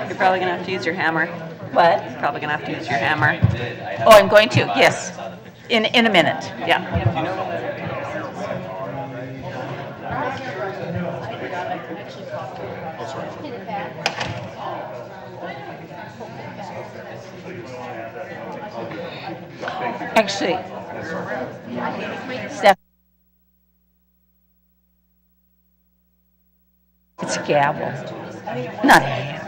You're probably going to have to use your hammer. What? Probably going to have to use your hammer. Oh, I'm going to, yes. In a minute, yeah. Actually, Steph. It's a gavel, not a hammer.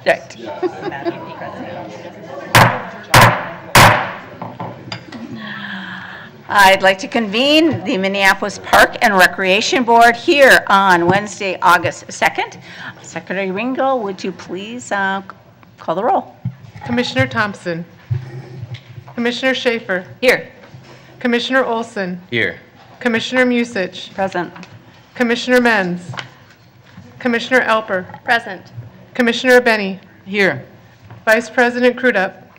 Right. I'd like to convene the Minneapolis Park and Recreation Board here on Wednesday, August 2nd. Secretary Ringo, would you please call the roll? Commissioner Thompson. Commissioner Schaefer. Here. Commissioner Olson. Here. Commissioner Musich. Present. Commissioner Menz. Commissioner Alper. Present. Commissioner Benny. Here. Vice President Crudup.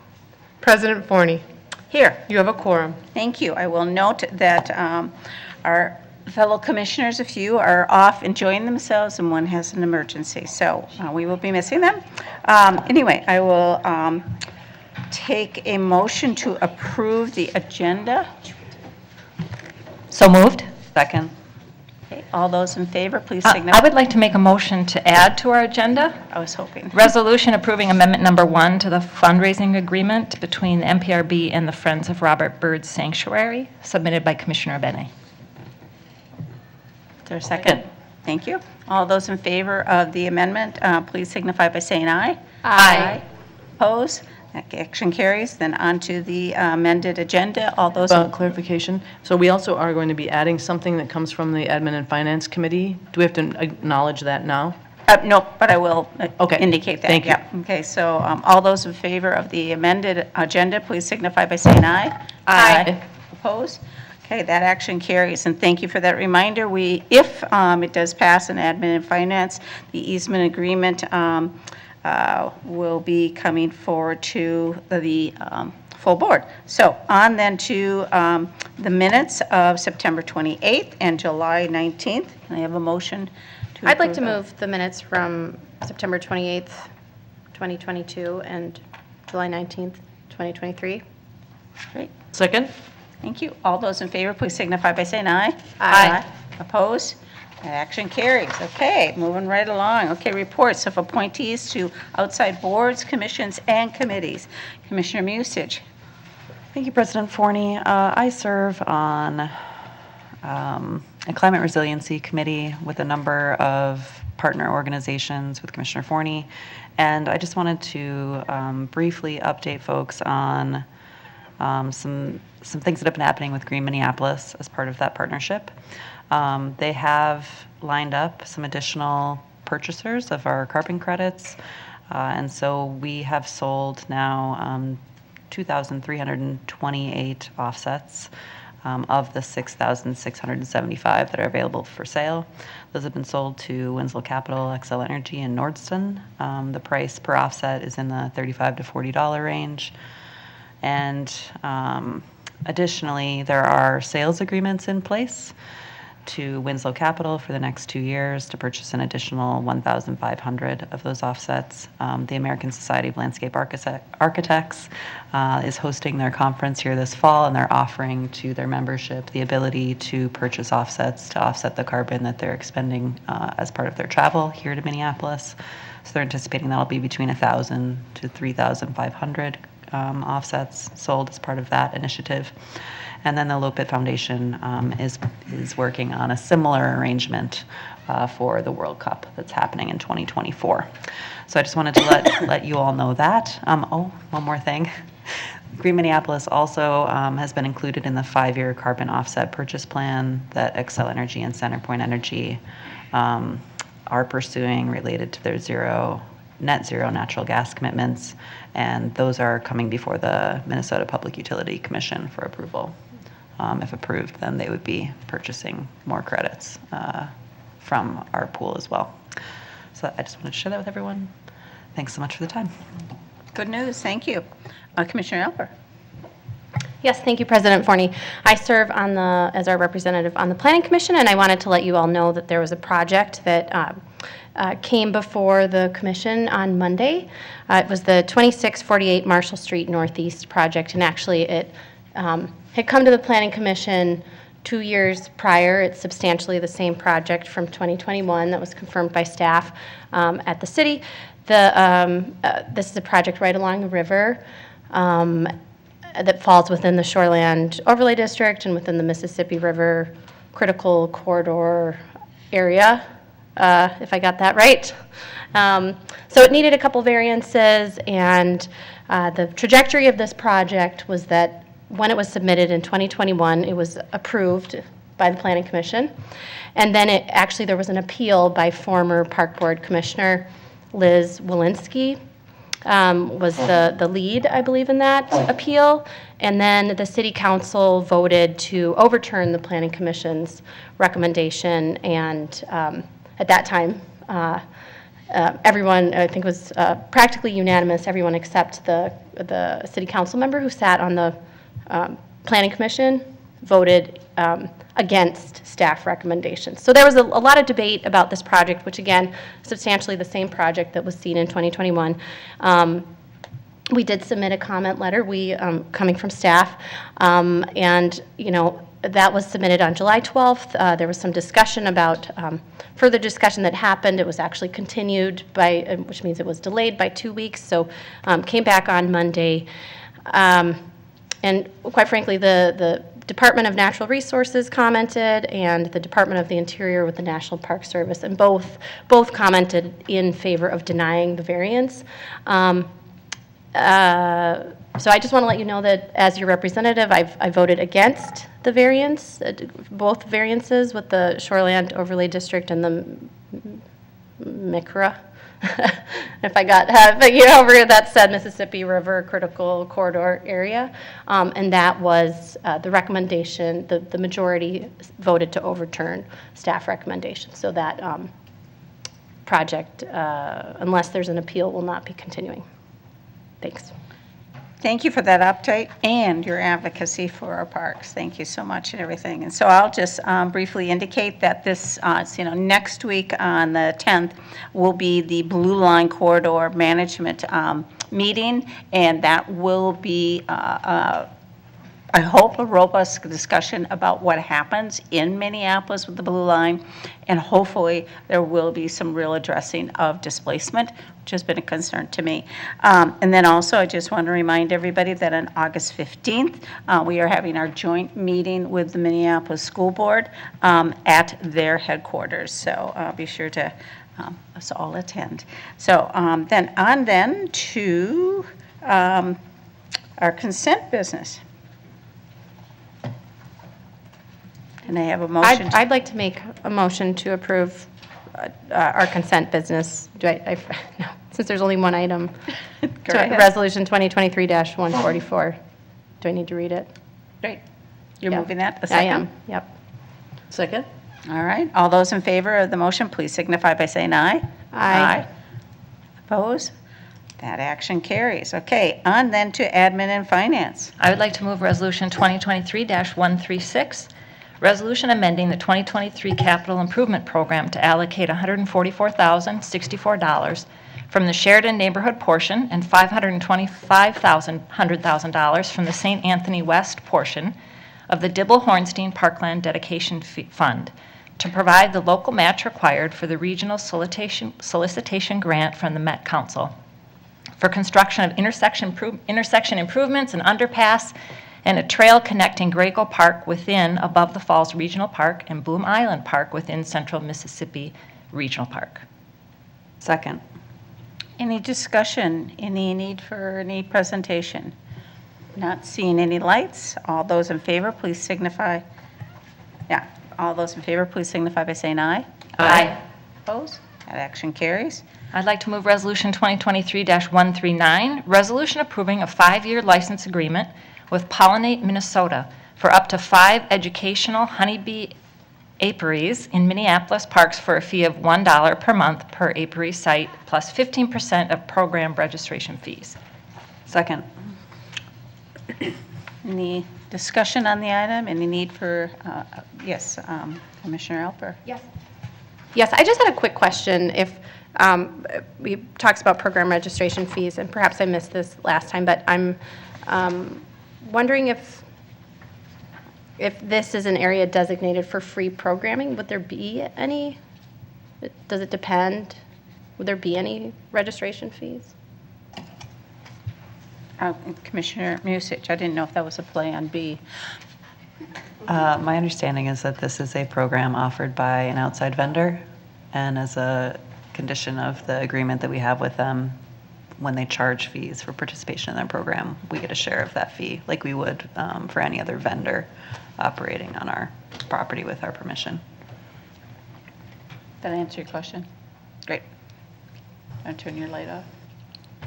President Forney. Here. You have a quorum. Thank you. I will note that our fellow commissioners, a few, are off enjoying themselves and one has an emergency. So we will be missing them. Anyway, I will take a motion to approve the agenda. So moved. Second. Okay, all those in favor, please I signify. would like to make a motion to add to our agenda. I was hoping. Resolution approving amendment number 1 to the fundraising agreement between the MPRB and the Friends of Robert Byrd Sanctuary, submitted by Commissioner Benny. Is there a second? Thank you. All those in favor of the amendment, please signify by saying aye. Aye. Oppose? That action carries. Then on to the amended agenda. All those, Clarification. So we also are going to be adding something that comes from the Admin and Finance Committee. Do we have to acknowledge that now? no, but I will Okay. indicate that. Thank you. Yeah. Okay, so all those in favor of the amended agenda, please signify by saying aye. Aye. Oppose? Okay, that action carries, and thank you for that reminder. If it does pass in Admin and Finance, the easement agreement will be coming forward to the full board. So on then to the minutes of September 28th and July 19th. Can I have a motion to I'd like to approve move the minutes from September 28th, 2022 and July 19th, 2023. Great. Second? Thank you. All those in favor, please signify by saying aye. Aye. Opposed? That action carries. Okay, moving right along. Okay, reports of appointees to outside boards, commissions, and committees. Commissioner Musich. Thank you, President Forney. I serve on a climate resiliency committee with a number of partner organizations with Commissioner Forney, and I just wanted to briefly update folks on some things that have been happening with Green Minneapolis as part of that partnership. They have lined up some additional purchasers of our carbon credits, and so we have sold now 2,328 offsets of the 6,675 that are available for sale. Those have been sold to Winslow Capital, Xcel Energy, and Nordson. The price per offset is in the $35 to $40 range. And additionally, there are sales agreements in place to Winslow Capital for the next 2 years to purchase an additional 1,500 of those offsets. The American Society of Landscape Architects is hosting their conference here this fall, and they're offering to their membership the ability to purchase offsets to offset the carbon that they're expending as part of their travel here to Minneapolis. So they're anticipating that'll be between 1,000 to 3,500 offsets sold as part of that initiative. And then the Lopit Foundation is working on a similar arrangement for the World Cup that's happening in 2024. So I just wanted to let you all know that. Oh, one more thing. Green Minneapolis also has been included in the 5-year carbon offset purchase plan that Xcel Energy and Centerpoint Energy are pursuing related to their net zero natural gas commitments, and those are coming before the Minnesota Public Utility Commission for approval. If approved, then they would be purchasing more credits from our pool as well. So I just wanted to share that with everyone. Thanks so much for the time. Good news. Thank you. Commissioner Alper. Yes, thank you, President Forney. I serve as our representative on the Planning Commission, and I wanted to let you all know that there was a project that came before the commission on Monday. It was the 2648 Marshall Street Northeast project, and actually it had come to the Planning Commission 2 years prior. It's substantially the same project from 2021 that was confirmed by staff at the city. This is a project right along the river that falls within the Shoreland Overlay District and within the Mississippi River Critical Corridor area, if I got that right. So it needed a couple variances, and the trajectory of this project was that when it was submitted in 2021, it was approved by the Planning Commission. And then there was an appeal by former Park Board Commissioner Liz Walensky, was the lead, I believe, in that appeal. And then the City Council voted to overturn the Planning Commission's recommendation. And at that time, everyone, I think it was practically unanimous, everyone except the City Council member who sat on the Planning Commission voted against staff recommendations. So there was a lot of debate about this project, which again, substantially the same project that was seen in 2021. We did submit a comment letter, coming from staff, and that was submitted on July 12th. There was some discussion about further discussion that happened. It was actually continued which means it was delayed by 2 weeks. So came back on Monday. And quite frankly, the Department of Natural Resources commented, and the Department of the Interior with the National Park Service, and both commented in favor of denying the variance. So I just want to let you know that as your representative, I voted against the variance, both variances with the Shoreland Overlay District and the MICRA. If I got, over that said Mississippi River Critical Corridor area. And that was the recommendation, the majority voted to overturn staff recommendation. So that project, unless there's an appeal, will not be continuing. Thanks. Thank you for that update and your advocacy for our parks. Thank you so much and everything. And so I'll just briefly indicate that this, next week on the 10th will be the Blue Line Corridor Management meeting, and that will be I hope a robust discussion about what happens in Minneapolis with the Blue Line, and hopefully there will be some real addressing of displacement, which has been a concern to me. And then also, I just want to remind everybody that on August 15th, we are having our joint meeting with the Minneapolis School Board at their headquarters. So be sure to us all attend. So then to our consent business. And I have a motion. I'd like to make a motion to approve our consent business. No, since there's only one item. Resolution 2023-144. Do I need to read it? Great. You're Yeah. moving that? A I second? am, yep. Second? All right. All those in favor of the motion, please signify by saying aye. Aye. Oppose? That action carries. Okay, on then to admin and finance. I would like to move Resolution 2023-136, resolution amending the 2023 capital improvement program to allocate $144,064 from the Sheridan neighborhood portion and $525,000 from the St. Anthony West portion of the Dibble-Hornstein Parkland Dedication Fund to provide the local match required for the regional solicitation grant from the Met Council for construction of intersection improvements, an underpass, and a trail connecting Graco Park within Above the Falls Regional Park and Bloom Island Park within Central Mississippi Regional Park. Second. Any discussion? Any need for any presentation? Not seeing any lights. All those in favor, please signify. All those in favor, please signify by saying aye. Aye. Opposed? That action carries. I'd like to move Resolution 2023-139, resolution approving a 5-year license agreement with Pollinate Minnesota for up to 5 educational honeybee apiaries in Minneapolis parks for a fee of $1 per month per apiary site, plus 15% of program registration fees. Second. Any discussion on the item? Any need for, yes, Commissioner Alper? Yes. Yes, I just had a quick question. If we talks about program registration fees, and perhaps I missed this last time, but I'm wondering if this is an area designated for free programming, would there be any? Does it depend? Would there be any registration fees? Commissioner Musich, I didn't know if that was a play on B. My understanding is that this is a program offered by an outside vendor, and as a condition of the agreement that we have with them, when they charge fees for participation in their program, we get a share of that fee, like we would for any other vendor operating on our property with our permission. Did I answer your question? Great. Want to turn your light off?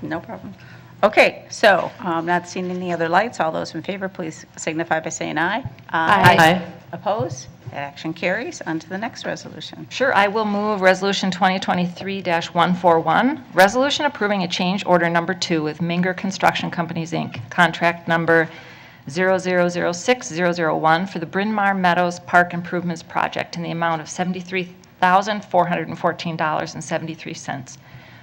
No problem. Okay, so not seeing any other lights. All those in favor, please signify by saying aye. Aye. Opposed? That action carries. On to the next resolution. Sure, I will move Resolution 2023-141, resolution approving a change order number 2 with Minger Construction Companies, Inc., contract number 0006001 for the Bryn Mawr Meadows Park Improvements Project in the amount of $73,414.73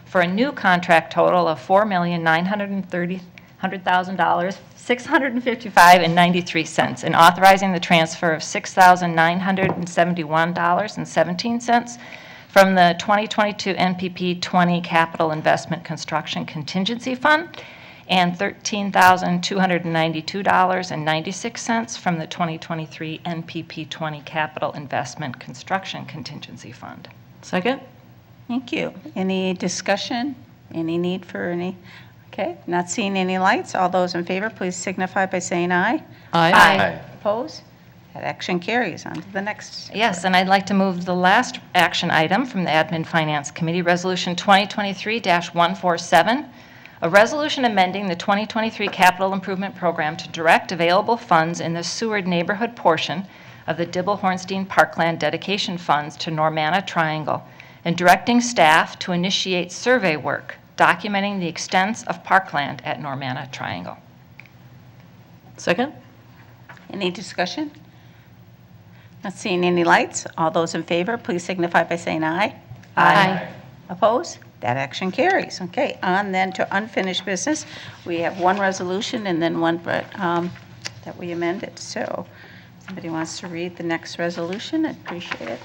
for a new contract total of $4,930,655.93, and authorizing the transfer of $6,971.17 from the 2022 NPP 20 Capital Investment Construction Contingency Fund and $13,292.96 from the 2023 NPP 20 Capital Investment Construction Contingency Fund. Second? Thank you. Any discussion? Any need for any? Okay, not seeing any lights. All those in favor, please signify by saying aye. Aye. Opposed? That action carries. On to the next. Yes, and I'd like to move the last action item from the Admin Finance Committee, Resolution 2023-147, a resolution amending the 2023 Capital Improvement Program to direct available funds in the Seward neighborhood portion of the Dibble-Hornstein Parkland Dedication Funds to Normanna Triangle, and directing staff to initiate survey work documenting the extents of parkland at Normanna Triangle. Second? Any discussion? Not seeing any lights. All those in favor, please signify by saying aye. Aye. Opposed? That action carries. Okay, on then to unfinished business. We have one resolution and then one that we amended. So if somebody wants to read the next resolution, I'd appreciate it.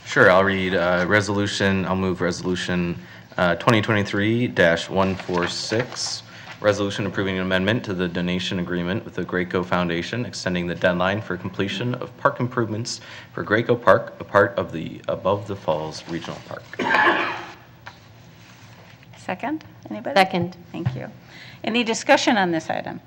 Sure, I'll read I'll move Resolution 2023-146, resolution approving an amendment to the donation agreement with the Graco Foundation, extending the deadline for completion of park improvements for Graco Park, a part of the Above the Falls Regional Park. Second? Anybody? Second. Thank you. Any discussion on this item?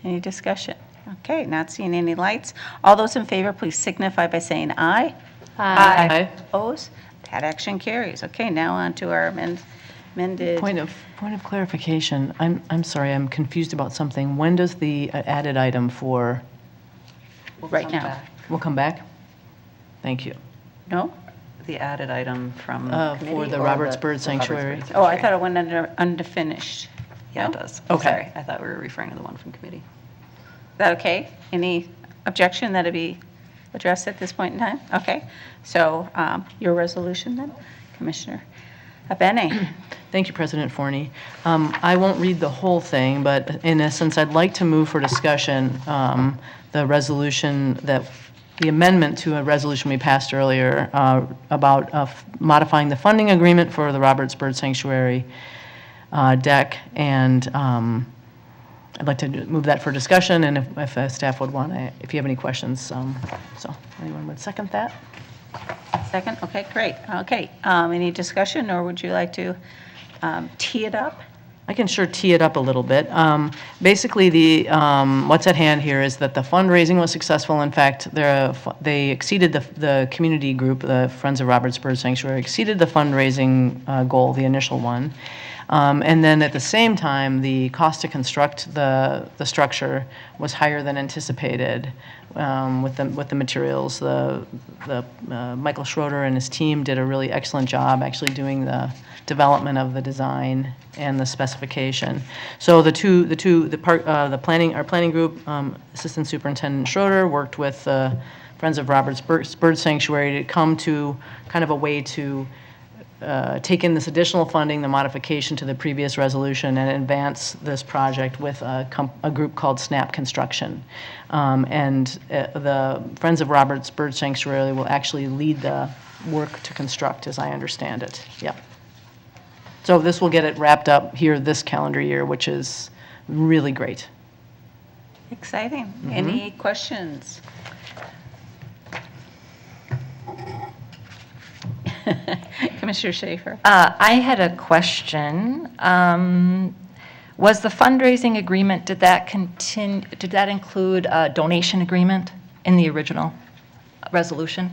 Any discussion? Okay, not seeing any lights. All those in favor, please signify by saying aye. Aye. Opposed? That action carries. Okay, now on to our amended. Point of clarification. I'm sorry, I'm confused about something. When does the added item for, Right now. will come back? Thank you. No? The added item from For committee the or Roberts Bird the Roberts Sanctuary? Bird Oh, I Sanctuary? thought it went under unfinished. Yeah, it No? does. Okay. Sorry, I thought we were referring to the one from committee. Is that okay? Any objection that it be addressed at this point in time? Okay, so your resolution then, Commissioner Abene. Thank you, President Forney. I won't read the whole thing, but in essence, I'd like to move for discussion the resolution that, the amendment to a resolution we passed earlier about modifying the funding agreement for the Roberts Bird Sanctuary deck, and I'd like to move that for discussion, and if staff would want to, if you have any questions, so anyone would second that? Second? Okay, great. Okay, any discussion, or would you like to tee it up? I can sure tee it up a little bit. Basically, what's at hand here is that the fundraising was successful. In fact, they exceeded the community group, the Friends of Roberts Bird Sanctuary, exceeded the fundraising goal, the initial one. And then at the same time, the cost to construct the structure was higher than anticipated with the materials. Michael Schroeder and his team did a really excellent job actually doing the development of the design and the specification. So our planning group, Assistant Superintendent Schroeder worked with Friends of Roberts Bird Sanctuary to come to kind of a way to take in this additional funding, the modification to the previous resolution, and advance this project with a group called Snap Construction. The Friends of Roberts Bird Sanctuary will actually lead the work to construct, as I understand it. Yep. So this will get it wrapped up here this calendar year, which is really great. Exciting. Any questions? Commissioner Schaefer. I had a question. Was the fundraising agreement, did that include a donation agreement in the original resolution?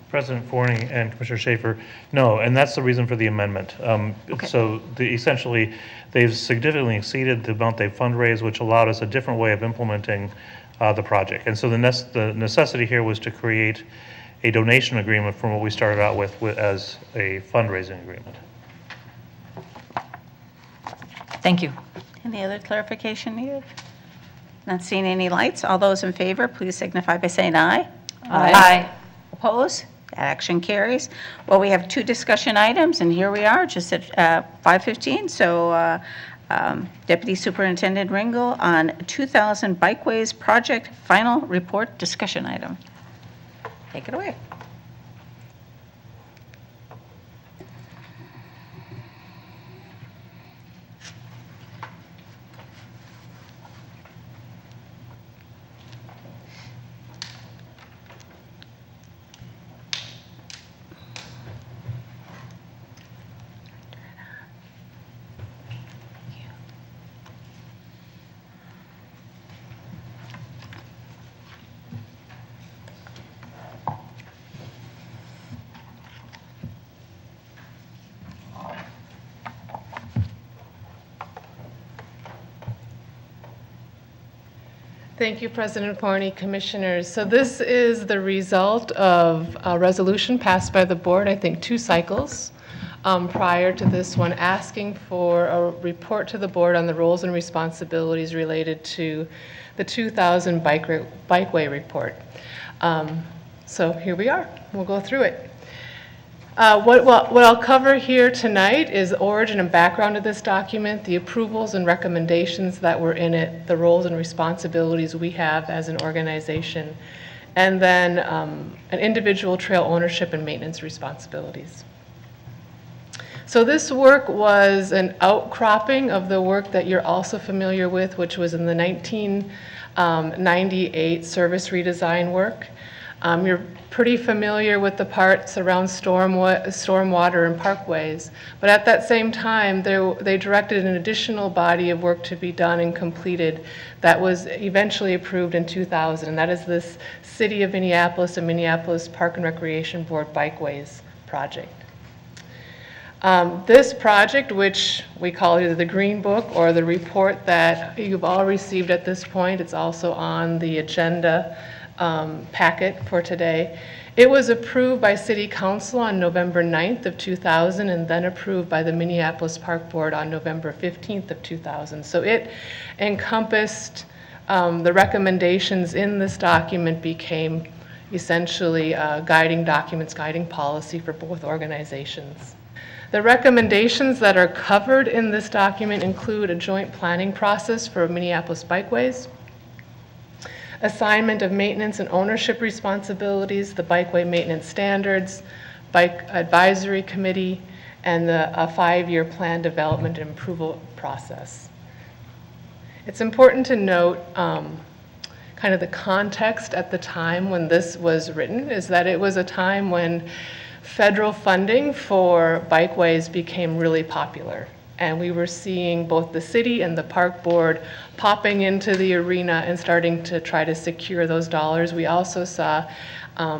President Forney and Commissioner Schaefer, no, and that's the reason for the amendment. Okay. So essentially, they've significantly exceeded the amount they've fundraised, which allowed us a different way of implementing the project. And so the necessity here was to create a donation agreement from what we started out with as a fundraising agreement. Thank you. Any other clarification needed? Not seeing any lights. All those in favor, please signify by saying aye. Aye. Opposed? That action carries. Well, we have two discussion items, and here we are, just at 5:15. So Deputy Superintendent Ringel on 2,000 Bikeways Project Final Report Discussion Item. Take it away. Thank you, President Forney, Commissioners. So this is the result of a resolution passed by the board, I think 2 cycles prior to this one, asking for a report to the board on the roles and responsibilities related to the 2000 Bikeway report. So here we are. We'll go through it. What I'll cover here tonight is the origin and background of this document, the approvals and recommendations that were in it, the roles and responsibilities we have as an organization, and then an individual trail ownership and maintenance responsibilities. So this work was an outcropping of the work that you're also familiar with, which was in the 1998 service redesign work. You're pretty familiar with the parts around stormwater and parkways, but at that same time, they directed an additional body of work to be done and completed that was eventually approved in 2000, and that is this City of Minneapolis and Minneapolis Park and Recreation Board Bikeways project. This project, which we call either the Green Book or the report that you've all received at this point, it's also on the agenda packet for today. It was approved by City Council on November 9th of 2000 and then approved by the Minneapolis Park Board on November 15th of 2000. So it encompassed the recommendations in this document became essentially guiding documents, guiding policy for both organizations. The recommendations that are covered in this document include a joint planning process for Minneapolis Bikeways, assignment of maintenance and ownership responsibilities, the bikeway maintenance standards, bike advisory committee, and a 5-year plan development and approval process. It's important to note kind of the context at the time when this was written is that it was a time when federal funding for bikeways became really popular. And we were seeing both the city and the park board popping into the arena and starting to try to secure those dollars. We also saw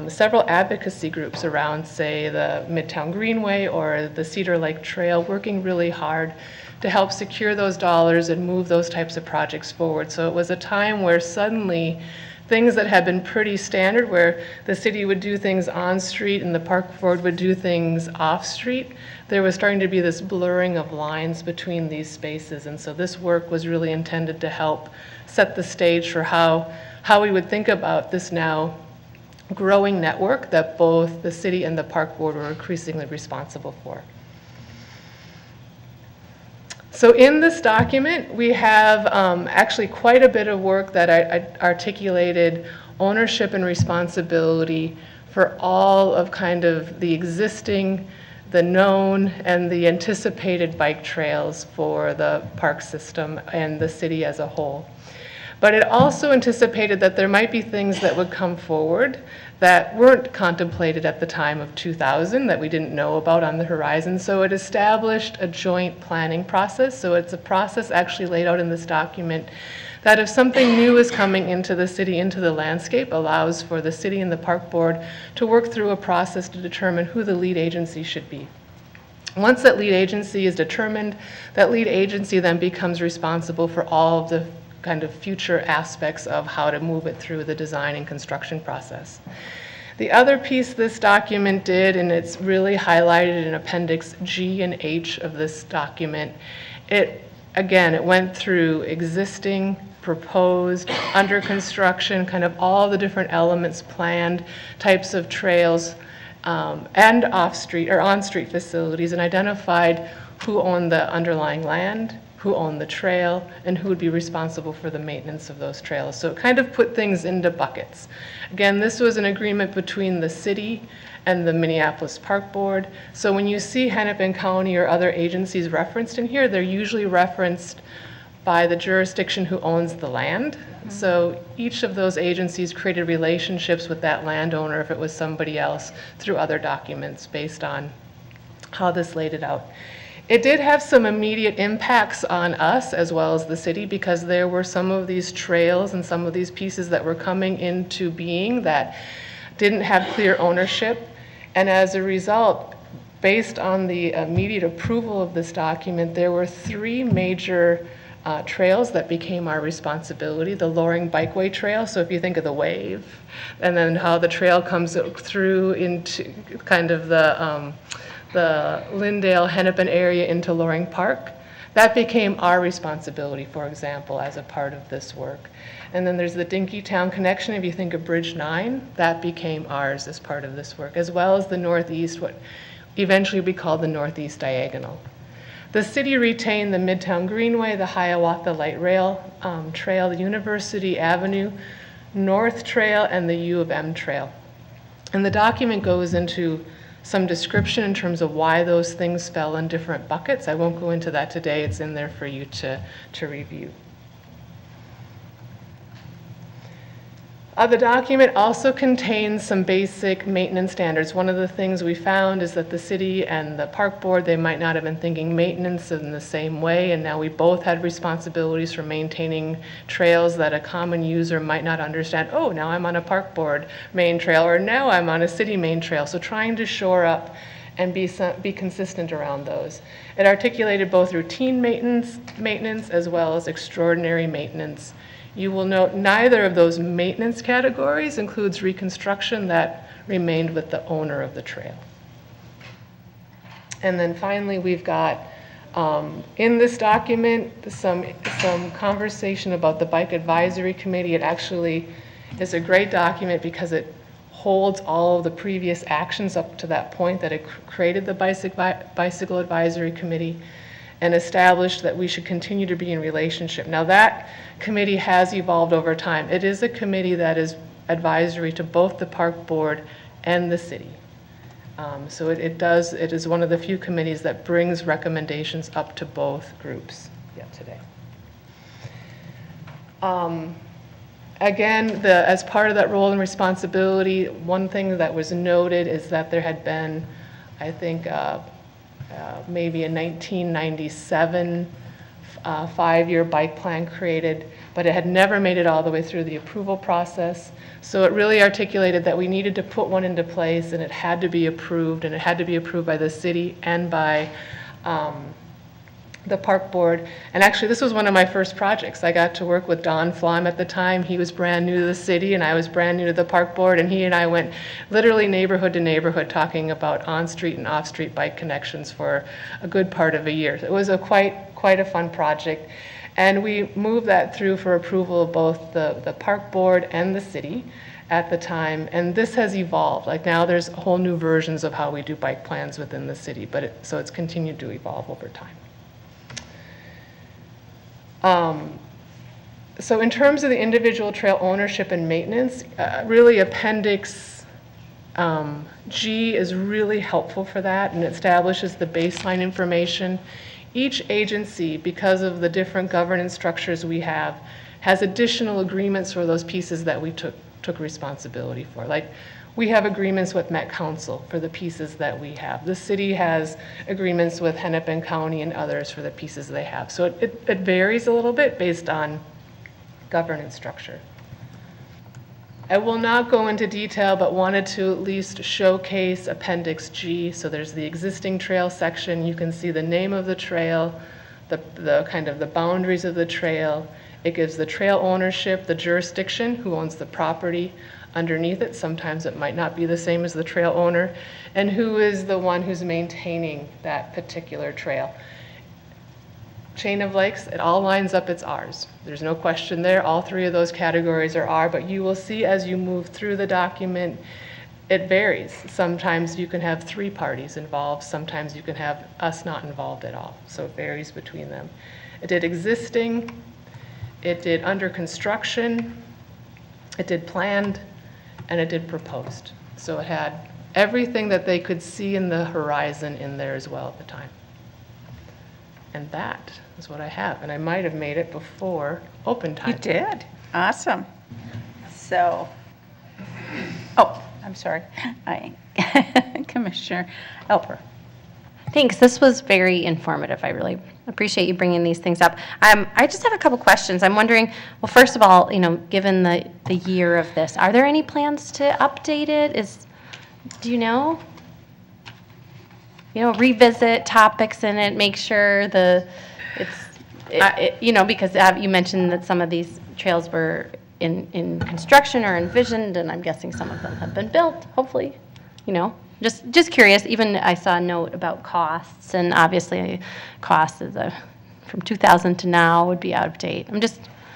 several advocacy groups around, say, the Midtown Greenway or the Cedar Lake Trail, working really hard to help secure those dollars and move those types of projects forward. So it was a time where suddenly things that had been pretty standard, where the city would do things on street and the park board would do things off street, there was starting to be this blurring of lines between these spaces. And so this work was really intended to help set the stage for how we would think about this now growing network that both the city and the park board were increasingly responsible for. So in this document, we have actually quite a bit of work that I articulated ownership and responsibility for all of kind of the existing, the known, and the anticipated bike trails for the park system and the city as a whole. But it also anticipated that there might be things that would come forward that weren't contemplated at the time of 2000, that we didn't know about on the horizon. So it established a joint planning process. So it's a process actually laid out in this document that if something new is coming into the city, into the landscape, allows for the city and the park board to work through a process to determine who the lead agency should be. Once that lead agency is determined, that lead agency then becomes responsible for all of the kind of future aspects of how to move it through the design and construction process. The other piece this document did, and it's really highlighted in Appendix G and H of this document, it went through existing, proposed, under construction, kind of all the different elements, planned types of trails, and off-street or on-street facilities, and identified who owned the underlying land, who owned the trail, and who would be responsible for the maintenance of those trails. So it kind of put things into buckets. Again, this was an agreement between the city and the Minneapolis Park Board. So when you see Hennepin County or other agencies referenced in here, they're usually referenced by the jurisdiction who owns the land. So each of those agencies created relationships with that landowner, if it was somebody else, through other documents based on how this laid it out. It did have some immediate impacts on us as well as the city, because there were some of these trails and some of these pieces that were coming into being that didn't have clear ownership. And as a result, based on the immediate approval of this document, there were three major trails that became our responsibility. The Loring Bikeway Trail, so if you think of the wave, and then how the trail comes through into kind of the Lyndale, Hennepin area into Loring Park, that became our responsibility, for example, as a part of this work. And then there's the Dinkytown connection, if you think of Bridge 9, that became ours as part of this work, as well as the Northeast, what eventually we called the Northeast Diagonal. The city retained the Midtown Greenway, the Hiawatha Light Rail Trail, the University Avenue North Trail, and the U of M Trail. And the document goes into some description in terms of why those things fell in different buckets. I won't go into that today. It's in there for you to review. The document also contains some basic maintenance standards. One of the things we found is that the city and the park board, they might not have been thinking maintenance in the same way, and now we both had responsibilities for maintaining trails that a common user might not understand. Oh, now I'm on a park board main trail, or now I'm on a city main trail. So trying to shore up and be consistent around those. It articulated both routine maintenance as well as extraordinary maintenance. You will note neither of those maintenance categories includes reconstruction. That remained with the owner of the trail. And then finally, we've got in this document some conversation about the Bike Advisory Committee. It actually is a great document because it holds all of the previous actions up to that point that it created the Bicycle Advisory Committee and established that we should continue to be in relationship. Now that committee has evolved over time. It is a committee that is advisory to both the park board and the city. So it is one of the few committees that brings recommendations up to both groups today. Again, as part of that role and responsibility, one thing that was noted is that there had been, I think, maybe a 1997 5-year bike plan created, but it had never made it all the way through the approval process. So it really articulated that we needed to put one into place, and it had to be approved, and it had to be approved by the city and by the park board. And actually, this was one of my first projects. I got to work with Don Flom at the time. He was brand new to the city, and I was brand new to the park board, and he and I went literally neighborhood to neighborhood talking about on-street and off-street bike connections for a good part of a year. It was a quite a fun project, and we moved that through for approval of both the park board and the city at the time, and this has evolved. Like now there's whole new versions of how we do bike plans within the city, but so it's continued to evolve over time. So in terms of the individual trail ownership and maintenance, really Appendix G is really helpful for that, and it establishes the baseline information. Each agency, because of the different governance structures we have, has additional agreements for those pieces that we took responsibility for. Like, we have agreements with Met Council for the pieces that we have. The city has agreements with Hennepin County and others for the pieces they have. So it varies a little bit based on governance structure. I will not go into detail, but wanted to at least showcase Appendix G. So there's the existing trail section. You can see the name of the trail, the kind of the boundaries of the trail. It gives the trail ownership, the jurisdiction, who owns the property underneath it. Sometimes it might not be the same as the trail owner, and who is the one who's maintaining that particular trail. Chain of lakes, it all lines up, it's ours. There's no question there. All three of those categories are ours, but you will see as you move through the document, it varies. Sometimes you can have 3 parties involved, sometimes you can have us not involved at all. So it varies between them. It did existing, it did under construction, it did planned, and it did proposed. So it had everything that they could see in the horizon in there as well at the time. And that is what I have. And I might have made it before open time. You did. Awesome. So, oh, I'm sorry. Commissioner Elper. Thanks. This was very informative. I really appreciate you bringing these things up. I just have a couple questions. I'm wondering, well, first of all, given the year of this, are there any plans to update it? Do you know? Revisit topics in it, make sure because you mentioned that some of these trails were in construction or envisioned, and I'm guessing some of them have been built, hopefully, Just curious. Even I saw a note about costs, and obviously costs from 2000 to now would be out of date.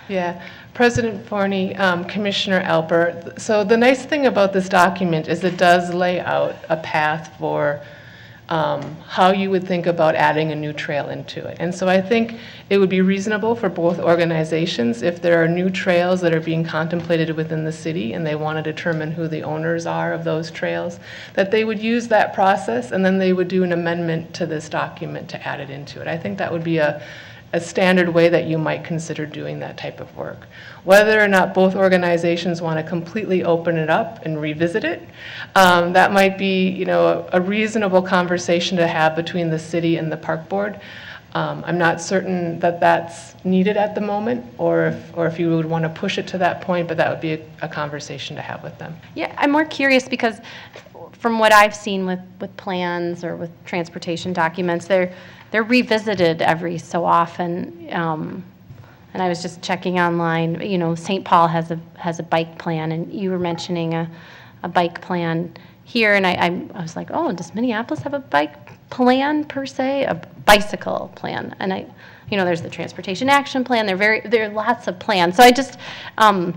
Yeah, President Forney, Commissioner Elper. So the nice thing about this document is it does lay out a path for how you would think about adding a new trail into it. And so I think it would be reasonable for both organizations, if there are new trails that are being contemplated within the city and they want to determine who the owners are of those trails, that they would use that process and then they would do an amendment to this document to add it into it. I think that would be a standard way that you might consider doing that type of work. Whether or not both organizations want to completely open it up and revisit it, that might be, a reasonable conversation to have between the city and the park board. I'm not certain that that's needed at the moment, or if you would want to push it to that point, but that would be a conversation to have with them. Yeah, I'm more curious because from what I've seen with plans or with transportation documents, they're revisited every so often. And I was just checking online, St. Paul has a bike plan, and you were mentioning a bike plan here, and I was like, oh, does Minneapolis have a bike plan per se? A bicycle plan. And there's the transportation action plan. There are lots of plans. So I just, I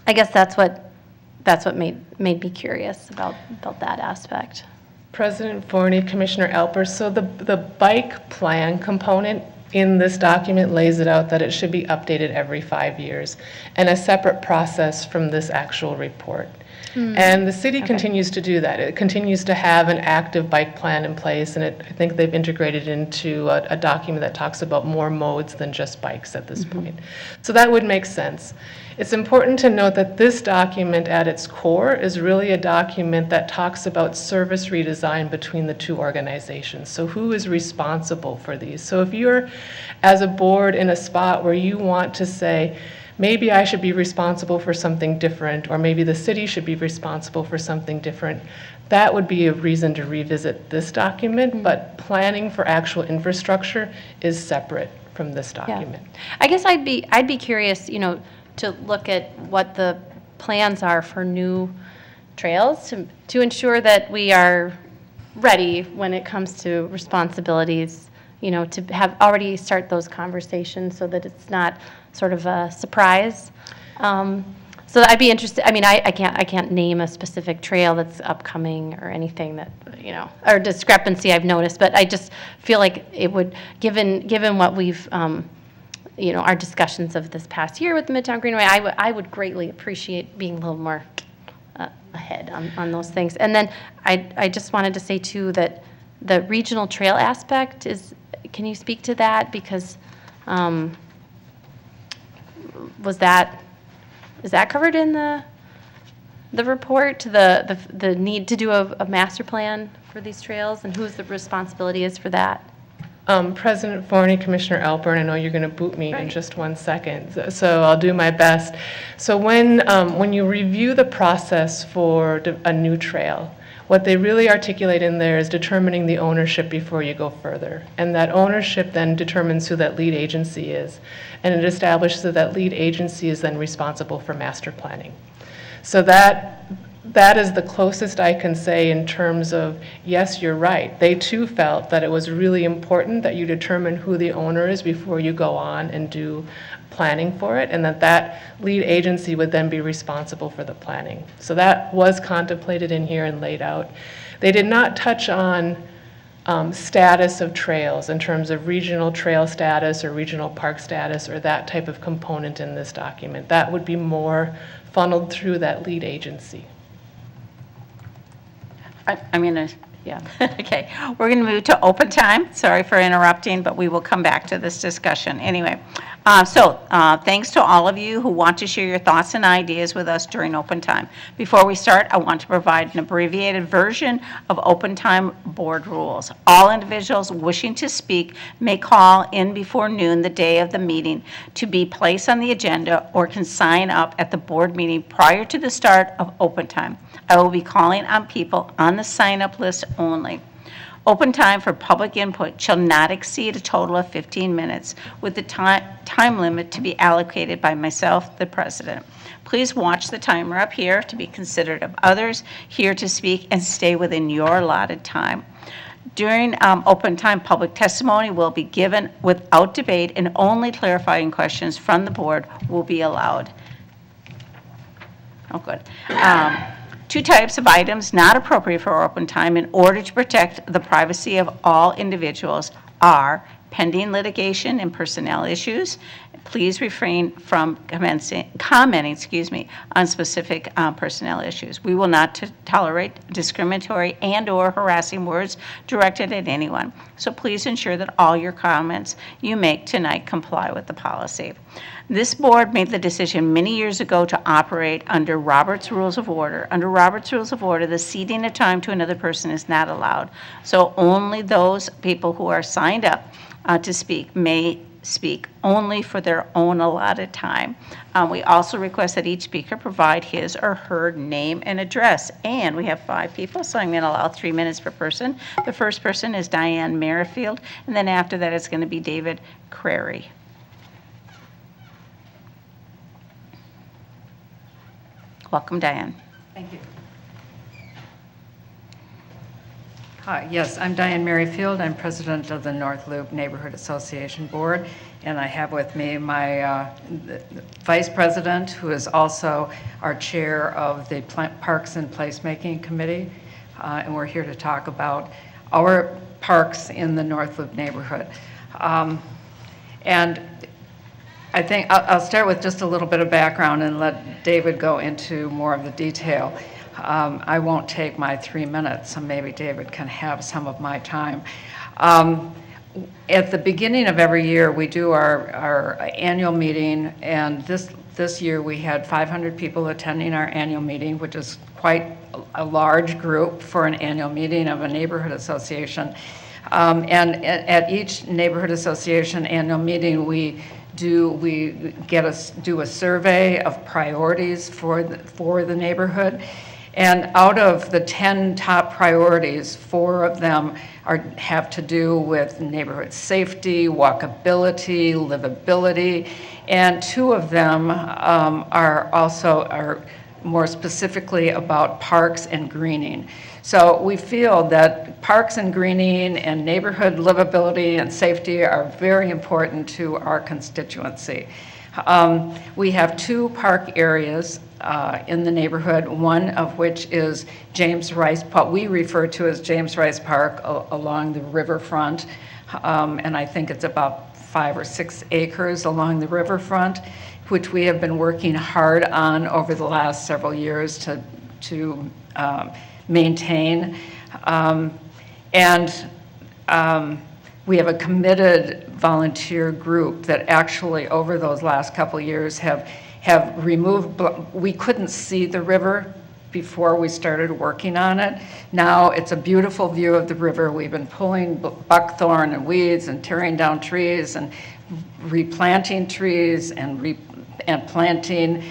guess that's what made me curious about that aspect. President Forney, Commissioner Elper, so the bike plan component in this document lays it out that it should be updated every 5 years, and a separate process from this actual report. And the city continues to do that. It continues to have an active bike plan in place, and I think they've integrated into a document that talks about more modes than just bikes at this point. So that would make sense. It's important to note that this document at its core is really a document that talks about service redesign between the two organizations. So who is responsible for these? So if you're, as a board, in a spot where you want to say, maybe I should be responsible for something different, or maybe the city should be responsible for something different, that would be a reason to revisit this document, but planning for actual infrastructure is separate from this document. I guess I'd be curious, to look at what the plans are for new trails to ensure that we are ready when it comes to responsibilities, to have already start those conversations so that it's not sort of a surprise. So I'd be interested. I mean, I can't name a specific trail that's upcoming or anything that or discrepancy I've noticed, but I just feel like it would, given what we've our discussions of this past year with the Midtown Greenway, I would greatly appreciate being a little more ahead on those things. And then I just wanted to say too that the regional trail aspect can you speak to that? Because is that covered in the report, the need to do a master plan for these trails, and whose the responsibility is for that? President Forney, Commissioner Alpern, I know you're going to boot me in just 1 second, so I'll do my best. So when you review the process for a new trail, what they really articulate in there is determining the ownership before you go further. And that ownership then determines who that lead agency is. And it establishes that lead agency is then responsible for master planning. So that is the closest I can say in terms of, yes, you're right. They too felt that it was really important that you determine who the owner is before you go on and do planning for it, and that lead agency would then be responsible for the planning. So that was contemplated in here and laid out. They did not touch on status of trails in terms of regional trail status or regional park status or that type of component in this document. That would be more funneled through that lead agency. Yeah. Okay, we're going to move to open time. Sorry for interrupting, but we will come back to this discussion. Anyway, thanks to all of you who want to share your thoughts and ideas with us during open time. Before we start, I want to provide an abbreviated version of open time board rules. All individuals wishing to speak may call in before noon the day of the meeting to be placed on the agenda, or can sign up at the board meeting prior to the start of open time. I will be calling on people on the sign-up list only. Open time for public input shall not exceed a total of 15 minutes, with the time limit to be allocated by myself, the president. Please watch the timer up here to be considerate of others here to speak, and stay within your allotted time. During open time, public testimony will be given without debate, and only clarifying questions from the board will be allowed. Oh, good. Two types of items not appropriate for open time in order to protect the privacy of all individuals are pending litigation and personnel issues. Please refrain from commenting on specific personnel issues. We will not tolerate discriminatory and/or harassing words directed at anyone. So please ensure that all your comments you make tonight comply with the policy. This board made the decision many years ago to operate under Robert's Rules of Order. Under Robert's Rules of Order, the ceding of time to another person is not allowed. So only those people who are signed up to speak may speak only for their own allotted time. We also request that each speaker provide his or her name and address. And we have 5 people, so I'm going to allow 3 minutes per person. The first person is Diane Merrifield, and then after that it's going to be David Crary. Welcome, Diane. Thank you. Hi, yes, I'm Diane Merrifield. I'm president of the North Loop Neighborhood Association Board, and I have with me my vice president, who is also our chair of the Parks and Placemaking Committee, and we're here to talk about our parks in the North Loop neighborhood. And I think I'll start with just a little bit of background and let David go into more of the detail. I won't take my 3 minutes, so maybe David can have some of my time. At the beginning of every year, we do our annual meeting, and this year we had 500 people attending our annual meeting, which is quite a large group for an annual meeting of a neighborhood association. And at each neighborhood association annual meeting, we do a survey of priorities for the neighborhood. And out of the 10 top priorities, 4 of them have to do with neighborhood safety, walkability, livability, and 2 of them are more specifically about parks and greening. So we feel that parks and greening and neighborhood livability and safety are very important to our constituency. We have 2 park areas in the neighborhood, one of which is James Rice, what we refer to as James Rice Park along the riverfront. And I think it's about 5 or 6 acres along the riverfront, which we have been working hard on over the last several years to maintain. We have a committed volunteer group that actually over those last couple of years have removed, we couldn't see the river before we started working on it. Now it's a beautiful view of the river. We've been pulling buckthorn and weeds and tearing down trees and replanting trees and planting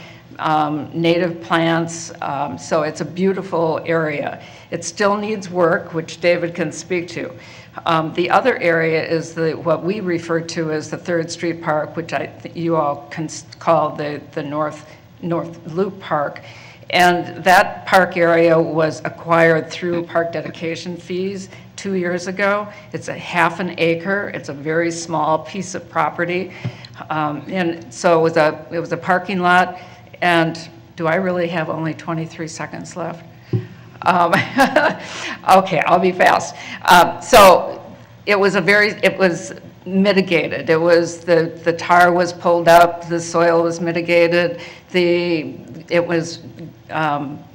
native plants. So it's a beautiful area. It still needs work, which David can speak to. The other area is what we refer to as the 3rd Street Park, which you all can call the North Loop Park. And that park area was acquired through park dedication fees 2 years ago. It's a half an acre. It's a very small piece of property. And so it was a parking lot. And do I really have only 23 seconds left? Okay, I'll be fast. So it was mitigated. It was the tar was pulled up, the soil was mitigated,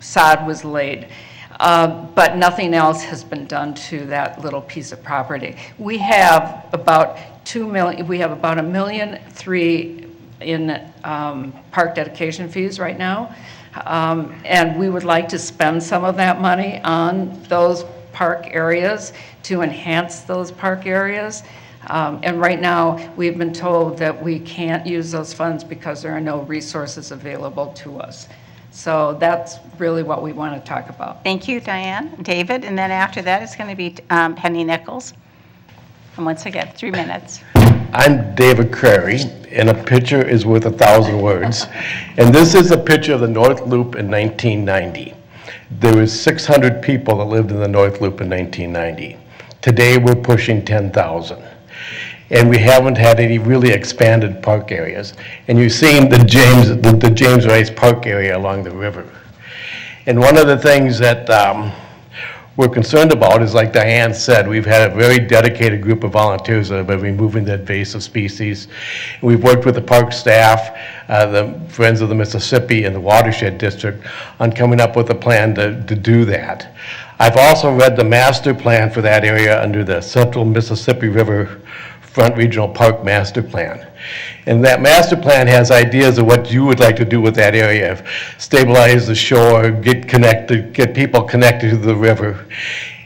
sod was laid. But nothing else has been done to that little piece of property. We have about $1.3 million in park dedication fees right now. And we would like to spend some of that money on those park areas to enhance those park areas. And right now, we've been told that we can't use those funds because there are no resources available to us. So that's really what we want to talk about. Thank you, Diane. David, and then after that, it's going to be Penny Nichols. And once again, 3 minutes. I'm David Crary, and a picture is worth 1,000 words. And this is a picture of the North Loop in 1990. There was 600 people that lived in the North Loop in 1990. Today, we're pushing 10,000. And we haven't had any really expanded park areas. And you've seen the James Rice Park area along the river. And one of the things that we're concerned about is, like Diane said, we've had a very dedicated group of volunteers that have been removing the invasive species. We've worked with the park staff, the Friends of the Mississippi and the Watershed District on coming up with a plan to do that. I've also read the master plan for that area under the Central Mississippi River Front Regional Park Master Plan. And that master plan has ideas of what you would like to do with that area: stabilize the shore, get people connected to the river.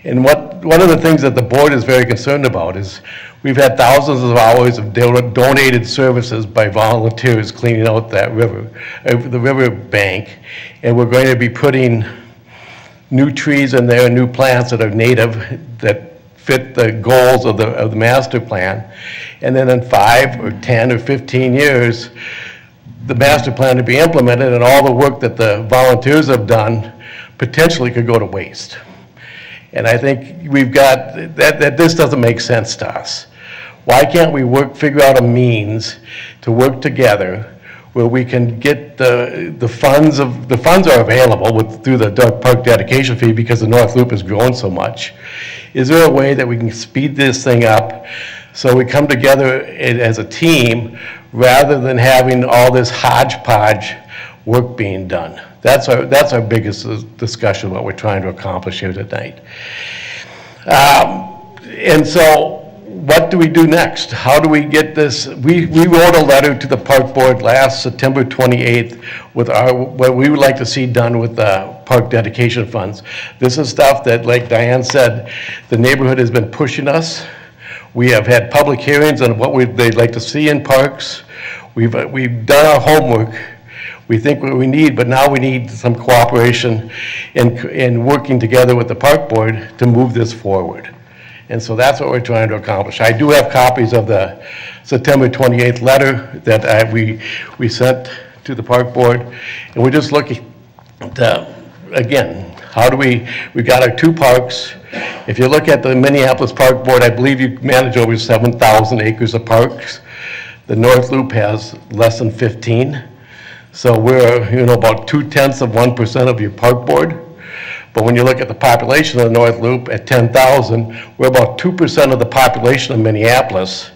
And one of the things that the board is very concerned about is we've had thousands of hours of donated services by volunteers cleaning out that river, the river bank, and we're going to be putting new trees in there, new plants that are native, that fit the goals of the master plan. And then in 5 or 10 or 15 years, the master plan to be implemented, and all the work that the volunteers have done potentially could go to waste. And I think we've got, that this doesn't make sense to us. Why can't we figure out a means to work together where we can get the funds are available through the park dedication fee because the North Loop has grown so much. Is there a way that we can speed this thing up So we come together as a team rather than having all this hodgepodge work being done. That's our biggest discussion, what we're trying to accomplish here tonight. And so what do we do next? How do we get this? We wrote a letter to the park board last September 28th with what we would like to see done with the park dedication funds. This is stuff that, like Diane said, the neighborhood has been pushing us. We have had public hearings on what they'd like to see in parks. We've done our homework. We think what we need, but now we need some cooperation in working together with the park board to move this forward. And so that's what we're trying to accomplish. I do have copies of the September 28th letter that we sent to the park board, and we're just looking to, again, how do we got our 2 parks. If you look at the Minneapolis Park Board, I believe you manage over 7,000 acres of parks. The North Loop has less than 15. So we're, about 0.2% of your park board. But when you look at the population of the North Loop at 10,000, we're about 2% of the population of Minneapolis.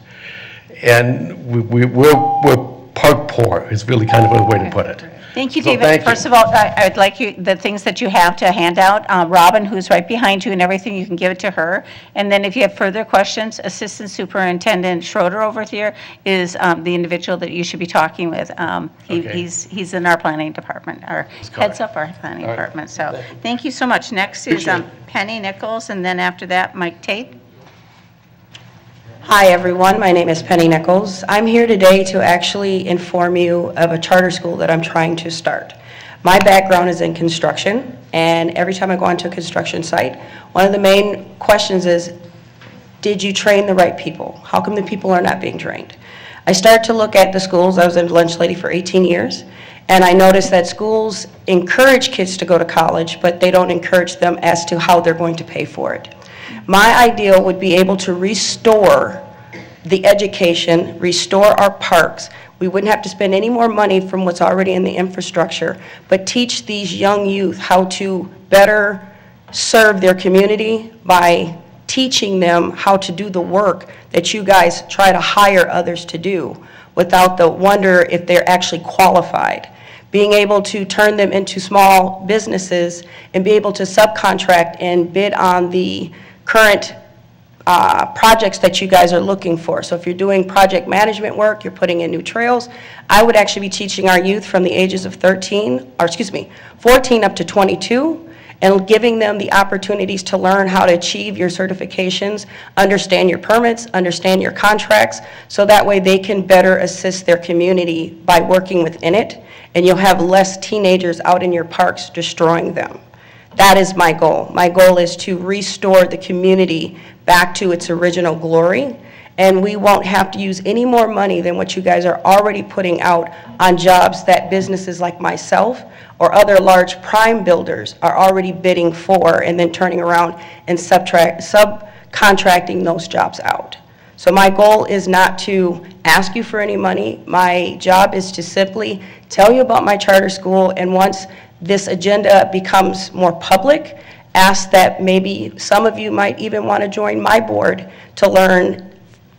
And we're park poor is really kind of a way to put it. Thank you, So David. thank you. First of all, I'd like the things that you have to hand out. Robin, who's right behind you and everything, you can give it to her. And then if you have further questions, Assistant Superintendent Schroeder over here is the individual that you should be talking with. Okay. He's in our planning department, or heads up our planning All right. department. So thank you so much. Next is Appreciate it. Penny Nichols, and then after that, Mike Tate. Hi, everyone. My name is Penny Nichols. I'm here today to actually inform you of a charter school that I'm trying to start. My background is in construction, and every time I go onto a construction site, one of the main questions is, did you train the right people? How come the people are not being trained? I started to look at the schools. I was a lunch lady for 18 years, and I noticed that schools encourage kids to go to college, but they don't encourage them as to how they're going to pay for it. My ideal would be able to restore the education, restore our parks. We wouldn't have to spend any more money from what's already in the infrastructure, but teach these young youth how to better serve their community by teaching them how to do the work that you guys try to hire others to do without the wonder if they're actually qualified. Being able to turn them into small businesses and be able to subcontract and bid on the current projects that you guys are looking for. So if you're doing project management work, you're putting in new trails, I would actually be teaching our youth from the ages of 14 up to 22, and giving them the opportunities to learn how to achieve your certifications, understand your permits, understand your contracts, so that way they can better assist their community by working within it, and you'll have less teenagers out in your parks destroying them. That is my goal. My goal is to restore the community back to its original glory, and we won't have to use any more money than what you guys are already putting out on jobs that businesses like myself or other large prime builders are already bidding for and then turning around and subcontracting those jobs out. So my goal is not to ask you for any money. My job is to simply tell you about my charter school, and once this agenda becomes more public, ask that maybe some of you might even want to join my board to learn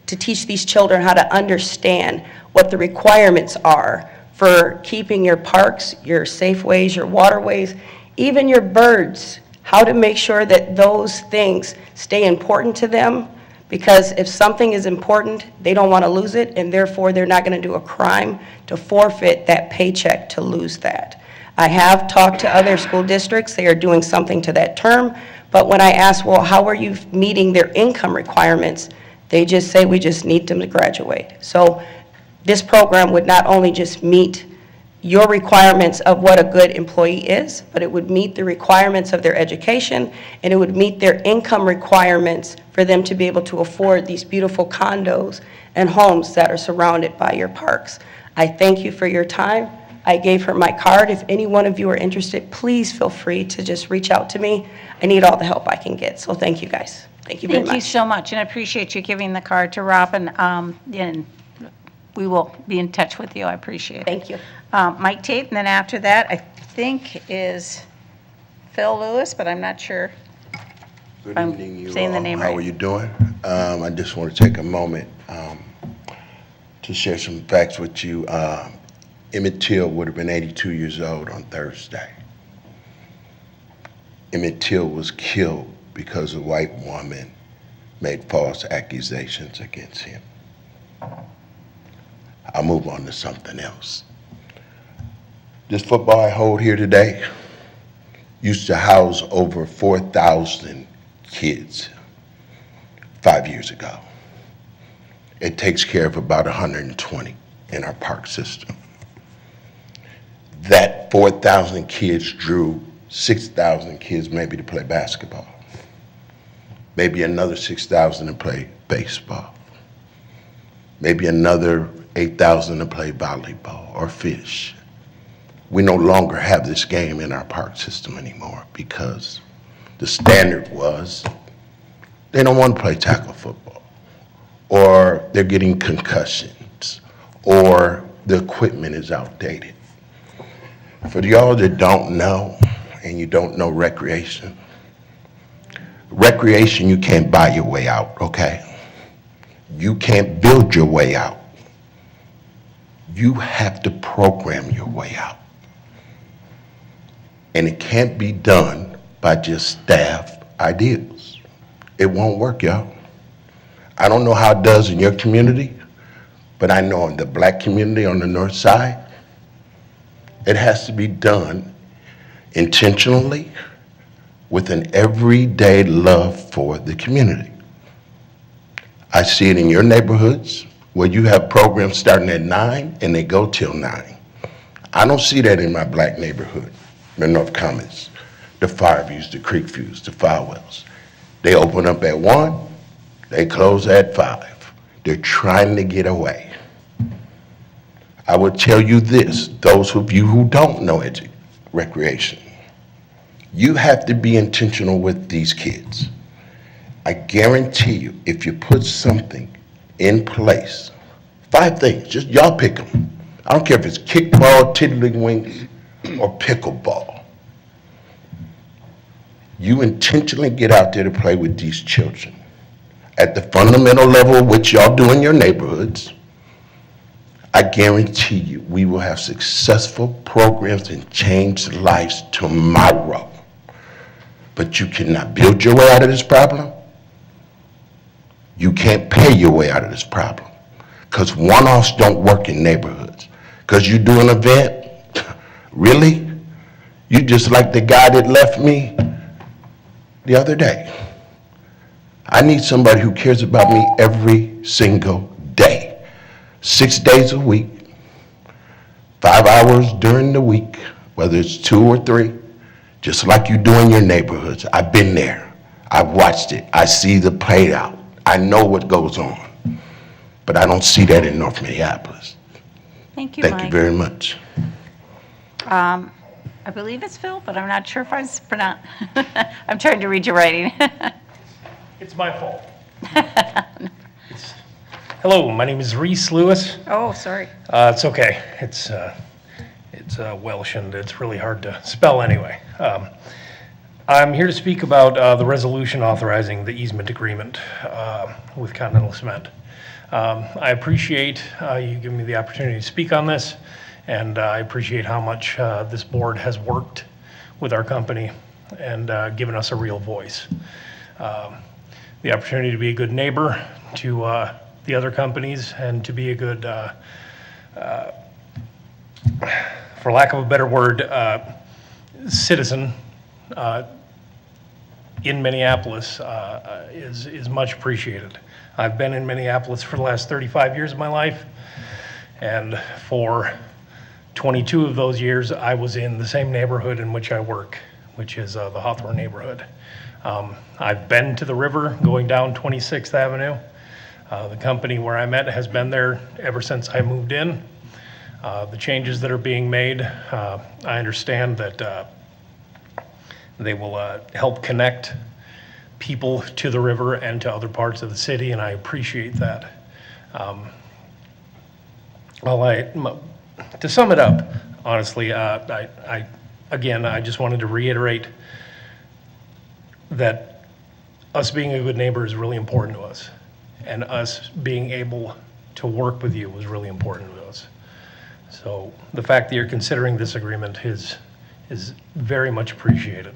to teach these children how to understand what the requirements are for keeping your parks, your safeways, your waterways, even your birds, how to make sure that those things stay important to them, because if something is important, they don't want to lose it, and therefore they're not going to do a crime to forfeit that paycheck to lose that. I have talked to other school districts. They are doing something to that term, but when I ask, well, how are you meeting their income requirements, they just say, we just need them to graduate. So this program would not only just meet your requirements of what a good employee is, but it would meet the requirements of their education, and it would meet their income requirements for them to be able to afford these beautiful condos and homes that are surrounded by your parks. I thank you for your time. I gave her my card. If any one of you are interested, please feel free to just reach out to me. I need all the help I can get. So thank you, guys. Thank you very much. Thank you so much, and I appreciate you giving the card to Robin, and we will be in touch with you. I appreciate it. Thank you. Mike Tate, and then after that, I think is Phil Lewis, but I'm not sure. Good I'm evening, you saying the all. name How right. are you doing? I just want to take a moment to share some facts with you. Emmett Till would have been 82 years old on Thursday. Emmett Till was killed because a white woman made false accusations against him. I'll move on to something else. This football I hold here today used to house over 4,000 kids 5 years ago. It takes care of about 120 in our park system. That 4,000 kids drew 6,000 kids maybe to play basketball, maybe another 6,000 to play baseball, maybe another 8,000 to play volleyball or fish. We no longer have this game in our park system anymore because the standard was they don't want to play tackle football, or they're getting concussions, or the equipment is outdated. For y'all that don't know, and you don't know recreation, you can't buy your way out, okay? You can't build your way out. You have to program your way out. And it can't be done by just staff ideas. It won't work, y'all. I don't know how it does in your community, but I know in the black community on the north side, it has to be done intentionally with an everyday love for the community. I see it in your neighborhoods where you have programs starting at 9 and they go till 9. I don't see that in my black neighborhood, the North Commons, the Fireviews, the Creekviews, the Firewells. They open up at 1, they close at 5. They're trying to get away. I would tell you this, those of you who don't know recreation, you have to be intentional with these kids. I guarantee you, if you put something in place, 5 things, just y'all pick them. I don't care if it's kickball, tiddlywinks, or pickleball. You intentionally get out there to play with these children. At the fundamental level, which y'all do in your neighborhoods, I guarantee you we will have successful programs and change lives tomorrow. But you cannot build your way out of this problem. You can't pay your way out of this problem. Because one-offs don't work in neighborhoods. Because you do an event, really? You just like the guy that left me the other day. I need somebody who cares about me every single day. 6 days a week, 5 hours during the week, whether it's 2 or 3, just like you do in your neighborhoods. I've been there. I've watched it. I see the play out. I know what goes on. But I don't see that in North Minneapolis. Thank you, Mike. Thank you very much. I believe it's Phil, but I'm not sure if I'm pronounced. I'm trying to read your writing. It's my fault. Hello, my name is Reese Lewis. Oh, sorry. It's okay. It's Welsh and it's really hard to spell anyway. I'm here to speak about the resolution authorizing the easement agreement with Continental Cement. I appreciate you giving me the opportunity to speak on this, and I appreciate how much this board has worked with our company and given us a real voice. The opportunity to be a good neighbor to the other companies and to be a good, for lack of a better word, citizen in Minneapolis is much appreciated. I've been in Minneapolis for the last 35 years of my life, and for 22 of those years, I was in the same neighborhood in which I work, which is the Hawthorne neighborhood. I've been to the river going down 26th Avenue. The company where I'm at has been there ever since I moved in. The changes that are being made, I understand that they will help connect people to the river and to other parts of the city, and I appreciate that. To sum it up, honestly, I just wanted to reiterate that us being a good neighbor is really important to us. And us being able to work with you was really important to us. So the fact that you're considering this agreement is very much appreciated,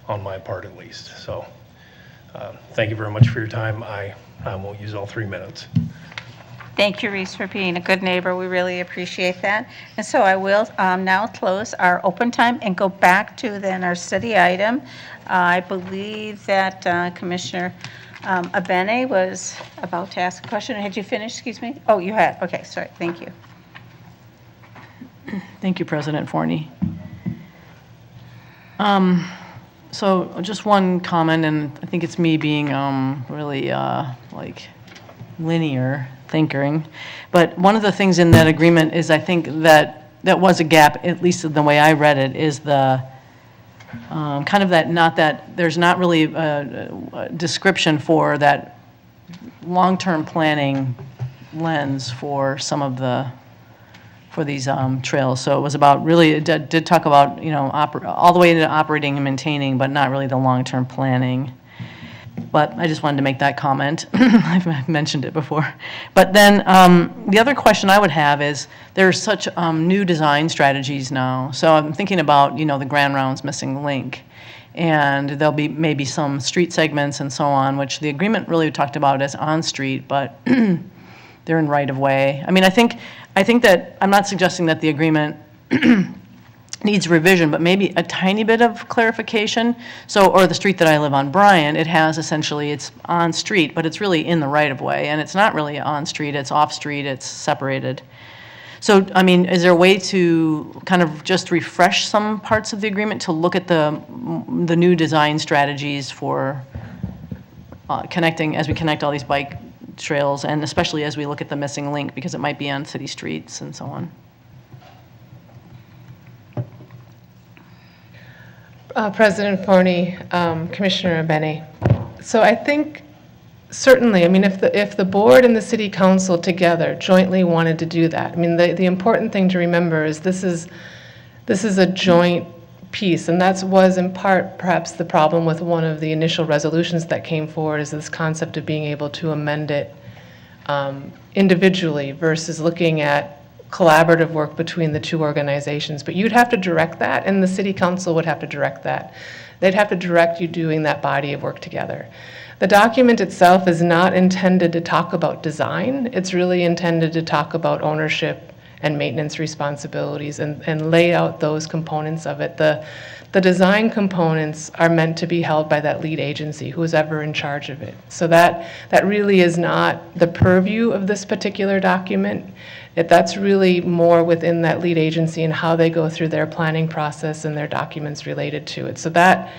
on my part at least. So thank you very much for your time. I won't use all 3 minutes. Thank you, Reese, for being a good neighbor. We really appreciate that. And so I will now close our open time and go back to then our study item. I believe that Commissioner Abene was about to ask a question. Had you finished, excuse me? Oh, you had. Okay, sorry. Thank you. Thank you, President Forney. So just one comment, and I think it's me being really like linear thinking. But one of the things in that agreement is I think that was a gap, at least the way I read it, is the kind of that there's not really a description for that long-term planning lens for some of for these trails. So it was about really, it did talk about, all the way into operating and maintaining, but not really the long-term planning. But I just wanted to make that comment. I've mentioned it before. But then the other question I would have is, there's such new design strategies now. So I'm thinking about, the Grand Rounds missing link. And there'll be maybe some street segments and so on, which the agreement really talked about as on-street, but they're in right-of-way. I mean, I think that, I'm not suggesting that the agreement needs revision, but maybe a tiny bit of clarification. So, or the street that I live on, Bryan, it has essentially, it's on street, but it's really in the right of way, and it's not really on street, it's off street, it's separated. So, I mean, is there a way to kind of just refresh some parts of the agreement to look at the new design strategies for connecting, as we connect all these bike trails, and especially as we look at the missing link, because it might be on city streets and so on? President Forney, Commissioner Abene. So I think certainly, I mean, if the board and the city council together jointly wanted to do that, I mean, the important thing to remember is this is a joint piece, and that was in part perhaps the problem with one of the initial resolutions that came forward, is this concept of being able to amend it individually versus looking at collaborative work between the two organizations. But you'd have to direct that, and the city council would have to direct that. They'd have to direct you doing that body of work together. The document itself is not intended to talk about design. It's really intended to talk about ownership and maintenance responsibilities and lay out those components of it. The design components are meant to be held by that lead agency, who is ever in charge of it. So that really is not the purview of this particular document. That's really more within that lead agency and how they go through their planning process and their documents related to it. So that,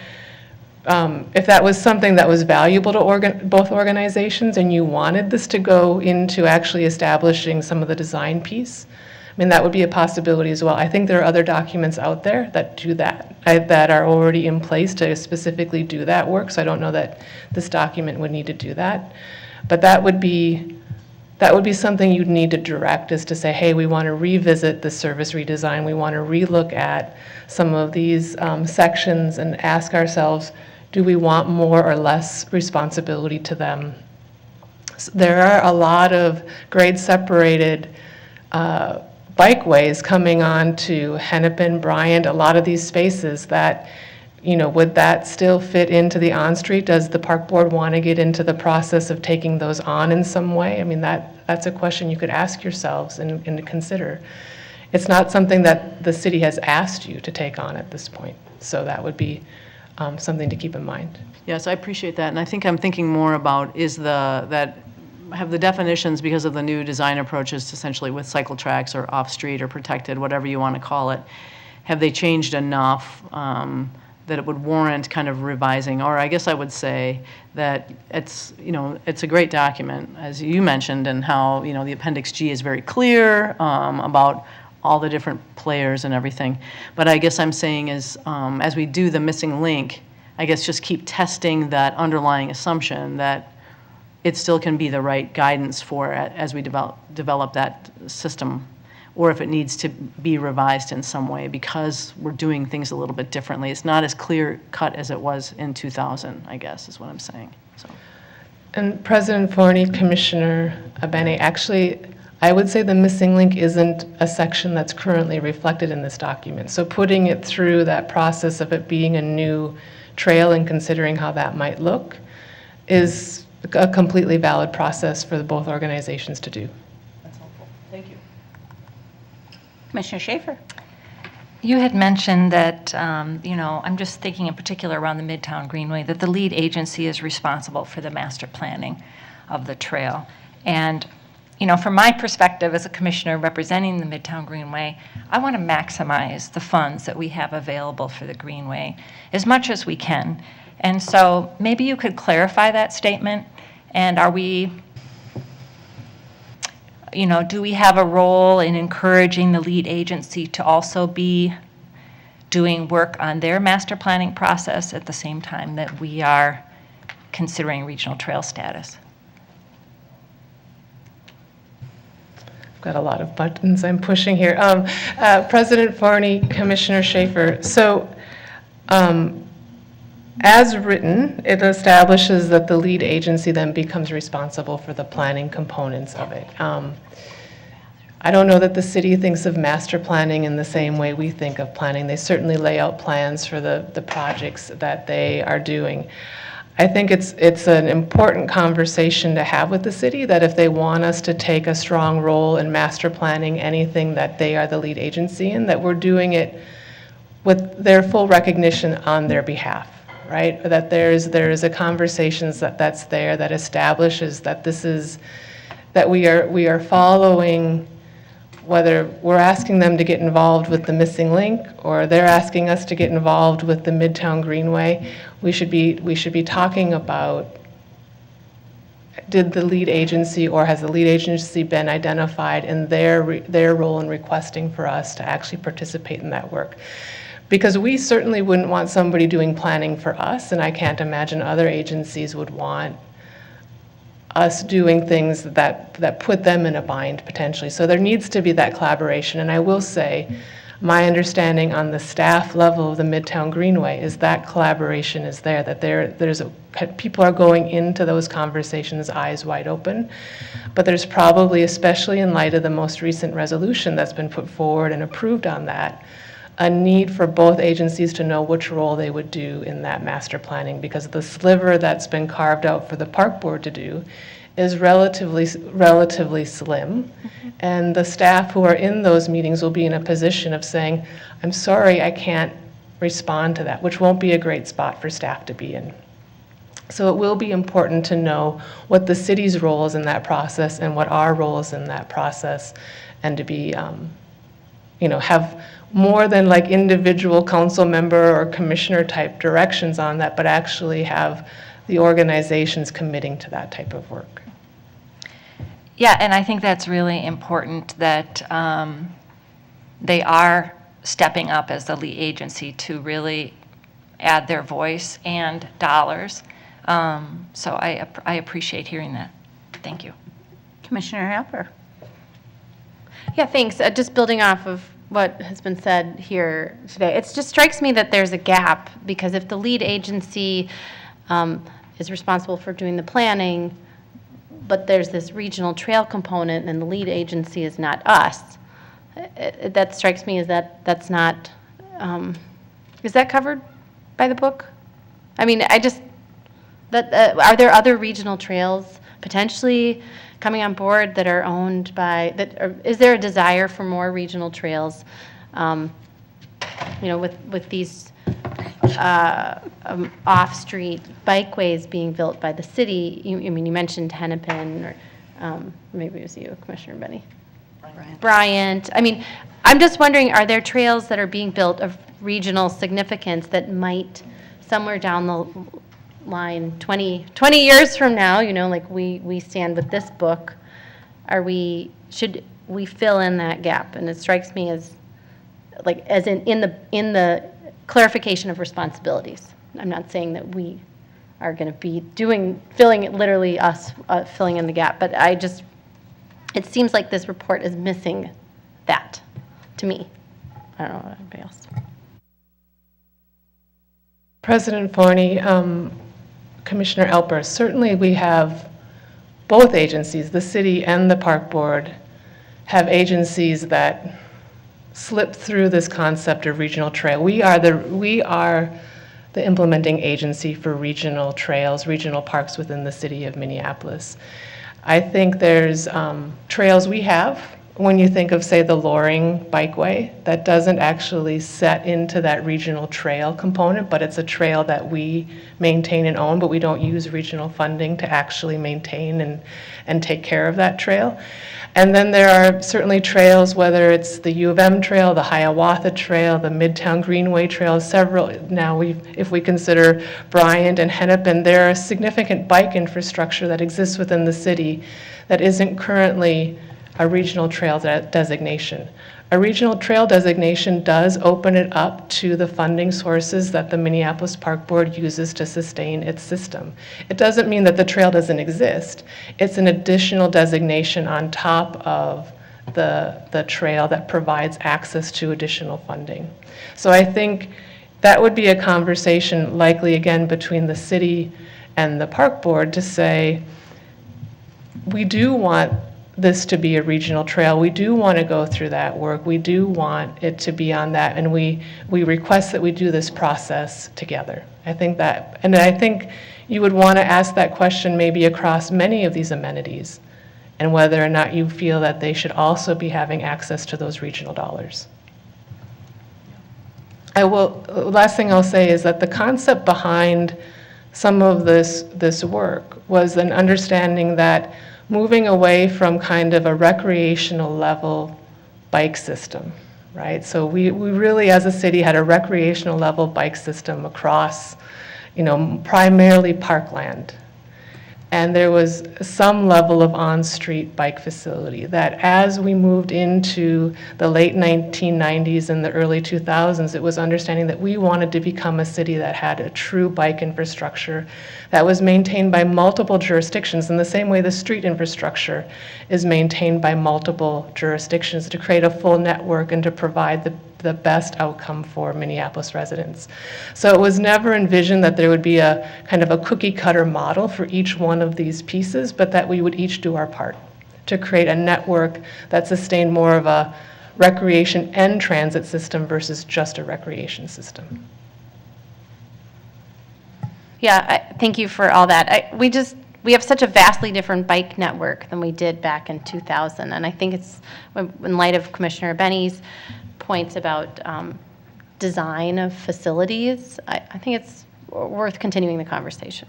if that was something that was valuable to both organizations and you wanted this to go into actually establishing some of the design piece, I mean, that would be a possibility as well. I think there are other documents out there that do that, that are already in place to specifically do that work. So I don't know that this document would need to do that. But that would be something you'd need to direct, is to say, hey, we want to revisit the service redesign. We want to relook at some of these sections and ask ourselves, do we want more or less responsibility to them? So there are a lot of grade separated bikeways coming on to Hennepin, Bryant, a lot of these spaces that, would that still fit into the on-street? Does the park board want to get into the process of taking those on in some way? I mean, that's a question you could ask yourselves and consider. It's not something that the city has asked you to take on at this point. So that would be something to keep in mind. Yes, I appreciate that. And I think I'm thinking more about have the definitions, because of the new design approaches essentially with cycle tracks or off-street or protected, whatever you want to call it, have they changed enough that it would warrant kind of revising? Or I guess I would say that it's a great document, as you mentioned, and how, the Appendix G is very clear about all the different players and everything. But I guess I'm saying is, as we do the missing link, I guess just keep testing that underlying assumption that it still can be the right guidance for it as we develop that system, or if it needs to be revised in some way because we're doing things a little bit differently. It's not as clear cut as it was in 2000, I guess, is what I'm saying. So. And President Forney, Commissioner Abene, actually, I would say the missing link isn't a section that's currently reflected in this document. So putting it through that process of it being a new trail and considering how that might look is a completely valid process for both organizations to do. That's helpful. Thank you. Commissioner Schaefer. You had mentioned that, I'm just thinking in particular around the Midtown Greenway, that the lead agency is responsible for the master planning of the trail. And, from my perspective as a commissioner representing the Midtown Greenway, I want to maximize the funds that we have available for the Greenway as much as we can. And so maybe you could clarify that statement. And are we, do we have a role in encouraging the lead agency to also be doing work on their master planning process at the same time that we are considering regional trail status? Got a lot of buttons I'm pushing here. President Forney, Commissioner Schaefer. So, as written, it establishes that the lead agency then becomes responsible for the planning components of it. I don't know that the city thinks of master planning in the same way we think of planning. They certainly lay out plans for the projects that they are doing. I think it's an important conversation to have with the city that if they want us to take a strong role in master planning anything that they are the lead agency in, that we're doing it with their full recognition on their behalf, right? That there is a conversation that's there that establishes that that we are following, whether we're asking them to get involved with the missing link or they're asking us to get involved with the Midtown Greenway, we should be talking about, did the lead agency or has the lead agency been identified in their role in requesting for us to actually participate in that work? Because we certainly wouldn't want somebody doing planning for us, and I can't imagine other agencies would want us doing things that put them in a bind potentially. So there needs to be that collaboration. And I will say, my understanding on the staff level of the Midtown Greenway is that collaboration is there, that people are going into those conversations eyes wide open. But there's probably, especially in light of the most recent resolution that's been put forward and approved on that, a need for both agencies to know which role they would do in that master planning, because the sliver that's been carved out for the park board to do is relatively slim. Mm-hmm. And the staff who are in those meetings will be in a position of saying, I'm sorry, I can't respond to that, which won't be a great spot for staff to be in. So it will be important to know what the city's role is in that process and what our role is in that process, and to be, have more than like individual council member or commissioner type directions on that, but actually have the organizations committing to that type of work. Yeah, and I think that's really important that they are stepping up as the lead agency to really add their voice and dollars. So I appreciate hearing that. Thank you. Commissioner Halper. Yeah, thanks. Just building off of what has been said here today, it just strikes me that there's a gap, because if the lead agency is responsible for doing the planning, but there's this regional trail component and the lead agency is not us, that strikes me as that's not, is that covered by the book? I mean, are there other regional trails potentially coming on board that are owned by, is there a desire for more regional trails, with these off-street bikeways being built by the city? You mentioned Hennepin, or maybe it was you, Commissioner Benny. Bryant. I mean, I'm just wondering, are there trails that are being built of regional significance that might, somewhere down the line, 20 years from now, like we stand with this book, should we fill in that gap? And it strikes me as in the clarification of responsibilities. I'm not saying that we are going to be filling it, literally us filling in the gap, but it seems like this report is missing that, to me. I don't know about anybody else. President Forney, Commissioner Elpers, certainly we have both agencies, the city and the park board, have agencies that slip through this concept of regional trail. We are the implementing agency for regional trails, regional parks within the city of Minneapolis. I think there's trails we have. When you think of, say, the Loring Bikeway, that doesn't actually set into that regional trail component, but it's a trail that we maintain and own, but we don't use regional funding to actually maintain and take care of that trail. And then there are certainly trails, whether it's the U of M Trail, the Hiawatha Trail, the Midtown Greenway Trail, several, now if we consider Bryant and Hennepin, there are significant bike infrastructure that exists within the city that isn't currently a regional trail designation. A regional trail designation does open it up to the funding sources that the Minneapolis Park Board uses to sustain its system. It doesn't mean that the trail doesn't exist. It's an additional designation on top of the trail that provides access to additional funding. So I think that would be a conversation likely again between the city and the park board to say, we do want this to be a regional trail. We do want to go through that work. We do want it to be on that, and we request that we do this process together. I think that, and I think you would want to ask that question maybe across many of these amenities, and whether or not you feel that they should also be having access to those regional dollars. Last thing I'll say is that the concept behind some of this work was an understanding that moving away from kind of a recreational level bike system, right? So we really, as a city, had a recreational level bike system across, primarily parkland. And there was some level of on-street bike facility that as we moved into the late 1990s and the early 2000s, it was understanding that we wanted to become a city that had a true bike infrastructure that was maintained by multiple jurisdictions in the same way the street infrastructure is maintained by multiple jurisdictions to create a full network and to provide the best outcome for Minneapolis residents. So it was never envisioned that there would be a kind of a cookie cutter model for each one of these pieces, but that we would each do our part to create a network that sustained more of a recreation and transit system versus just a recreation system. Yeah, thank you for all that. We have such a vastly different bike network than we did back in 2000, and I think it's, in light of Commissioner Benny's points about design of facilities, I think it's worth continuing the conversation.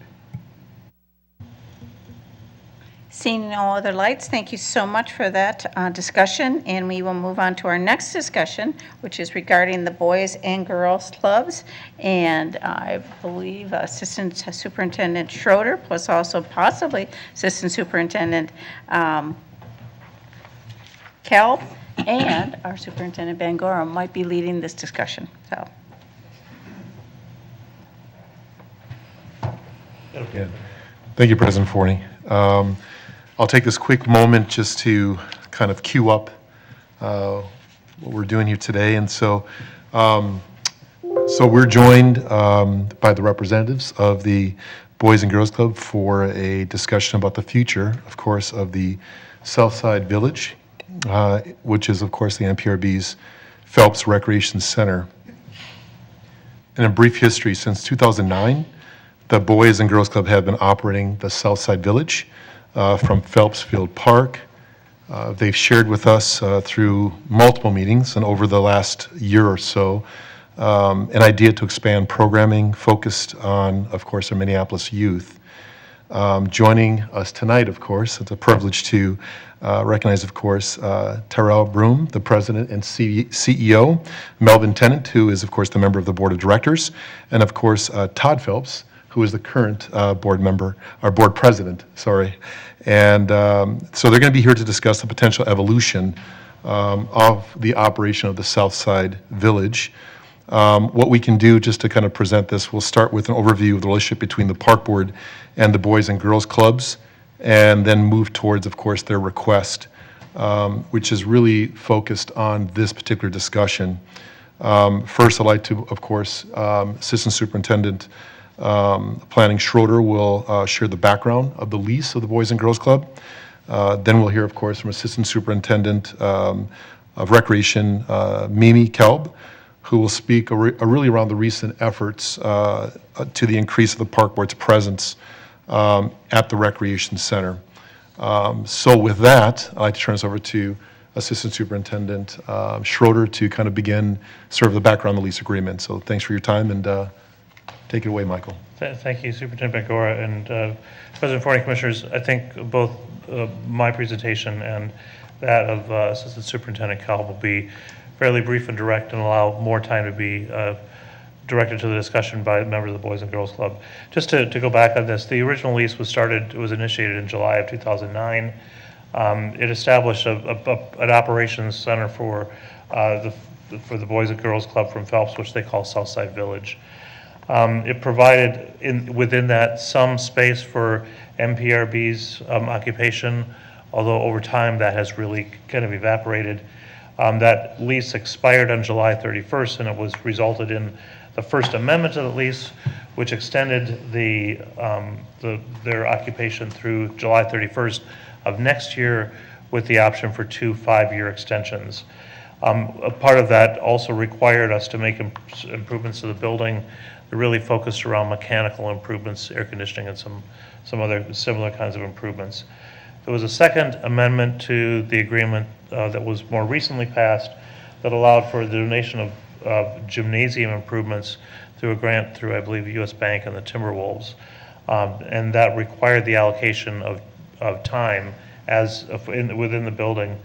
Seeing no other lights, thank you so much for that discussion, and we will move on to our next discussion, which is regarding the Boys and Girls Clubs, and I believe Assistant Superintendent Schroeder, plus also possibly Assistant Superintendent Kell, and our Superintendent Bangora might be leading this discussion. So. Yeah. Thank you, President Forney. I'll take this quick moment just to kind of cue up what we're doing here today. And so we're joined by the representatives of the Boys and Girls Club for a discussion about the future, of course, of the Southside Village, which is, of course, the NPRB's Phelps Recreation Center. In a brief history, since 2009, the Boys and Girls Club have been operating the Southside Village from Phelps Field Park. They've shared with us through multiple meetings and over the last year or so an idea to expand programming focused on, of course, our Minneapolis youth. Joining us tonight, of course, it's a privilege to recognize, of course, Tyrell Broom, the president and CEO, Melvin Tennant, who is, of course, the member of the board of directors, and, of course, Todd Phelps, who is the current board president, sorry. And so they're going to be here to discuss the potential evolution of the operation of the Southside Village. What we can do just to kind of present this, we'll start with an overview of the relationship between the park board and the Boys and Girls Clubs, and then move towards, of course, their request which is really focused on this particular discussion. First, I'd like to, of course, Assistant Superintendent Planning Schroeder will share the background of the lease of the Boys and Girls Club. Then we'll hear, of course, from Assistant Superintendent of Recreation, Mimi Kelb, who will speak really around the recent efforts to the increase of the Park Board's presence at the Recreation Center. So with that, I'd like to turn this over to Assistant Superintendent Schroeder to kind of begin sort of the background of the lease agreement. So thanks for your time, and take it away, Michael. Thank you, Superintendent Bangora, and President Forney, Commissioners. I think both my presentation and that of Assistant Superintendent Cal will be fairly brief and direct and allow more time to be directed to the discussion by members of the Boys and Girls Club. Just to go back on this, the original lease was initiated in July of 2009. It established an operations center for the Boys and Girls Club from Phelps, which they call Southside Village. It provided within that some space for MPRB's occupation, although over time that has really kind of evaporated. That lease expired on July 31st, and it was resulted in the first amendment to the lease, which extended their occupation through July 31st of next year, with the option for 2 5-year extensions. A part of that also required us to make improvements to the building, really focused around mechanical improvements, air conditioning, and some other similar kinds of improvements. There was a second amendment to the agreement that was more recently passed that allowed for the donation of gymnasium improvements through a grant through, I believe, U.S. Bank and the Timberwolves. And that required the allocation of time within the building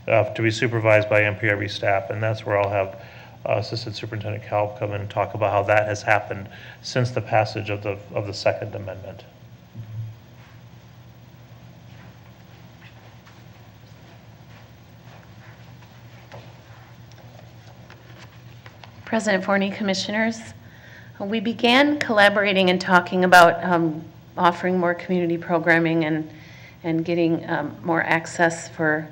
to be supervised by MPRB staff. And that's where I'll have Assistant Superintendent Kalb come in and talk about how that has happened since the passage of the second amendment. President Forney, Commissioners, we began collaborating and talking about offering more community programming and getting more access for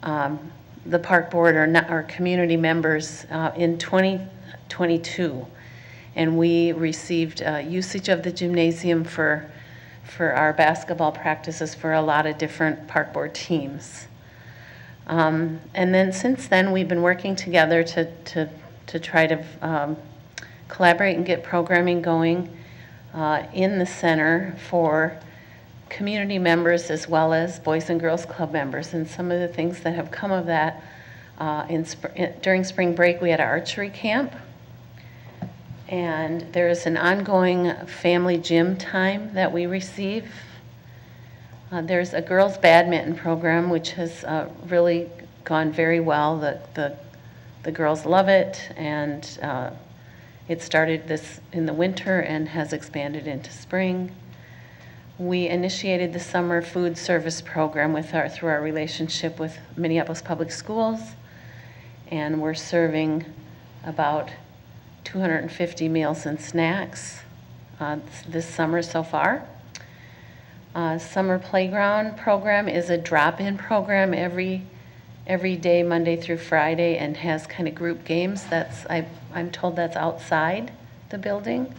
the Park Board or community members in 2022. And we received usage of the gymnasium for our basketball practices for a lot of different Park Board teams. And then since then, we've been working together to try to collaborate and get programming going in the center for community members as well as Boys and Girls Club members. And some of the things that have come of that, during spring break, we had an archery camp. And there is an ongoing family gym time that we receive. There's a girls' badminton program, which has really gone very well. The girls love it, and it started this in the winter and has expanded into spring. We initiated the summer food service program through our relationship with Minneapolis Public Schools, and we're serving about 250 meals and snacks this summer so far. Summer playground program is a drop-in program every day, Monday through Friday, and has kind of group games. I'm told that's outside the building.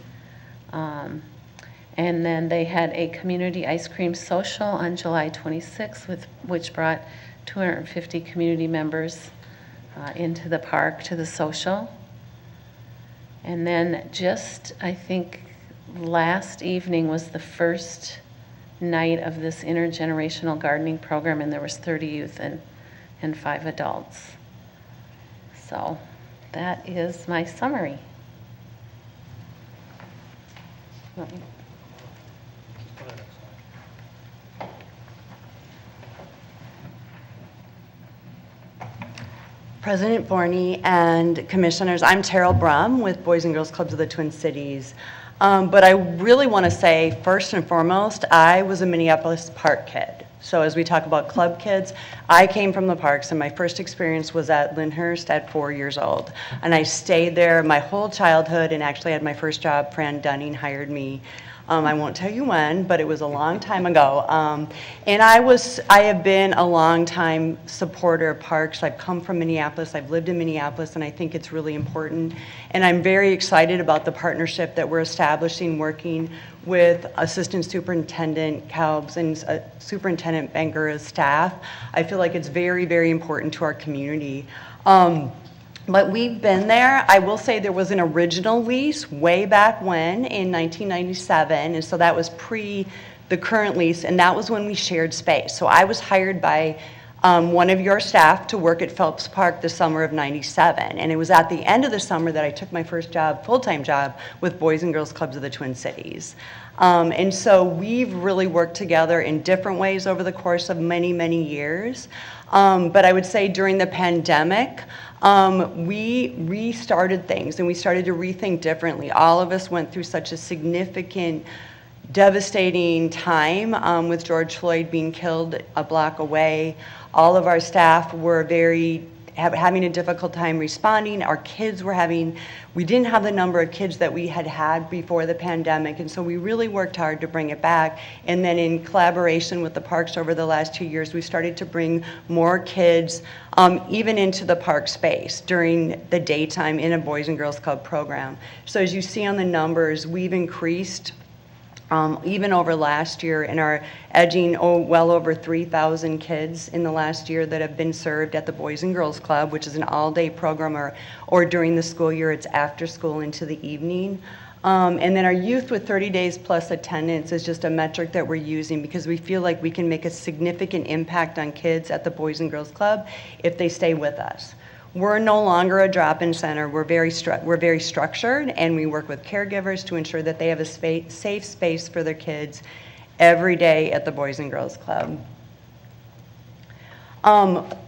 And then they had a community ice cream social on July 26th, which brought 250 community members into the park to the social. And then I think last evening was the first night of this intergenerational gardening program, and there was 30 youth and 5 adults. So that is my summary. President Forney and Commissioners, I'm Terrell Brum with Boys and Girls Clubs of the Twin Cities. But I really want to say, first and foremost, I was a Minneapolis Park kid. So as we talk about club kids, I came from the parks, and my first experience was at Lyndhurst at 4 years old. And I stayed there my whole childhood, and actually had my first job. Fran Dunning hired me. I won't tell you when, but it was a long time ago. And I have been a long time supporter of parks. I've come from Minneapolis, I've lived in Minneapolis, and I think it's really important. And I'm very excited about the partnership that we're establishing, working with Assistant Superintendent Kalb's and Superintendent Bangura's staff. I feel like it's very, very important to our community. But we've been there. I will say there was an original lease way back when in 1997, and so that was pre the current lease, and that was when we shared space. So I was hired by one of your staff to work at Phelps Park the summer of '97, and it was at the end of the summer that I took my first job, full-time job, with Boys and Girls Clubs of the Twin Cities. And so we've really worked together in different ways over the course of many, many years. But I would say during the pandemic, we restarted things and we started to rethink differently. All of us went through such a significant, devastating time with George Floyd being killed a block away. All of our staff were having a difficult time responding. Our kids were we didn't have the number of kids that we had before the pandemic, and so we really worked hard to bring it back. And then in collaboration with the parks over the last 2 years, we started to bring more kids even into the park space during the daytime in a Boys and Girls Club program. So as you see on the numbers, we've increased even over last year, and are edging well over 3,000 kids in the last year that have been served at the Boys and Girls Club, which is an all-day program, or during the school year, it's after school into the evening. And then our youth with 30 days plus attendance is just a metric that we're using because we feel like we can make a significant impact on kids at the Boys and Girls Club if they stay with us. We're no longer a drop-in center. We're very structured, and we work with caregivers to ensure that they have a safe space for their kids every day at the Boys and Girls Club.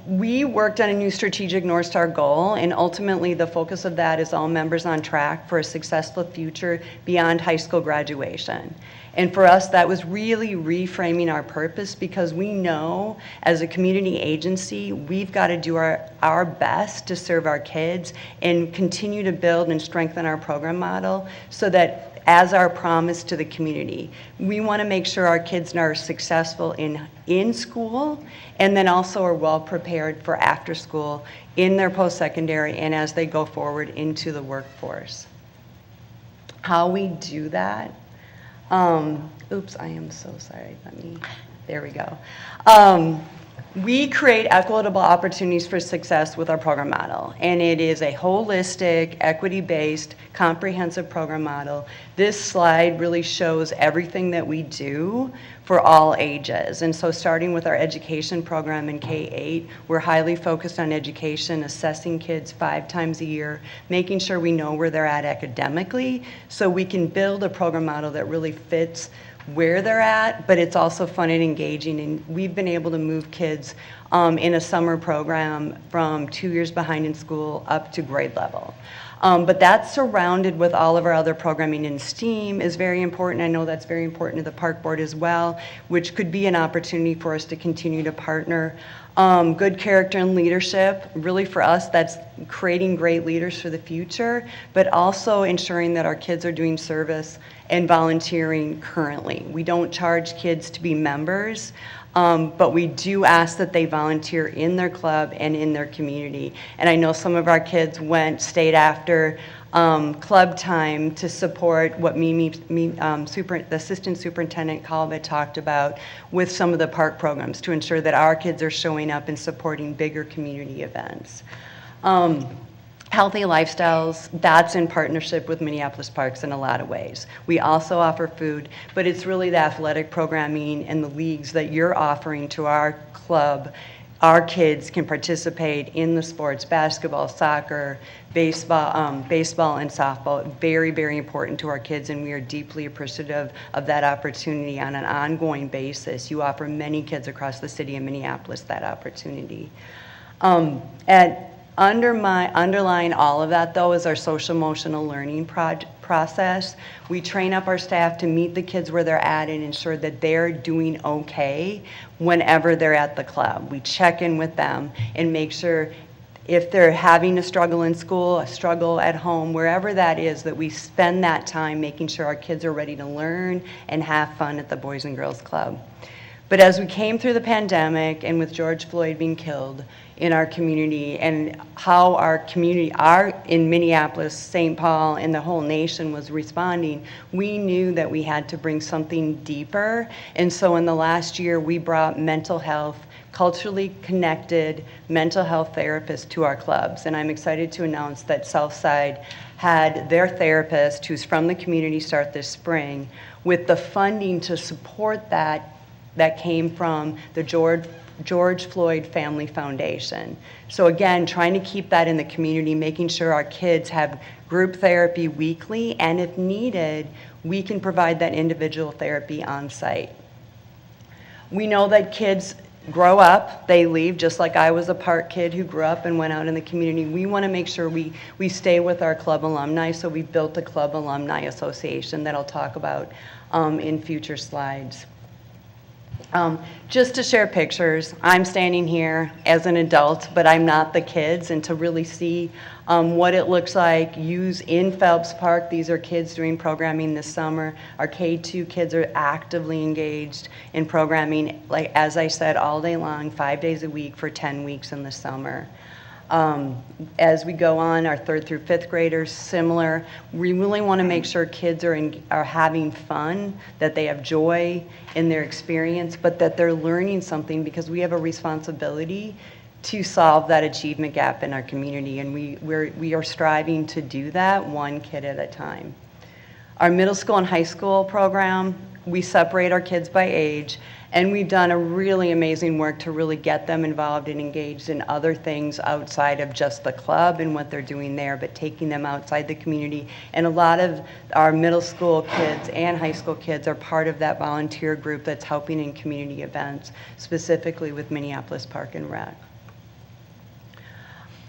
We worked on a new strategic North Star goal, and ultimately the focus of that is all members on track for a successful future beyond high school graduation. And for us, that was really reframing our purpose, because we know as a community agency, we've got to do our best to serve our kids and continue to build and strengthen our program model so that as our promise to the community, we want to make sure our kids are successful in school, and then also are well prepared for after school in their post-secondary and as they go forward into the workforce. How we do that, oops, I am so sorry, there we go. We create equitable opportunities for success with our program model, and it is a holistic, equity-based, comprehensive program model. This slide really shows everything that we do for all ages. And so starting with our education program in K-8, we're highly focused on education, assessing kids 5 times a year, making sure we know where they're at academically so we can build a program model that really fits where they're at, but it's also fun and engaging. And we've been able to move kids in a summer program from 2 years behind in school up to grade level. But that's surrounded with all of our other programming, in STEAM is very important. I know that's very important to the park board as well, which could be an opportunity for us to continue to partner. Good character and leadership, really for us, that's creating great leaders for the future, but also ensuring that our kids are doing service and volunteering currently. We don't charge kids to be members, but we do ask that they volunteer in their club and in their community. And I know some of our kids stayed after club time to support what the Assistant Superintendent Kalba talked about with some of the park programs to ensure that our kids are showing up and supporting bigger community events. Healthy lifestyles, that's in partnership with Minneapolis Parks in a lot of ways. We also offer food, but it's really the athletic programming and the leagues that you're offering to our club. Our kids can participate in the sports, basketball, soccer, baseball, and softball. Very, very important to our kids, and we are deeply appreciative of that opportunity on an ongoing basis. You offer many kids across the city of Minneapolis that opportunity. Underlying all of that, though, is our social emotional learning process. We train up our staff to meet the kids where they're at and ensure that they're doing okay whenever they're at the club. We check in with them and make sure if they're having a struggle in school, a struggle at home, wherever that is, that we spend that time making sure our kids are ready to learn and have fun at the Boys and Girls Club. But as we came through the pandemic and with George Floyd being killed in our community and how our community, in Minneapolis, St. Paul, and the whole nation was responding, we knew that we had to bring something deeper. And so in the last year, we brought mental health, culturally connected mental health therapists to our clubs. And I'm excited to announce that Southside had their therapist, who's from the community, start this spring with the funding to support that came from the George Floyd Family Foundation. So again, trying to keep that in the community, making sure our kids have group therapy weekly, and if needed, we can provide that individual therapy on site. We know that kids grow up, they leave, just like I was a Park kid who grew up and went out in the community. We want to make sure we stay with our club alumni, so we built a club alumni association that I'll talk about in future slides. Just to share pictures, I'm standing here as an adult, but I'm not the kids, and to really see what it looks like used in Phelps Park. These are kids doing programming this summer. Our K2 kids are actively engaged in programming, like as I said, all day long, 5 days a week for 10 weeks in the summer. As we go on, our 3rd through 5th graders, similar. We really want to make sure kids are having fun, that they have joy in their experience, but that they're learning something, because we have a responsibility to solve that achievement gap in our community, and we are striving to do that one kid at a time. Our middle school and high school program, we separate our kids by age, and we've done a really amazing work to really get them involved and engaged in other things outside of just the club and what they're doing there, but taking them outside the community. And a lot of our middle school kids and high school kids are part of that volunteer group that's helping in community events, specifically with Minneapolis Park and Rec.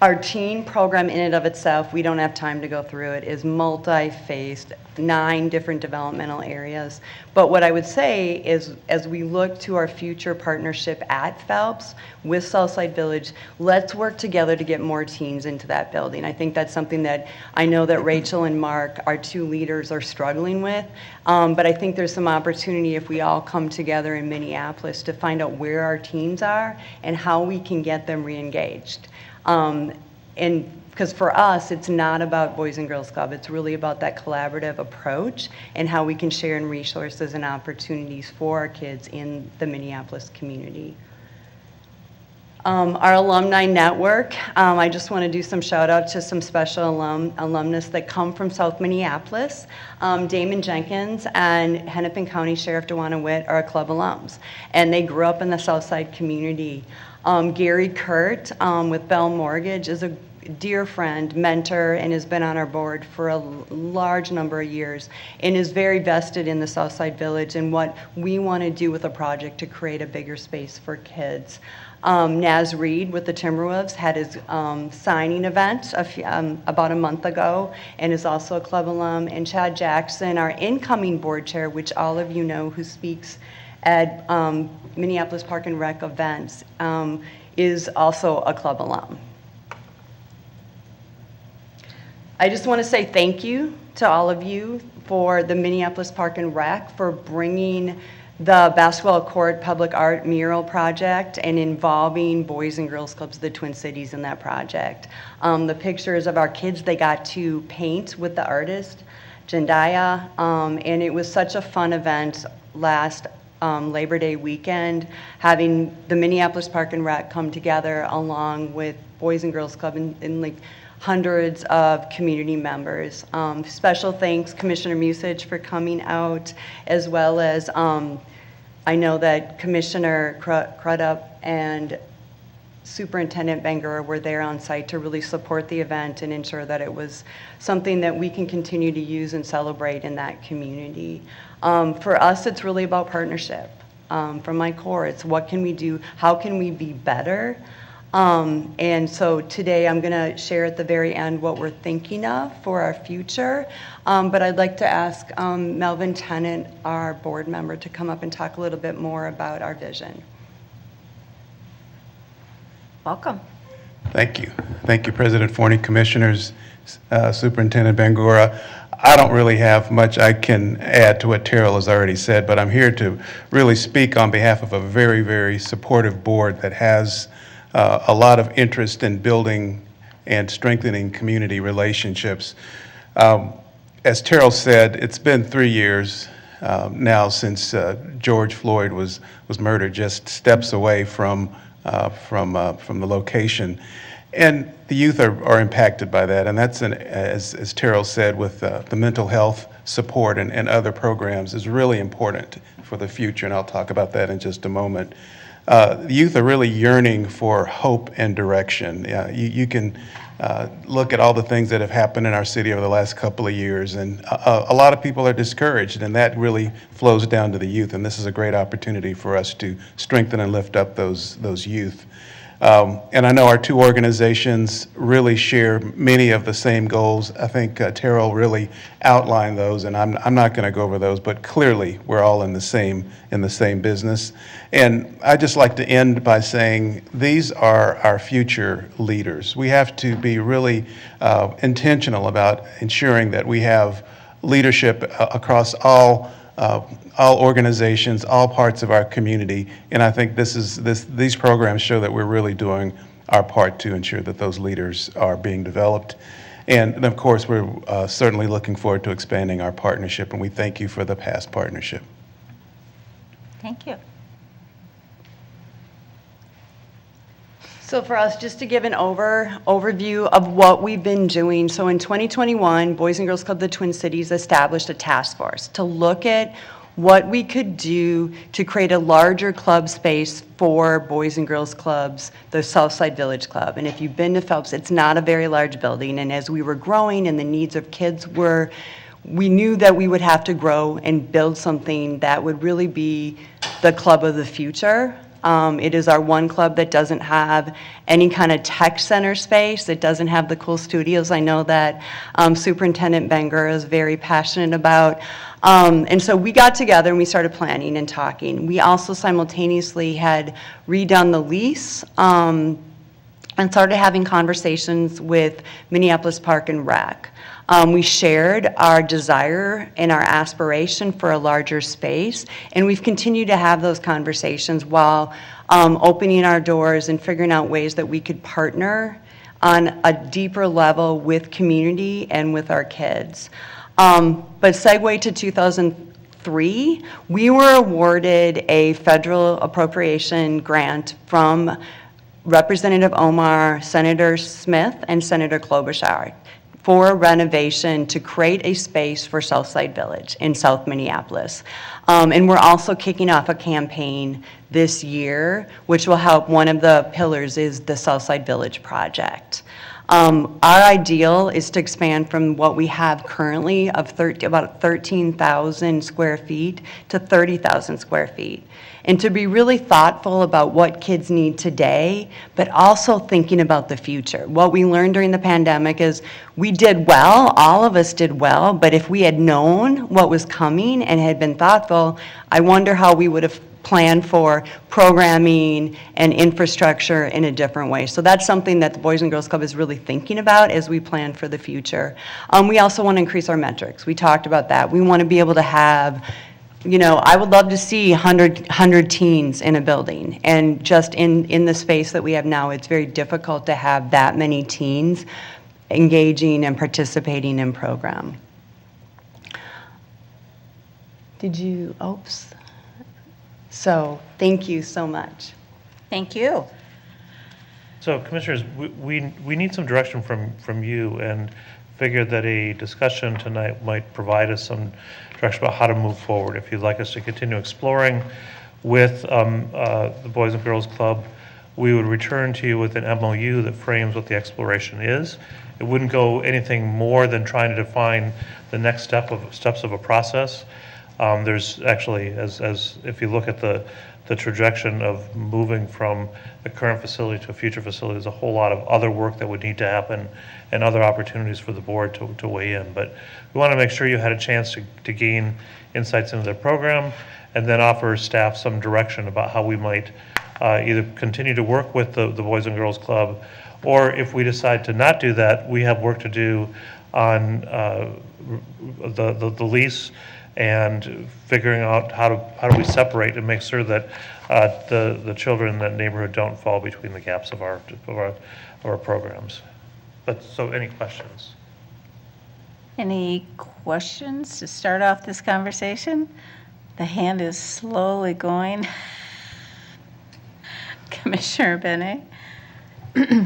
Our teen program in and of itself, we don't have time to go through it, is multi-faced, 9 different developmental areas. But what I would say is, as we look to our future partnership at Phelps with Southside Village, let's work together to get more teens into that building. I think that's something that I know that Rachel and Mark, our 2 leaders, are struggling with. But I think there's some opportunity if we all come together in Minneapolis to find out where our teens are and how we can get them re-engaged. And because for us, it's not about Boys and Girls Club, it's really about that collaborative approach and how we can share in resources and opportunities for our kids in the Minneapolis community. Our alumni network, I just want to do some shout out to some special alumnus that come from South Minneapolis. Damon Jenkins and Hennepin County Sheriff DeWanna Witt are club alums, and they grew up in the Southside community. Gary Kurt with Bell Mortgage is a dear friend, mentor, and has been on our board for a large number of years and is very vested in the Southside Village and what we want to do with a project to create a bigger space for kids. Naz Reed with the Timberwolves had his signing event about a month ago and is also a club alum. And Chad Jackson, our incoming board chair, which all of you know, who speaks at Minneapolis Park and Rec events, is also a club alum. I just want to say thank you to all of you for the Minneapolis Park and Rec for bringing the basketball court public art mural project and involving Boys and Girls Clubs of the Twin Cities in that project. The pictures of our kids they got to paint with the artist, Jendaya, and it was such a fun event last Labor Day weekend, having the Minneapolis Park and Rec come together along with Boys and Girls Club and like hundreds of community members. Special thanks, Commissioner Musich, for coming out, as well as I know that Commissioner Crudup and Superintendent Benger were there on site to really support the event and ensure that it was something that we can continue to use and celebrate in that community. For us, it's really about partnership. From my core, it's what can we do, how can we be better And so today I'm going to share at the very end what we're thinking of for our future. But I'd like to ask Melvin Tennant, our board member, to come up and talk a little bit more about our vision. Welcome. Thank you. Thank you, President Forney, Commissioners, Superintendent Bangura. I don't really have much I can add to what Terrell has already said, but I'm here to really speak on behalf of a very, very supportive board that has a lot of interest in building and strengthening community relationships. As Terrell said, it's been 3 years now since George Floyd was murdered, just steps away from the location. And the youth are impacted by that, and that's, as Terrell said, with the mental health support and other programs is really important for the future, and I'll talk about that in just a moment. The youth are really yearning for hope and direction. You can look at all the things that have happened in our city over the last couple of years, and a lot of people are discouraged, and that really flows down to the youth, and this is a great opportunity for us to strengthen and lift up those youth. And I know our two organizations really share many of the same goals. I think Terrell really outlined those, and I'm not going to go over those, but clearly we're all in the same business. And I'd just like to end by saying these are our future leaders. We have to be really intentional about ensuring that we have leadership across all organizations, all parts of our community, and I think these programs show that we're really doing our part to ensure that those leaders are being developed. And of course, we're certainly looking forward to expanding our partnership, and we thank you for the past partnership. Thank you. So for us, just to give an overview of what we've been doing. So in 2021, Boys and Girls Club the Twin Cities established a task force to look at what we could do to create a larger club space for Boys and Girls Clubs, the Southside Village Club. And if you've been to Phelps, it's not a very large building. And as we were growing and the needs of kids we knew that we would have to grow and build something that would really be the club of the future. It is our one club that doesn't have any kind of tech center space. It doesn't have the cool studios I know that Superintendent Bangura is very passionate about. And so we got together and we started planning and talking. We also simultaneously had redone the lease and started having conversations with Minneapolis Park and Rec. We shared our desire and our aspiration for a larger space, and we've continued to have those conversations while opening our doors and figuring out ways that we could partner on a deeper level with community and with our kids. But segue to 2003, we were awarded a federal appropriation grant from Representative Omar, Senator Smith, and Senator Klobuchar for renovation to create a space for Southside Village in South Minneapolis. And we're also kicking off a campaign this year, which will help. One of the pillars is the Southside Village project. Our ideal is to expand from what we have currently of about 13,000 square feet to 30,000 square feet. And to be really thoughtful about what kids need today, but also thinking about the future. What we learned during the pandemic is we did well, all of us did well, but if we had known what was coming and had been thoughtful, I wonder how we would have planned for programming and infrastructure in a different way. So that's something that the Boys and Girls Club is really thinking about as we plan for the future. We also want to increase our metrics. We talked about that. We want to be able to have, I would love to see 100 teens in a building. And just in the space that we have now, it's very difficult to have that many teens engaging and participating in program. Oops. So thank you so much. Thank you. So Commissioners, we need some direction from you, and figured that a discussion tonight might provide us some direction about how to move forward. If you'd like us to continue exploring with the Boys and Girls Club, we would return to you with an MOU that frames what the exploration is. It wouldn't go anything more than trying to define the next steps of a process. There's actually, as if you look at the trajectory of moving from the current facility to a future facility, there's a whole lot of other work that would need to happen and other opportunities for the board to weigh in. But we want to make sure you had a chance to gain insights into their program and then offer staff some direction about how we might either continue to work with the Boys and Girls Club, or if we decide to not do that, we have work to do on the lease and figuring out how do we separate and make sure that the children in that neighborhood don't fall between the gaps of our programs. But so, any questions? Any questions to start off this conversation? The hand is slowly going. Commissioner Bennett.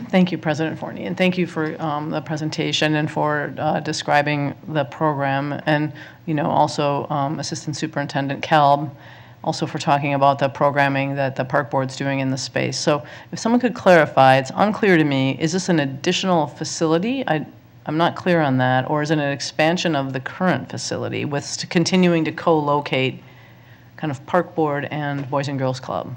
Thank you, President Forney, and thank you for the presentation and for describing the program, and also Assistant Superintendent Kalb, also for talking about the programming that the Park Board's doing in the space. So if someone could clarify, it's unclear to me, is this an additional facility? I'm not clear on that, or is it an expansion of the current facility with continuing to co-locate kind of Park Board and Boys and Girls Club?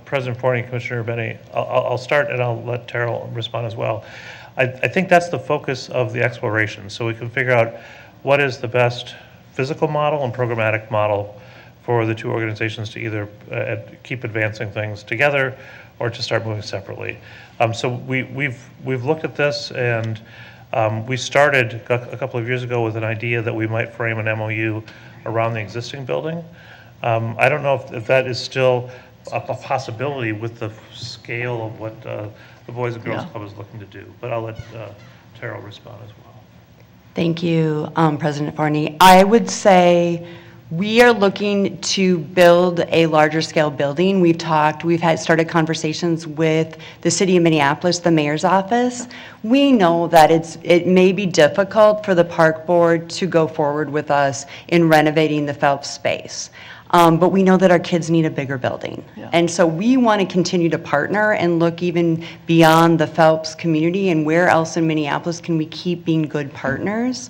President Forney, Commissioner Benny, I'll start and I'll let Terrell respond as well. I think that's the focus of the exploration, so we can figure out what is the best physical model and programmatic model for the two organizations to either keep advancing things together or to start moving separately. So we've looked at this, and we started a couple of years ago with an idea that we might frame an MOU around the existing building. I don't know if that is still a possibility with the scale of what the Boys and Girls Club is looking to do, but I'll let Terrell respond as well. Thank you, President Forney. I would say we are looking to build a larger scale building. We've started conversations with the city of Minneapolis, the mayor's office. We know that it may be difficult for the park board to go forward with us in renovating the Phelps space. But we know that our kids need a bigger building. Yeah. And so we want to continue to partner and look even beyond the Phelps community and where else in Minneapolis can we keep being good partners.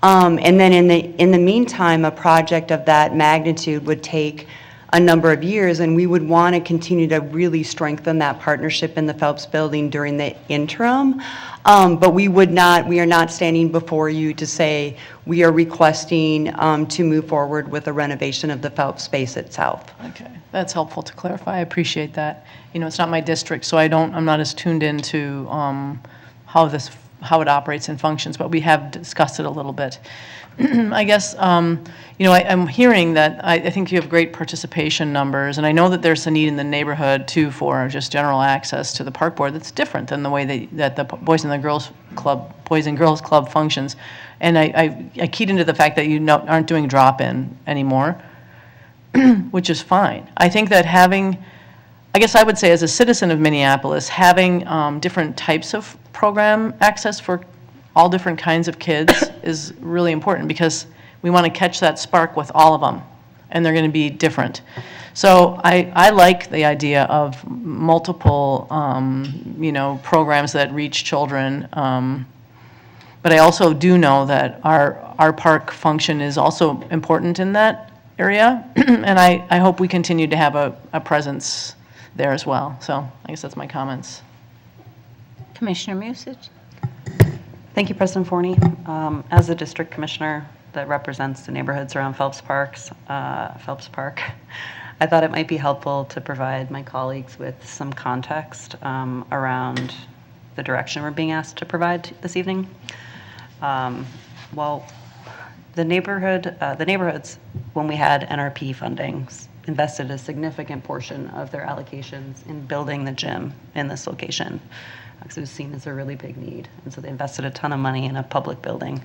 And then in the meantime, a project of that magnitude would take a number of years, and we would want to continue to really strengthen that partnership in the Phelps building during the interim. But we are not standing before you to say we are requesting to move forward with a renovation of the Phelps space itself. Okay, that's helpful to clarify. I appreciate that. It's not my district, so I'm not as tuned into how it operates and functions, but we have discussed it a little bit. I guess, I'm hearing that I think you have great participation numbers, and I know that there's a need in the neighborhood, too, for just general access to the park board that's different than the way that the Boys and Girls Club functions. And I keyed into the fact that you aren't doing drop-in anymore, which is fine. I think that I guess I would say as a citizen of Minneapolis, having different types of program access for all different kinds of kids is really important, because we want to catch that spark with all of them, and they're going to be different. So I like the idea of multiple, programs that reach children, but I also do know that our park function is also important in that area, and I hope we continue to have a presence there as well. So I guess that's my comments. Commissioner Musich. Thank you, President Forney. As a district commissioner that represents the neighborhoods around Phelps Park, I thought it might be helpful to provide my colleagues with some context around the direction we're being asked to provide this evening. Well, the neighborhoods, when we had NRP funding, invested a significant portion of their allocations in building the gym in this location, because it was seen as a really big need. And so they invested a ton of money in a public building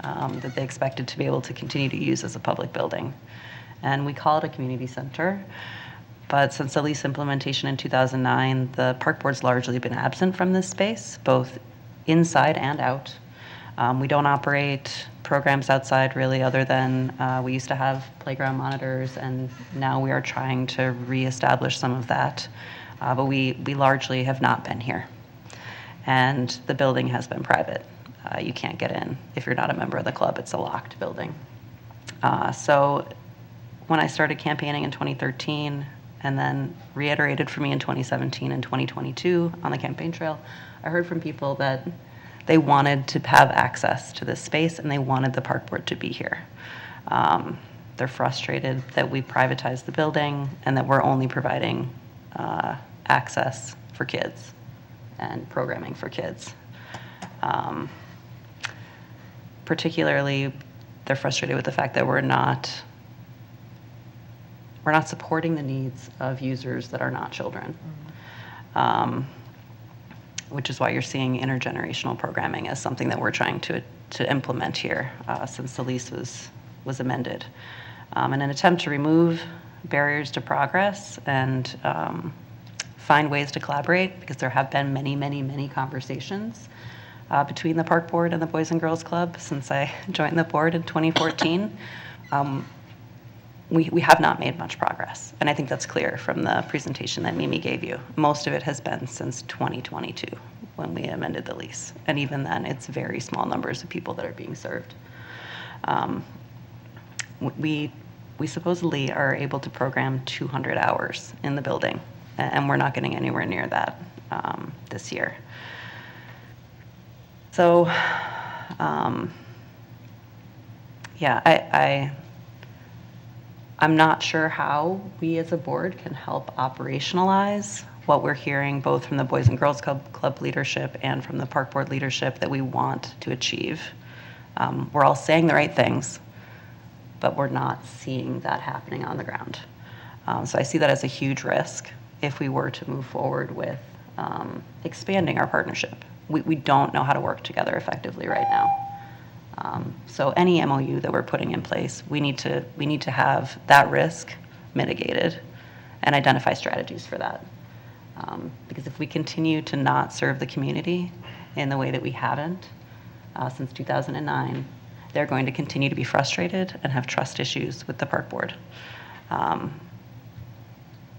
that they expected to be able to continue to use as a public building. And we call it a community center. But since the lease implementation in 2009, the park board's largely been absent from this space, both inside and out. We don't operate programs outside really, other than we used to have playground monitors, and now we are trying to reestablish some of that. But we largely have not been here. And the building has been private. you can't get in if you're not a member of the club. It's a locked building. So when I started campaigning in 2013 and then reiterated for me in 2017 and 2022 on the campaign trail, I heard from people that they wanted to have access to this space and they wanted the park board to be here. They're frustrated that we privatized the building and that we're only providing access for kids and programming for kids. Particularly, they're frustrated with the fact that we're not supporting the needs of users that are not children, which is why you're seeing intergenerational programming as something that we're trying to implement here since the lease was amended. In an attempt to remove barriers to progress and find ways to collaborate, because there have been many, many, many conversations between the park board and the Boys and Girls Club since I joined the board in 2014. We have not made much progress, and I think that's clear from the presentation that Mimi gave you. Most of it has been since 2022 when we amended the lease, and even then it's very small numbers of people that are being served. We supposedly are able to program 200 hours in the building, and we're not getting anywhere near that this year. So, yeah, I'm not sure how we as a board can help operationalize what we're hearing both from the Boys and Girls Club leadership and from the park board leadership that we want to achieve. We're all saying the right things, but we're not seeing that happening on the ground. So I see that as a huge risk if we were to move forward with expanding our partnership. We don't know how to work together effectively right now. So any MOU that we're putting in place, we need to have that risk mitigated and identify strategies for that. Because if we continue to not serve the community in the way that we haven't since 2009, they're going to continue to be frustrated and have trust issues with the park board.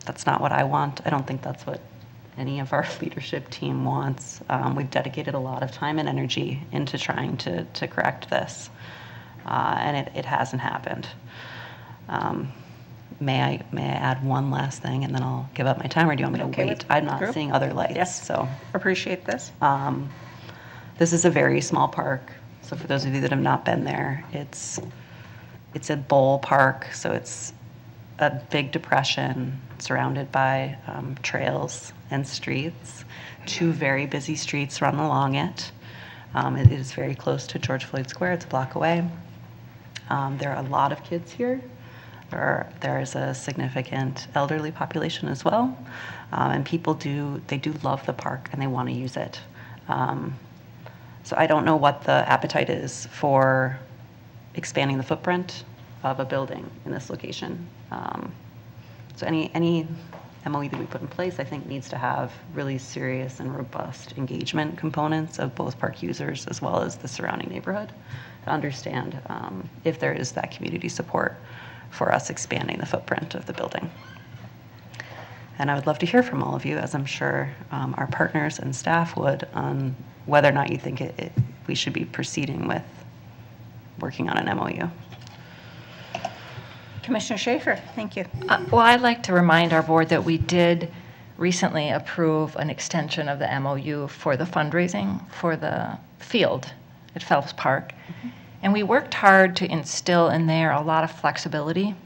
That's not what I want. I don't think that's what any of our leadership team wants. We've dedicated a lot of time and energy into trying to correct this, and it hasn't happened. May I add one last thing, and then I'll give up my time, or do you want me to wait? I'm not seeing other lights. Yes, so appreciate this. This is a very small park. So for those of you that have not been there, it's a bowl park, so it's a big depression surrounded by trails and streets. 2 very busy streets run along it. It is very close to George Floyd Square. It's a block away. There are a lot of kids here. There is a significant elderly population as well, and people do love the park and they want to use it. So I don't know what the appetite is for expanding the footprint of a building in this location. So any MOE that we put in place, I think, needs to have really serious and robust engagement components of both park users as well as the surrounding neighborhood to understand if there is that community support for us expanding the footprint of the building. And I would love to hear from all of you, as I'm sure our partners and staff would, on whether or not you think we should be proceeding with working on an MOU. Commissioner Schaefer, thank you. Well, I'd like to remind our board that we did recently approve an extension of the MOU for the fundraising for the field at Phelps Park. Mm-hmm. And we worked hard to instill in there a lot of flexibility,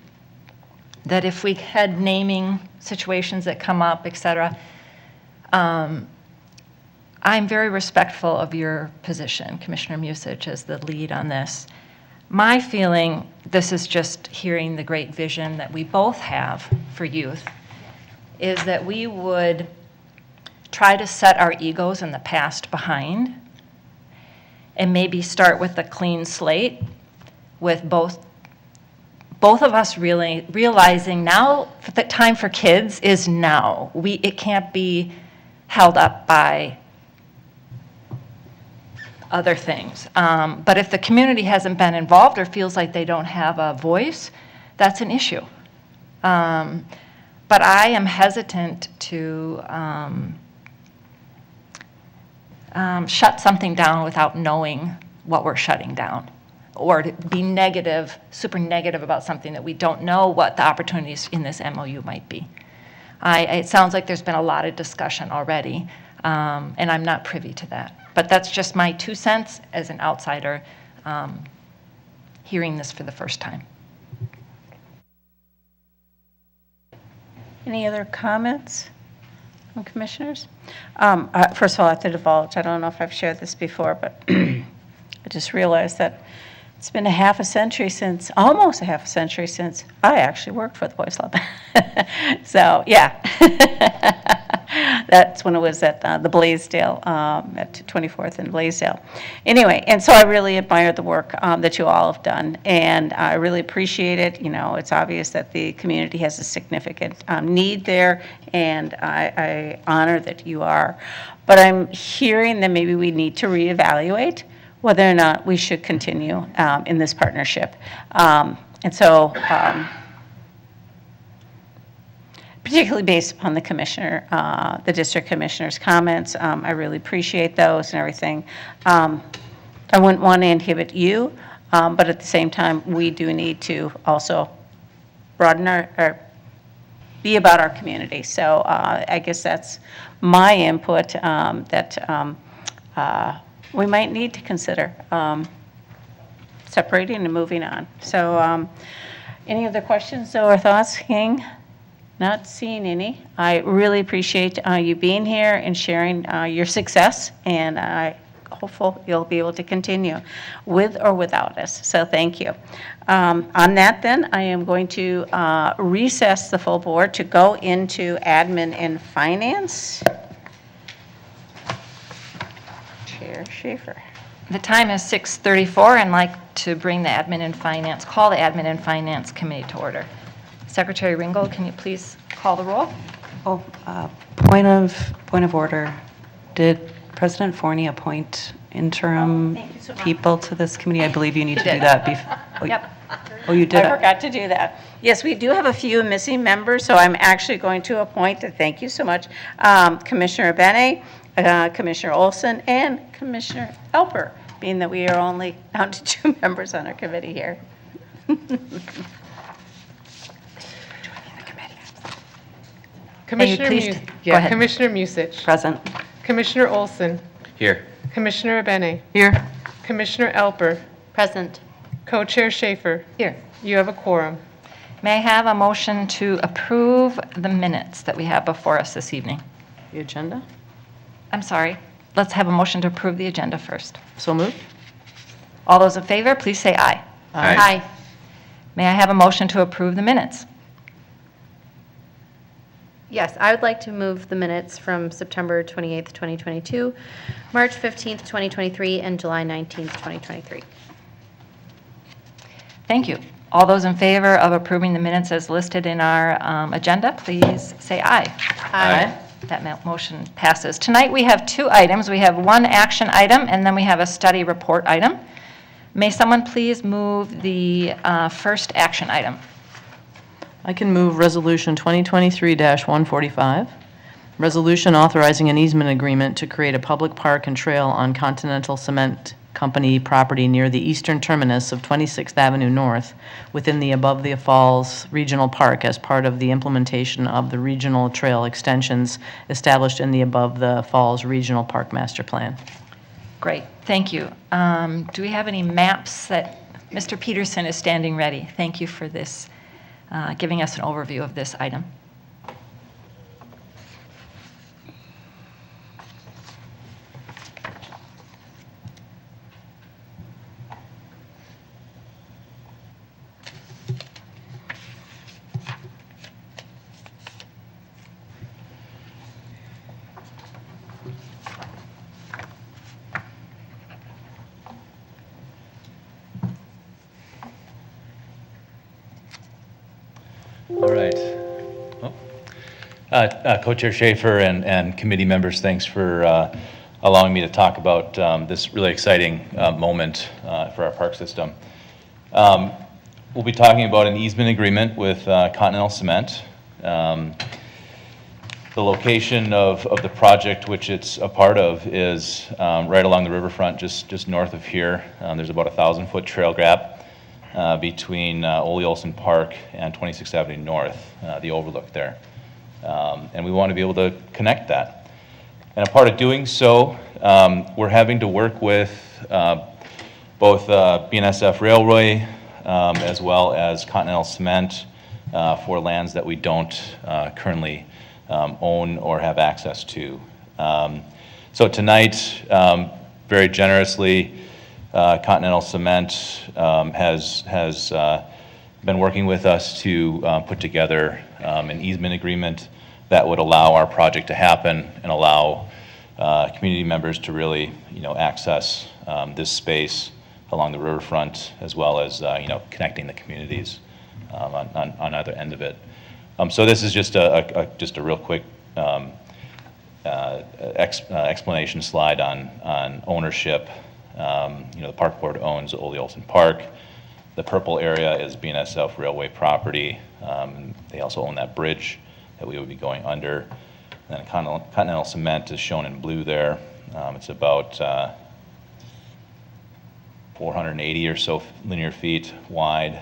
that if we had naming situations that come up, et cetera, I'm very respectful of your position, Commissioner Musich, as the lead on this. My feeling, this is just hearing the great vision that we both have for youth, is that we would try to set our egos in the past behind and maybe start with a clean slate with both of us really realizing now the time for kids is now. It can't be held up by other things. But if the community hasn't been involved or feels like they don't have a voice, that's an issue. But I am hesitant to shut something down without knowing what we're shutting down, or to be negative, super negative about something that we don't know what the opportunities in this MOU might be. It sounds like there's been a lot of discussion already, and I'm not privy to that. But that's just my 2 cents as an outsider hearing this for the first time. Any other comments from commissioners? First of all, I have to divulge, I don't know if I've shared this before, but I just realized that it's been almost a half a century since I actually worked for the Boys Club. So, yeah. That's when it was at the Blaisdell, at 24th and Blaisdell. Anyway, and so I really admire the work that you all have done, and I really appreciate it. You know, it's obvious that the community has a significant need there, and I honor that you are. But I'm hearing that maybe we need to reevaluate whether or not we should continue in this partnership. And so, particularly based upon the commissioner, the district commissioner's comments, I really appreciate those and everything. I wouldn't want to inhibit you, but at the same time, we do need to also broaden or be about our community. So I guess that's my input, that we might need to consider separating and moving on. So any other questions or thoughts, King? Not seeing any. I really appreciate you being here and sharing your success, and I'm hopeful you'll be able to continue with or without us. So thank you. On that then, I am going to recess the full board to go into admin and finance. Chair Schaefer. The time is 6:34, and I'd like to bring the call the Admin and Finance Committee to order. Secretary Ringgold, can you please call the roll? Oh, point of order. Did President Forney appoint interim people to this committee? I believe you need to do that before. Yep. Oh, you did I it. forgot to do that. Yes, we do have a few missing members, so I'm actually going to appoint, thank you so much, Commissioner Bene, Commissioner Olson, and Commissioner Elper, being that we are only down to 2 members on our committee here. Commissioner please go ahead. Commissioner Musich. Present. Commissioner Olson. Here. Commissioner Abene. Here. Commissioner Elper. Present. Co-Chair Schaefer. Here. You have a quorum. May I have a motion to approve the minutes that we have before us this evening? The agenda? I'm sorry. Let's have a motion to approve the agenda first. So moved? All those in favor, please say aye. Aye. May I have a motion to approve the minutes? Yes, I would like to move the minutes from September 28th, 2022, March 15th, 2023, and July 19th, 2023. Thank you. All those in favor of approving the minutes as listed in our agenda, please say aye. Aye. That motion passes. Tonight we have 2 items. We have 1 action item, and then we have a study report item. May someone please move the first action item? I can move Resolution 2023-145, resolution authorizing an easement agreement to create a public park and trail on Continental Cement Company property near the eastern terminus of 26th Avenue North within the Above the Falls Regional Park as part of the implementation of the regional trail extensions established in the Above the Falls Regional Park Master Plan. Great, thank you. Do we have any maps that Mr. Peterson is standing ready? Thank you for this, giving us an overview of this item. All right. Co-Chair Schaefer and committee members, thanks for allowing me to talk about this really exciting moment for our park system. We'll be talking about an easement agreement with Continental Cement. The location of the project, which it's a part of, is right along the riverfront, just north of here. There's about a 1,000-foot trail gap between Ole Olson Park and 26th Avenue North, the overlook there. And we want to be able to connect that. And a part of doing so, we're having to work with both BNSF Railway as well as Continental Cement for lands that we don't currently own or have access to. So tonight, very generously, Continental Cement has been working with us to put together an easement agreement that would allow our project to happen and allow community members to really, access this space along the riverfront, as well as, connecting the communities on either end of it. So this is just a real quick explanation slide on ownership. The park board owns Ole Olson Park. The purple area is BNSF Railway property. They also own that bridge that we would be going under. And then Continental Cement is shown in blue there. It's about 480 or so linear feet wide,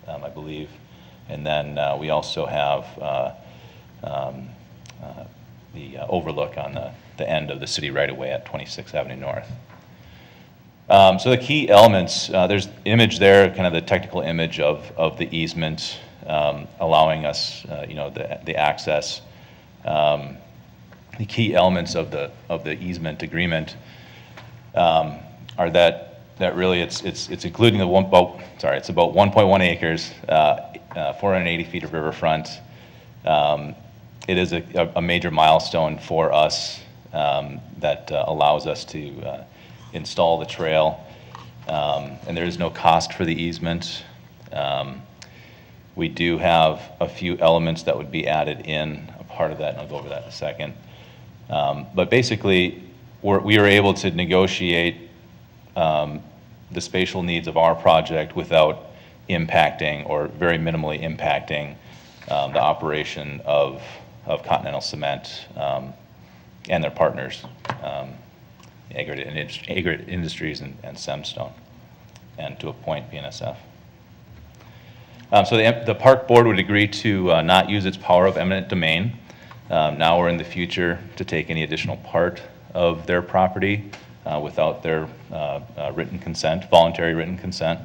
I believe. And then we also have the overlook on the end of the city right-of-way at 26th Avenue North. So the key elements, there's image there, kind of the technical image of the easement, allowing us, the access. The key elements of the easement agreement are that really it's including it's about 1.1 acres, 480 feet of riverfront. It is a major milestone for us that allows us to install the trail, and there is no cost for the easement. We do have a few elements that would be added in a part of that, and I'll go over that in a second. But basically, we were able to negotiate the spatial needs of our project without impacting or very minimally impacting the operation of Continental Cement and their partners, Agrit Industries and Semstone, and to a point BNSF. So the park board would agree to not use its power of eminent domain now or in the future to take any additional part of their property without their written consent, voluntary written consent.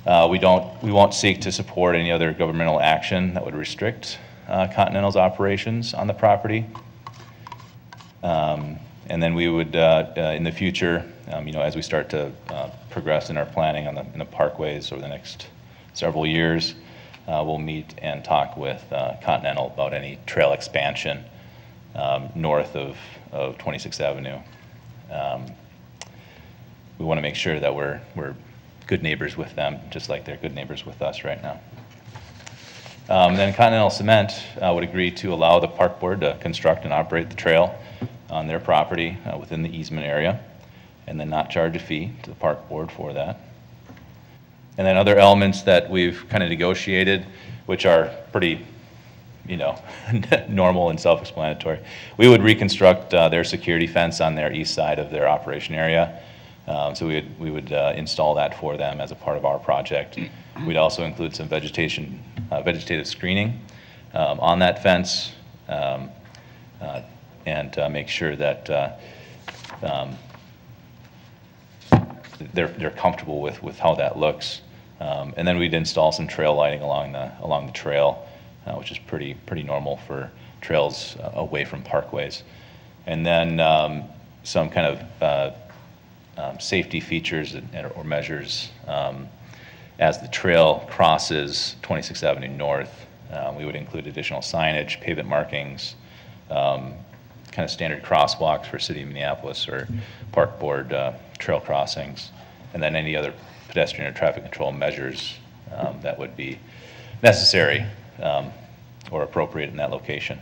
We won't seek to support any other governmental action that would restrict Continental's operations on the property. And then we would, in the future, as we start to progress in our planning in the parkways over the next several years, we'll meet and talk with Continental about any trail expansion north of 26th Avenue. We want to make sure that we're good neighbors with them, just like they're good neighbors with us right now. Then Continental Cement would agree to allow the park board to construct and operate the trail on their property within the easement area, and then not charge a fee to the park board for that. And then other elements that we've kind of negotiated, which are pretty, normal and self-explanatory. We would reconstruct their security fence on their east side of their operation area. So we would install that for them as a part of our project. We'd also include some vegetative screening on that fence, and make sure that they're comfortable with how that looks. And then we'd install some trail lighting along the trail, which is pretty normal for trails away from parkways. And then some kind of safety features or measures as the trail crosses 26th Avenue North. We would include additional signage, pavement markings, kind of standard crosswalks for City of Minneapolis or Park Board trail crossings, and then any other pedestrian or traffic control measures that would be necessary or appropriate in that location.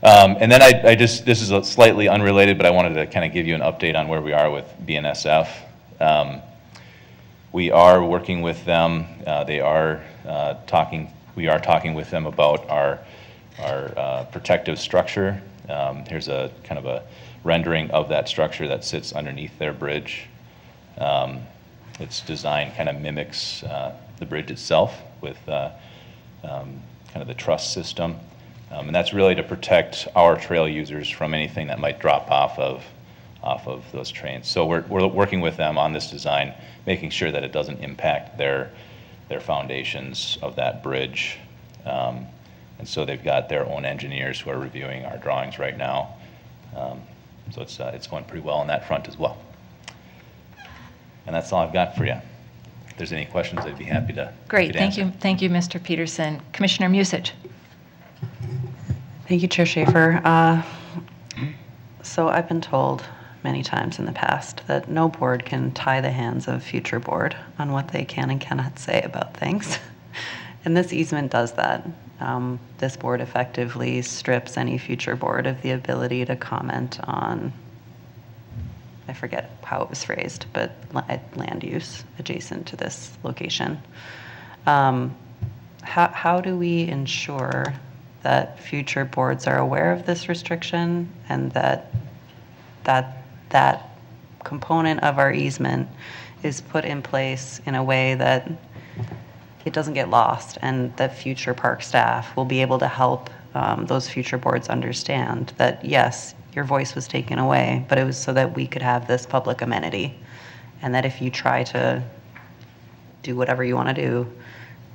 And then this is a slightly unrelated, but I wanted to kind of give you an update on where we are with BNSF. We are working with them. We are talking with them about our protective structure. Here's a kind of a rendering of that structure that sits underneath their bridge. Its design kind of mimics the bridge itself with kind of the truss system. And that's really to protect our trail users from anything that might drop off of those trains. So we're working with them on this design, making sure that it doesn't impact their foundations of that bridge. And so they've got their own engineers who are reviewing our drawings right now. So it's going pretty well on that front as well. And that's all I've got for you. If there's any questions, I'd be happy to Great, thank answer. you. Thank you, Mr. Peterson. Commissioner Musich. Thank you, Chair Schaefer. So I've been told many times in the past that no board can tie the hands of future board on what they can and cannot say about things. And this easement does that. This board effectively strips any future board of the ability to comment on, I forget how it was phrased, but land use adjacent to this location. How do we ensure that future boards are aware of this restriction and that component of our easement is put in place in a way that it doesn't get lost and that future park staff will be able to help those future boards understand that, yes, your voice was taken away, but it was so that we could have this public amenity, and that if you try to do whatever you want to do,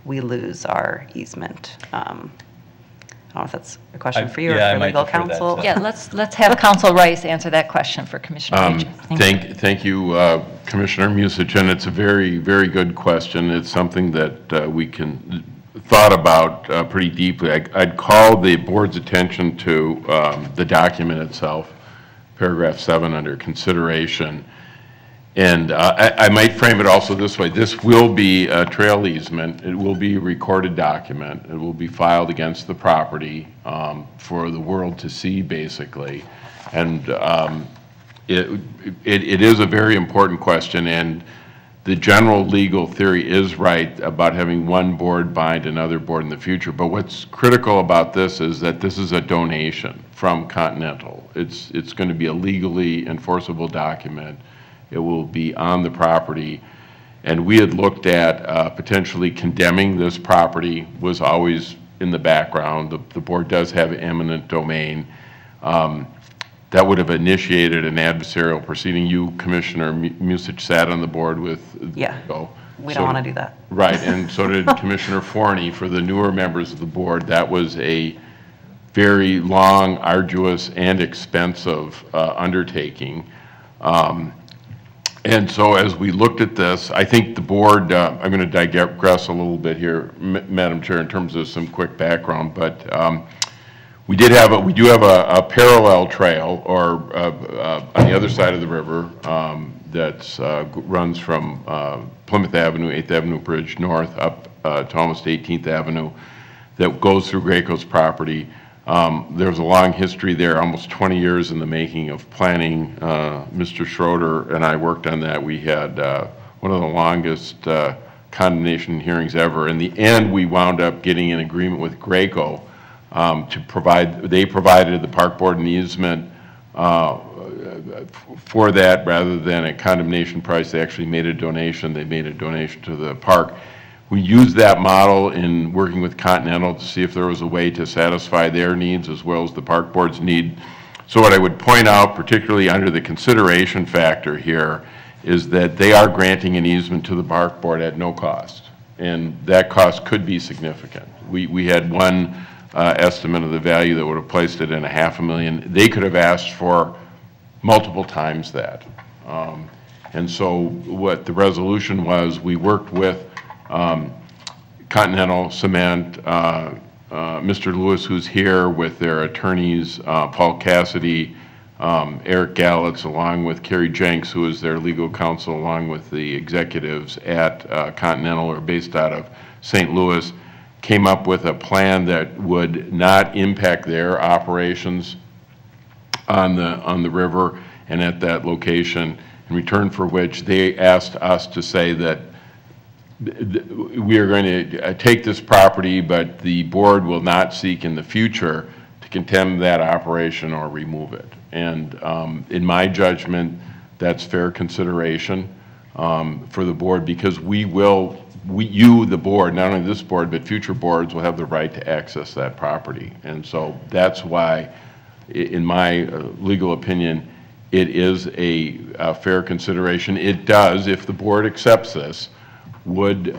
we lose our easement. I don't know if that's a question for you or for legal counsel. Yeah, let's have Counsel Rice answer that question for Commissioner Major. Thank you, Commissioner Musich, and it's a very, very good question. It's something that we can thought about pretty deeply. I'd call the board's attention to the document itself, paragraph 7 under consideration. And I might frame it also this way. This will be a trail easement. It will be a recorded document. It will be filed against the property for the world to see, basically. And it is a very important question, and the general legal theory is right about having one board bind another board in the future. But what's critical about this is that this is a donation from Continental. It's going to be a legally enforceable document. It will be on the property. And we had looked at potentially condemning this property, was always in the background. The board does have eminent domain. That would have initiated an adversarial proceeding. You, Commissioner Musich, sat on the board with. Yeah, we don't want to do that. Right, and so did Commissioner Forney. For the newer members of the board, that was a very long, arduous, and expensive undertaking. And so as we looked at this, I think the board, I'm going to digress a little bit here, Madam Chair, in terms of some quick background, but we do have a parallel trail, or on the other side of the river, that runs from Plymouth Avenue, 8th Avenue Bridge north up to almost 18th Avenue, that goes through Graco's property. There's a long history there, almost 20 years in the making of planning. Mr. Schroeder and I worked on that. We had one of the longest condemnation hearings ever. In the end, we wound up getting an agreement with Graco to provide, they provided the park board an easement for that rather than a condemnation price. They actually made a donation. They made a donation to the park. We used that model in working with Continental to see if there was a way to satisfy their needs as well as the park board's need. So what I would point out, particularly under the consideration factor here, is that they are granting an easement to the park board at no cost. And that cost could be significant. We had one estimate of the value that would have placed it in $500,000. They could have asked for multiple times that. And so what the resolution was, we worked with Continental Cement, Mr. Lewis, who's here, with their attorneys, Paul Cassidy, Eric Gallitz, along with Kerry Jenks, who is their legal counsel, along with the executives at Continental, or based out of St. Louis, came up with a plan that would not impact their operations on the river and at that location, in return for which they asked us to say that we are going to take this property, but the board will not seek in the future to condemn that operation or remove it. And in my judgment, that's fair consideration for the board, because you, the board, not only this board, but future boards will have the right to access that property. And so that's why, in my legal opinion, it is a fair consideration. It does, if the board accepts this, would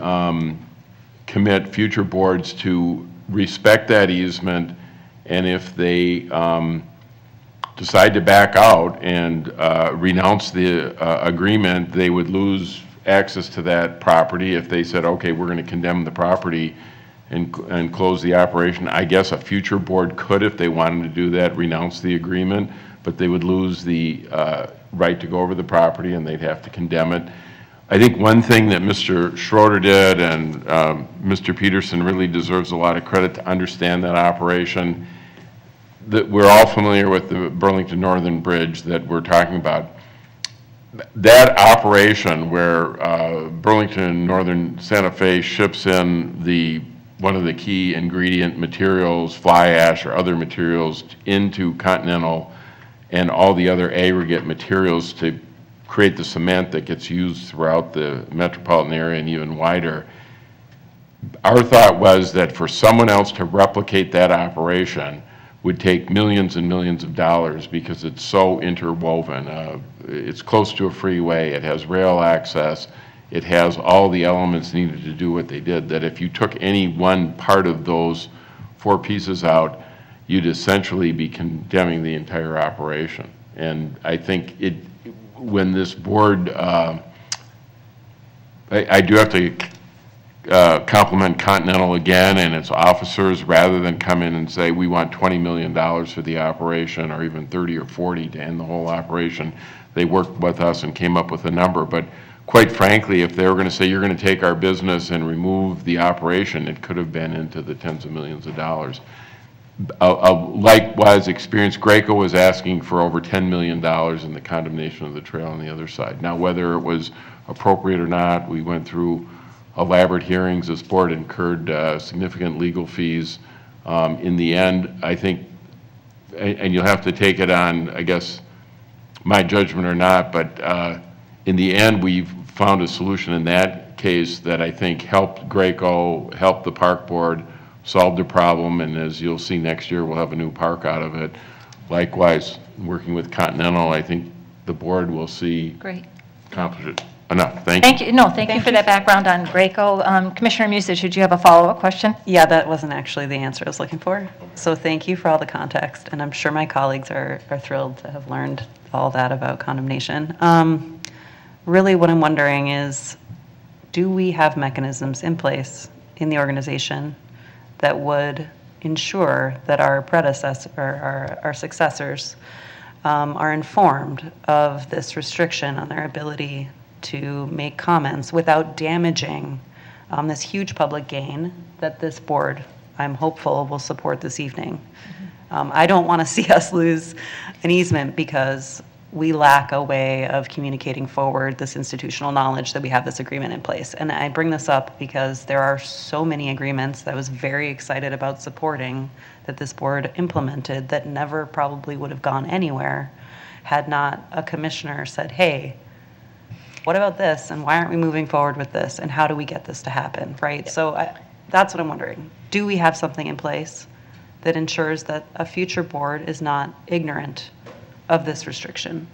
commit future boards to respect that easement, and if they decide to back out and renounce the agreement, they would lose access to that property. If they said, okay, we're going to condemn the property and close the operation, I guess a future board could, if they wanted to do that, renounce the agreement, but they would lose the right to go over the property and they'd have to condemn it. I think one thing that Mr. Schroeder did, and Mr. Peterson really deserves a lot of credit to understand that operation, that we're all familiar with the Burlington Northern Bridge that we're talking about. That operation where Burlington Northern Santa Fe ships in one of the key ingredient materials, fly ash or other materials, into Continental and all the other aggregate materials to create the cement that gets used throughout the metropolitan area and even wider. Our thought was that for someone else to replicate that operation would take millions and millions of dollars, because it's so interwoven. It's close to a freeway, it has rail access, it has all the elements needed to do what they did, that if you took any one part of those 4 pieces out, you'd essentially be condemning the entire operation. And I think when this board, I do have to compliment Continental again and its officers, rather than come in and say, we want $20 million for the operation, or even 30 or 40 to end the whole operation. They worked with us and came up with a number. But quite frankly, if they were going to say, you're going to take our business and remove the operation, it could have been into the tens of millions of dollars. Likewise experience, Graco was asking for over $10 million in the condemnation of the trail on the other side. Now, whether it was appropriate or not, we went through elaborate hearings. This board incurred significant legal fees. In the end, I think, and you'll have to take it on, I guess, my judgment or not, but in the end, we've found a solution in that case that I think helped Graco, helped the park board, solved the problem, and as you'll see next year, we'll have a new park out of it. Likewise, working with Continental, I think the board will see Great. accomplish it. Enough, thank you. Thank you. No, thank you for that background on Graco. Commissioner Musich, did you have a follow-up question? Yeah, that wasn't actually the answer I was looking for. So thank you for all the context, and I'm sure my colleagues are thrilled to have learned all that about condemnation. Really what I'm wondering is, do we have mechanisms in place in the organization that would ensure that our predecessor, or our successors, are informed of this restriction on their ability to make comments without damaging this huge public gain that this board, I'm hopeful, will support this evening. I don't want to see us lose an easement because we lack a way of communicating forward this institutional knowledge that we have this agreement in place. And I bring this up because there are so many agreements that I was very excited about supporting that this board implemented that never probably would have gone anywhere had not a commissioner said, hey, what about this, and why aren't we moving forward with this, and how do we get this to happen, right? So that's what I'm wondering. Do we have something in place that ensures that a future board is not ignorant of this restriction?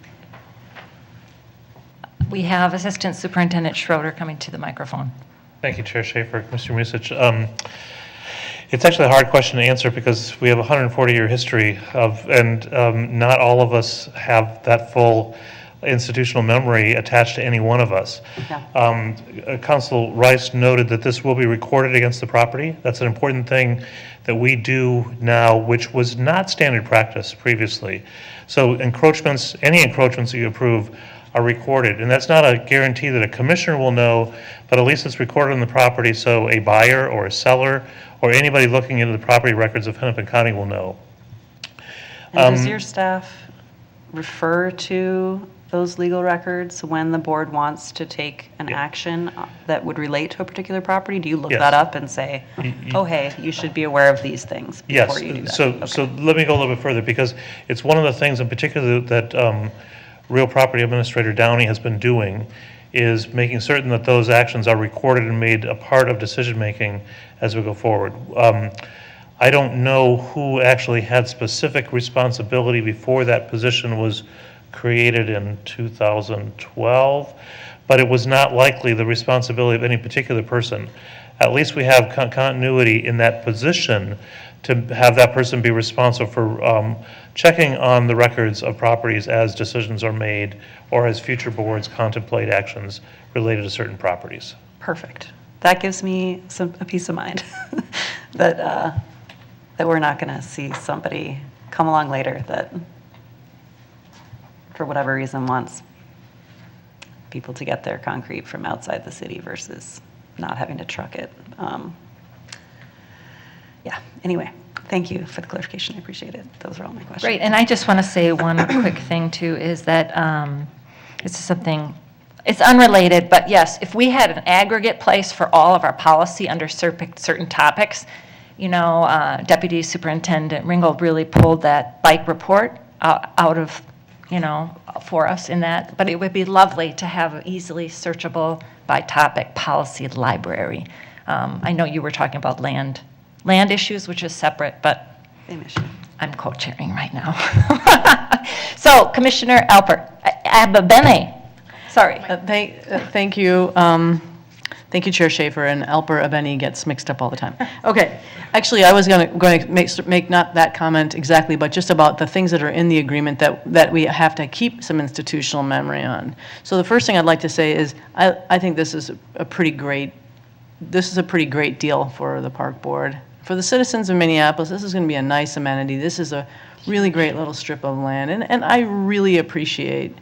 We have Assistant Superintendent Schroeder coming to the microphone. Thank you, Chair Schaefer, Mr. Musich. It's actually a hard question to answer because we have a 140-year history and not all of us have that full institutional memory attached to any one of us. Yeah. Council Rice noted that this will be recorded against the property. That's an important thing that we do now, which was not standard practice previously. So encroachments, any encroachments that you approve are recorded, and that's not a guarantee that a commissioner will know, but at least it's recorded on the property so a buyer or a seller or anybody looking into the property records of Hennepin County will know. And does your staff refer to those legal records when the board wants to take an action that would relate to a particular property? Do you look Yes. that up and say, oh, hey, you should be aware of these things Yes, before you do that? so let me go a little bit further, because it's one of the things in particular that Real Property Administrator Downey has been doing, is making certain that those actions are recorded and made a part of decision-making as we go forward. I don't know who actually had specific responsibility before that position was created in 2012, but it was not likely the responsibility of any particular person. At least we have continuity in that position to have that person be responsible for checking on the records of properties as decisions are made or as future boards contemplate actions related to certain properties. Perfect. That gives me a peace of mind that we're not going to see somebody come along later that, for whatever reason, wants people to get their concrete from outside the city versus not having to truck it. Yeah, anyway, thank you for the clarification. I appreciate it. Those are all my questions. Great, and I just want to say one quick thing too, is that this is something, it's unrelated, but yes, if we had an aggregate place for all of our policy under certain topics, you know, Deputy Superintendent Ringgold really pulled that bike report out of, you know, for us in that, but it would be lovely to have an easily searchable by topic policy library. I know you were talking about land issues, which is separate, but same issue. I'm co-chairing right now. So, Commissioner Ababene, sorry. Thank you. Thank you, Chair Schaefer, and Alper Abeni gets mixed up all the time. Okay, actually, I was going to make not that comment exactly, but just about the things that are in the agreement that we have to keep some institutional memory on. So the first thing I'd like to say is I think this is a pretty great deal for the Park Board. For the citizens of Minneapolis, this is going to be a nice amenity. This is a really great little strip of land, and I really appreciate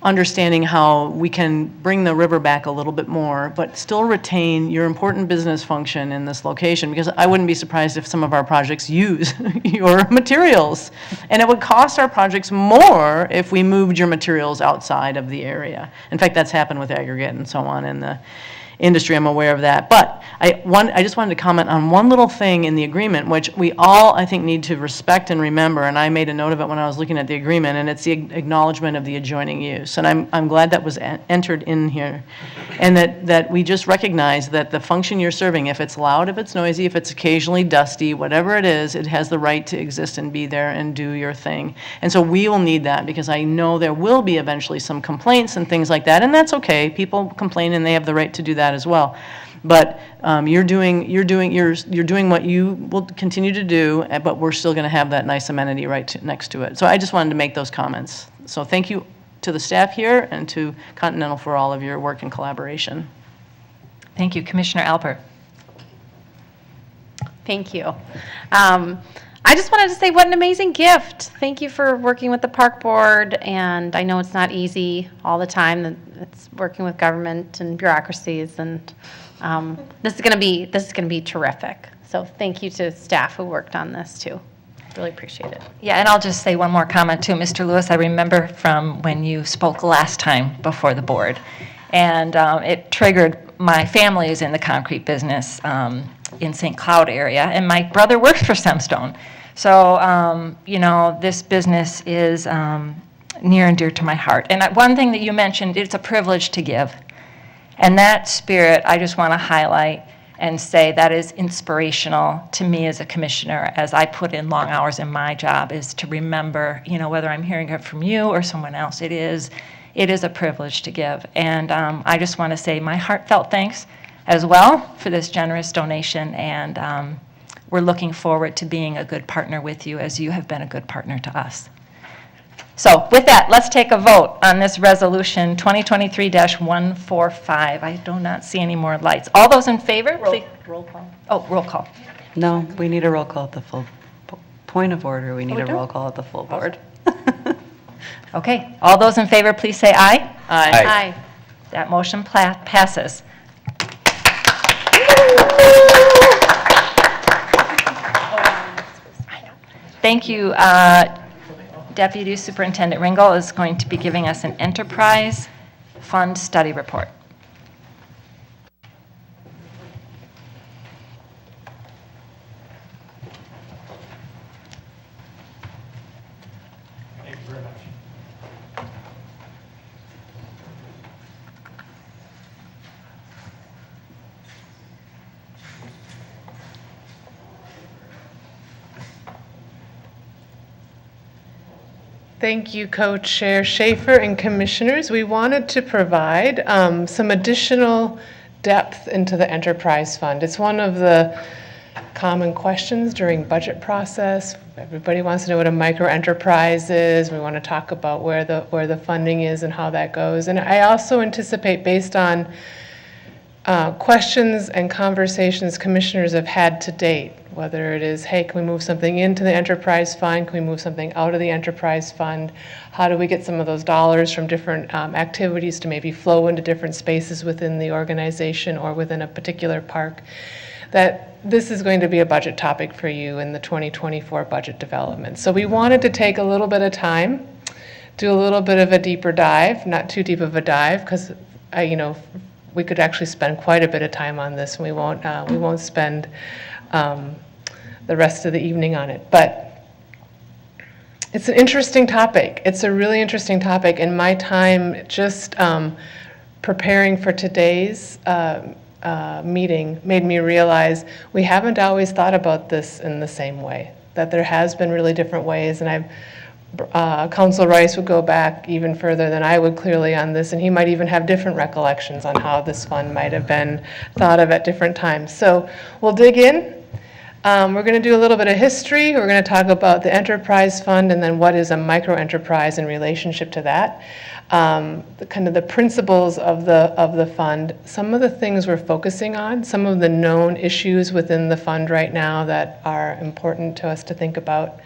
understanding how we can bring the river back a little bit more, but still retain your important business function in this location, because I wouldn't be surprised if some of our projects use your materials. And it would cost our projects more if we moved your materials outside of the area. In fact, that's happened with aggregate and so on in the industry. I'm aware of that. But I just wanted to comment on one little thing in the agreement, which we all, I think, need to respect and remember, and I made a note of it when I was looking at the agreement, and it's the acknowledgement of the adjoining use. And I'm glad that was entered in here, and that we just recognize that the function you're serving, if it's loud, if it's noisy, if it's occasionally dusty, whatever it is, it has the right to exist and be there and do your thing. And so we will need that, because I know there will be eventually some complaints and things like that, and that's okay. People complain and they have the right to do that as well. But you're doing what you will continue to do, but we're still going to have that nice amenity right next to it. So I just wanted to make those comments. So thank you to the staff here and to Continental for all of your work and collaboration. Thank you, Commissioner Alper. Thank you. I just wanted to say what an amazing gift. Thank you for working with the Park Board, and I know it's not easy all the time. It's working with government and bureaucracies, and this is going to be terrific. So thank you to staff who worked on this too. Really appreciate it. Yeah, and I'll just say one more comment too, Mr. Lewis. I remember from when you spoke last time before the board, and it triggered my family is in the concrete business in St. Cloud area, and my brother works for Semstone. So, you know, this business is near and dear to my heart. And one thing that you mentioned, it's a privilege to give. And that spirit, I just want to highlight and say that is inspirational to me as a commissioner, as I put in long hours in my job, is to remember, you know, whether I'm hearing it from you or someone else, it is a privilege to give. And I just want to say my heartfelt thanks as well for this generous donation, and we're looking forward to being a good partner with you as you have been a good partner to us. So with that, let's take a vote on this resolution 2023-145. I do not see any more lights. All those in favor, please. Roll call. Oh, roll call. No, we need a roll call at the full point of order. We need a roll call at the full board. Okay, all those in favor, please say aye. Aye. Aye. That motion passes. Thank you, Deputy Superintendent Ringel is going to be giving us an enterprise fund study report. Thank you very much. Thank you, Co-Chair Schaefer and Commissioners. We wanted to provide some additional depth into the enterprise fund. It's one of the common questions during budget process. Everybody wants to know what a micro enterprise is. We want to talk about where the funding is and how that goes. And I also anticipate, based on questions and conversations commissioners have had to date, whether it is, hey, can we move something into the enterprise fund? Can we move something out of the enterprise fund? How do we get some of those dollars from different activities to maybe flow into different spaces within the organization or within a particular park? That this is going to be a budget topic for you in the 2024 budget development. So we wanted to take a little bit of time, do a little bit of a deeper dive, not too deep of a dive, because we could actually spend quite a bit of time on this, and we won't spend the rest of the evening on it. But it's an interesting topic. It's a really interesting topic, and my time just preparing for today's meeting made me realize we haven't always thought about this in the same way, that there has been really different ways, and Council Rice would go back even further than I would clearly on this, and he might even have different recollections on how this fund might have been thought of at different times. So we'll dig in. We're going to do a little bit of history. We're going to talk about the enterprise fund and then what is a micro enterprise in relationship to that. The principles of the fund, some of the things we're focusing on, some of the known issues within the fund right now that are important to us to think about.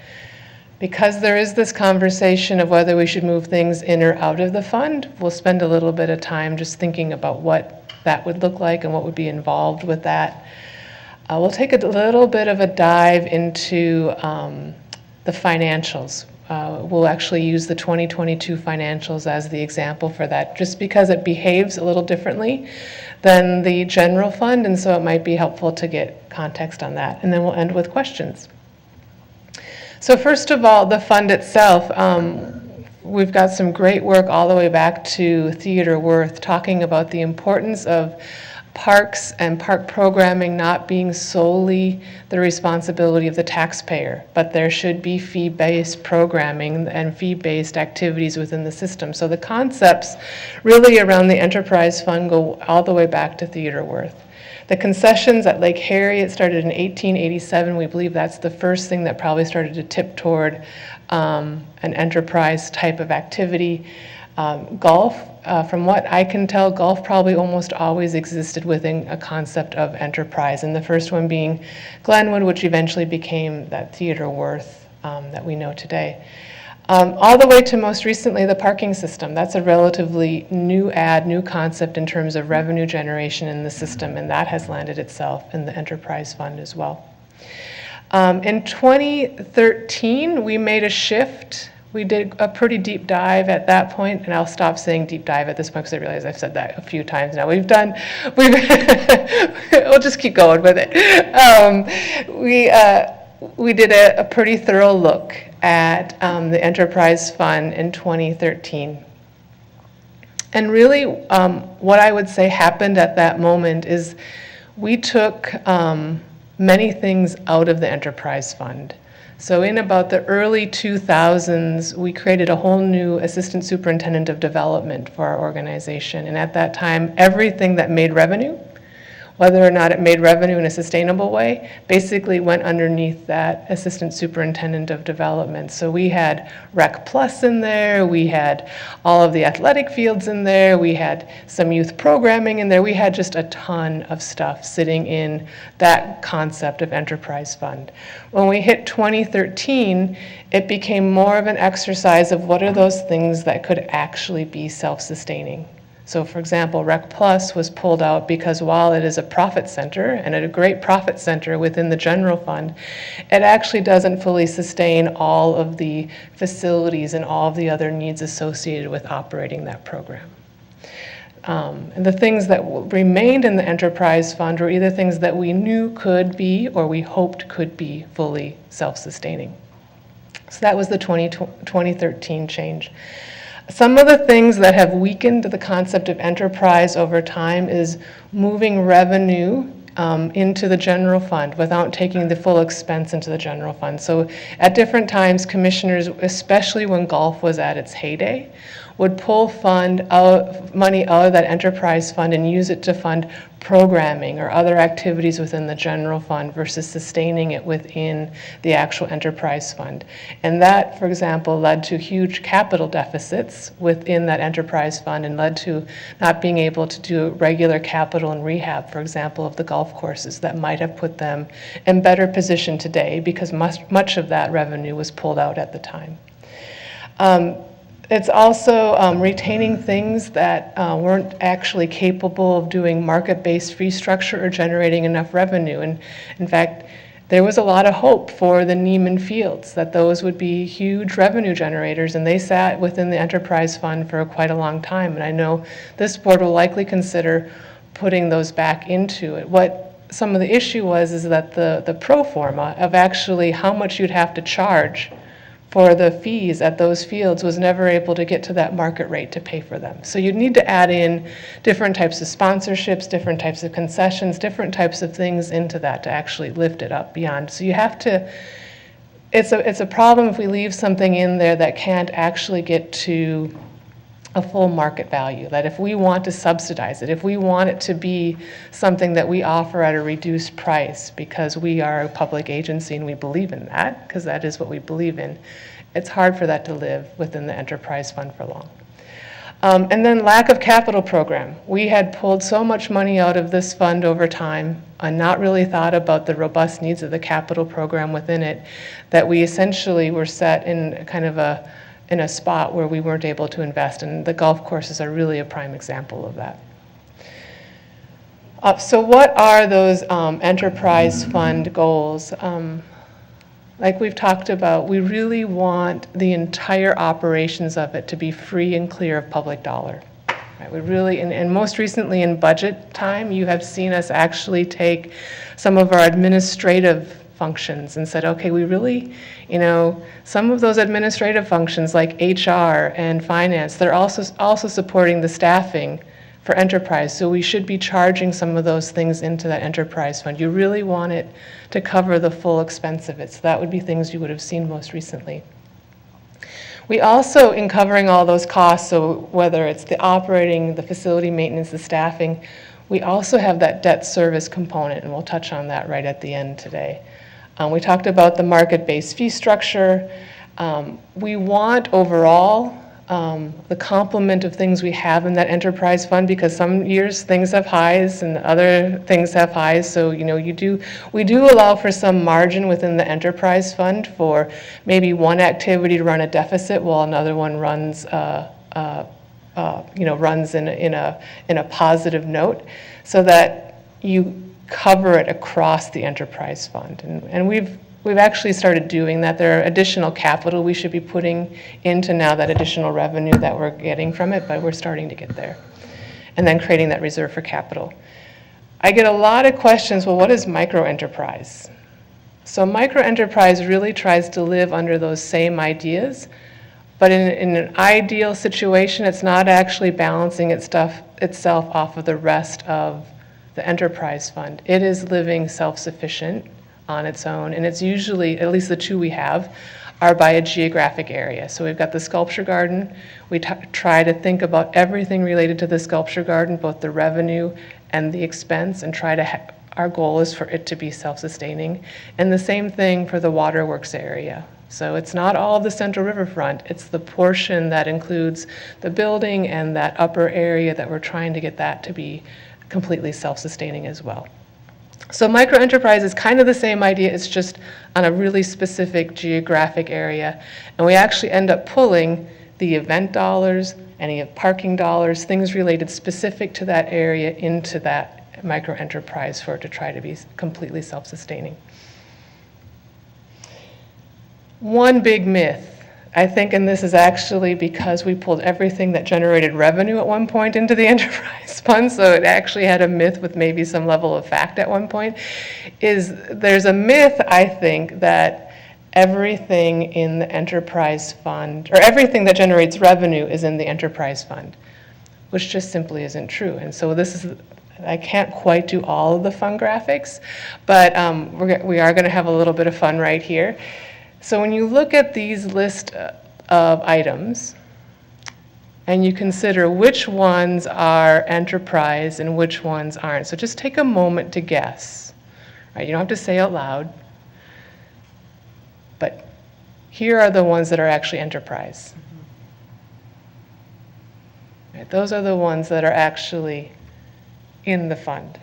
Because there is this conversation of whether we should move things in or out of the fund, we'll spend a little bit of time just thinking about what that would look like and what would be involved with that. We'll take a little bit of a dive into the financials. We'll actually use the 2022 financials as the example for that, just because it behaves a little differently than the general fund, and so it might be helpful to get context on that. And then we'll end with questions. So first of all, the fund itself, we've got some great work all the way back to Theodore Wirth talking about the importance of parks and park programming not being solely the responsibility of the taxpayer, but there should be fee-based programming and fee-based activities within the system. So the concepts really around the enterprise fund go all the way back to Theodore Wirth. The concessions at Lake Harriet started in 1887. We believe that's the first thing that probably started to tip toward an enterprise type of activity. Golf, from what I can tell, golf probably almost always existed within a concept of enterprise, and the first one being Glenwood, which eventually became that Theodore Wirth that we know today. All the way to most recently, the parking system. That's a relatively new concept in terms of revenue generation in the system, and that has landed itself in the enterprise fund as well. In 2013, we made a shift. We did a pretty deep dive at that point, and I'll stop saying deep dive at this point because I realize I've said that a few times now. We'll just keep going with it. We did a pretty thorough look at the enterprise fund in 2013. And really, what I would say happened at that moment is we took many things out of the enterprise fund. So in about the early 2000s, we created a whole new assistant superintendent of development for our organization. And at that time, everything that made revenue, whether or not it made revenue in a sustainable way, basically went underneath that assistant superintendent of development. So we had Rec Plus in there, we had all of the athletic fields in there, we had some youth programming in there, we had just a ton of stuff sitting in that concept of enterprise fund. When we hit 2013, it became more of an exercise of what are those things that could actually be self-sustaining. So for example, Rec Plus was pulled out because while it is a profit center, and a great profit center within the general fund, it actually doesn't fully sustain all of the facilities and all of the other needs associated with operating that program. And the things that remained in the enterprise fund were either things that we knew could be or we hoped could be fully self-sustaining. So that was the 2013 change. Some of the things that have weakened the concept of enterprise over time is moving revenue into the general fund without taking the full expense into the general fund. So at different times, commissioners, especially when golf was at its heyday, would pull money out of that enterprise fund and use it to fund programming or other activities within the general fund versus sustaining it within the actual enterprise fund. And that, for example, led to huge capital deficits within that enterprise fund and led to not being able to do regular capital and rehab, for example, of the golf courses that might have put them in better position today because much of that revenue was pulled out at the time. It's also retaining things that weren't actually capable of doing market-based fee structure or generating enough revenue. And in fact, there was a lot of hope for the Neiman Fields, that those would be huge revenue generators, and they sat within the enterprise fund for quite a long time. And I know this board will likely consider putting those back into it. What some of the issue was is that the pro forma of actually how much you'd have to charge for the fees at those fields was never able to get to that market rate to pay for them. So you'd need to add in different types of sponsorships, different types of concessions, different types of things into that to actually lift it up beyond. So you have to, it's a problem if we leave something in there that can't actually get to a full market value, that if we want to subsidize it, if we want it to be something that we offer at a reduced price because we are a public agency and we believe in that, because that is what we believe in, it's hard for that to live within the enterprise fund for long. And then lack of capital program. We had pulled so much money out of this fund over time and not really thought about the robust needs of the capital program within it, that we essentially were set in kind of in a spot where we weren't able to invest, and the golf courses are really a prime example of that. So what are those enterprise fund goals? Like we've talked about, we really want the entire operations of it to be free and clear of public dollar. Right? We really, and most recently in budget time, you have seen us actually take some of our administrative functions and said, okay, we really, some of those administrative functions like HR and finance, they're also supporting the staffing for enterprise. So we should be charging some of those things into that enterprise fund. You really want it to cover the full expense of it. So that would be things you would have seen most recently. We also, in covering all those costs, so whether it's the operating, the facility maintenance, the staffing, we also have that debt service component, and we'll touch on that right at the end today. We talked about the market-based fee structure. We want overall the complement of things we have in that enterprise fund, because some years things have highs and other things have highs. So we do allow for some margin within the enterprise fund for maybe one activity to run a deficit while another one runs runs in a positive note, so that you cover it across the enterprise fund. And we've actually started doing that. There are additional capital we should be putting into now, that additional revenue that we're getting from it, but we're starting to get there. And then creating that reserve for capital. I get a lot of questions, well, what is microenterprise? So microenterprise really tries to live under those same ideas, but in an ideal situation, it's not actually balancing itself off of the rest of the enterprise fund. It is living self-sufficient on its own, and it's usually, at least the two we have, are by a geographic area. So we've got the sculpture garden. We try to think about everything related to the sculpture garden, both the revenue and the expense, and our goal is for it to be self-sustaining. And the same thing for the waterworks area. So it's not all of the central riverfront, it's the portion that includes the building and that upper area that we're trying to get that to be completely self-sustaining as well. So microenterprise is kind of the same idea, it's just on a really specific geographic area. And we actually end up pulling the event dollars, any of parking dollars, things related specific to that area into that micro enterprise for it to try to be completely self-sustaining. One big myth, I think, and this is actually because we pulled everything that generated revenue at one point into the enterprise fund, so it actually had a myth with maybe some level of fact at one point, is there's a myth, I think, that everything in the enterprise fund, or everything that generates revenue is in the enterprise fund, which just simply isn't true. And so this is, I can't quite do all of the fun graphics, but we are going to have a little bit of fun right here. So when you look at these list of items, and you consider which ones are enterprise and which ones aren't. So just take a moment to guess. Right? You don't have to say out loud, but here are the ones that are actually enterprise. Right? Those are the ones that are actually in the fund.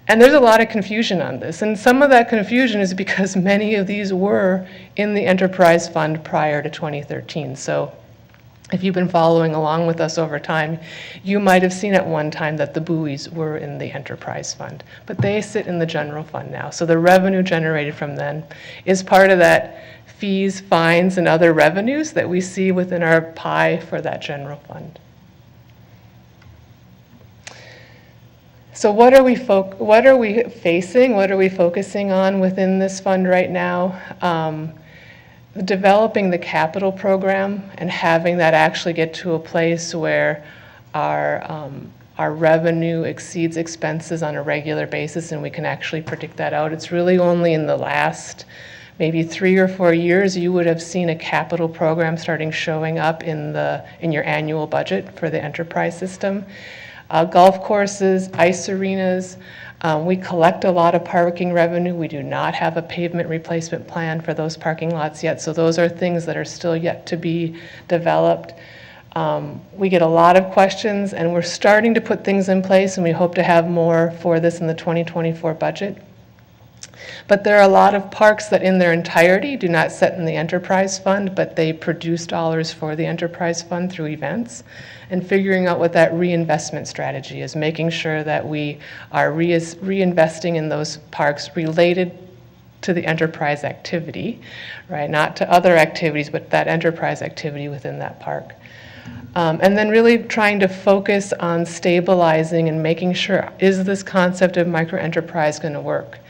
And there's a lot of confusion on this, and some of that confusion is because many of these were in the enterprise fund prior to 2013. So if you've been following along with us over time, you might have seen at one time that the buoys were in the enterprise fund, but they sit in the general fund now. So the revenue generated from them is part of that fees, fines, and other revenues that we see within our pie for that general fund. So what are we facing? What are we focusing on within this fund right now? Developing the capital program and having that actually get to a place where our revenue exceeds expenses on a regular basis, and we can actually predict that out. It's really only in the last maybe 3 or 4 years you would have seen a capital program starting showing up in your annual budget for the enterprise system. Golf courses, ice arenas, we collect a lot of parking revenue. We do not have a pavement replacement plan for those parking lots yet, so those are things that are still yet to be developed. We get a lot of questions, and we're starting to put things in place, and we hope to have more for this in the 2024 budget. But there are a lot of parks that in their entirety do not sit in the enterprise fund, but they produce dollars for the enterprise fund through events. And figuring out what that reinvestment strategy is, making sure that we are reinvesting in those parks related to the enterprise activity, right? Not to other activities, but that enterprise activity within that park. And then really trying to focus on stabilizing and making sure, is this concept of microenterprise going to work?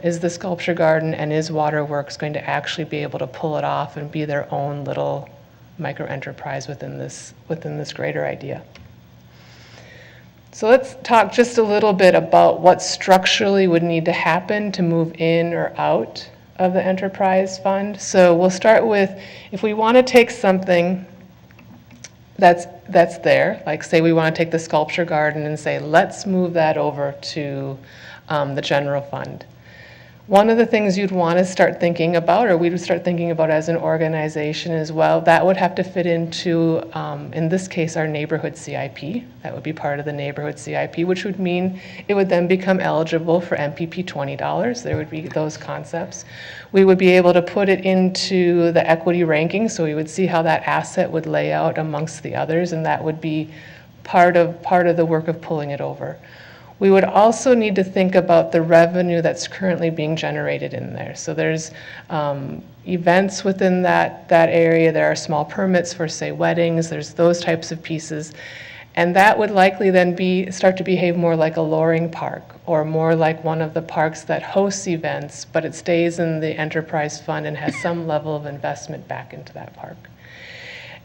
Is the sculpture garden and is Waterworks going to actually be able to pull it off and be their own little microenterprise within this greater idea? So let's talk just a little bit about what structurally would need to happen to move in or out of the enterprise fund. So we'll start with, if we want to take something that's there, like say we want to take the sculpture garden and say, let's move that over to the general fund. One of the things you'd want to start thinking about, or we would start thinking about as an organization as well, that would have to fit into, in this case, our neighborhood CIP. That would be part of the neighborhood CIP, which would mean it would then become eligible for MPP $20. There would be those concepts. We would be able to put it into the equity ranking, so we would see how that asset would lay out amongst the others, and that would be part of the work of pulling it over. We would also need to think about the revenue that's currently being generated in there. So there's events within that area. There are small permits for, say, weddings. There's those types of pieces. And that would likely then start to behave more like a Loring Park, or more like one of the parks that hosts events, but it stays in the enterprise fund and has some level of investment back into that park.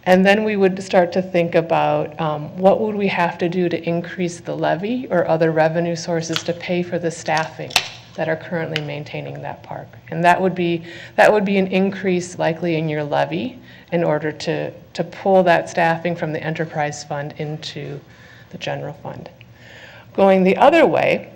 And then we would start to think about what would we have to do to increase the levy or other revenue sources to pay for the staffing that are currently maintaining that park. And that would be an increase likely in your levy in order to pull that staffing from the enterprise fund into the general fund. Going the other way,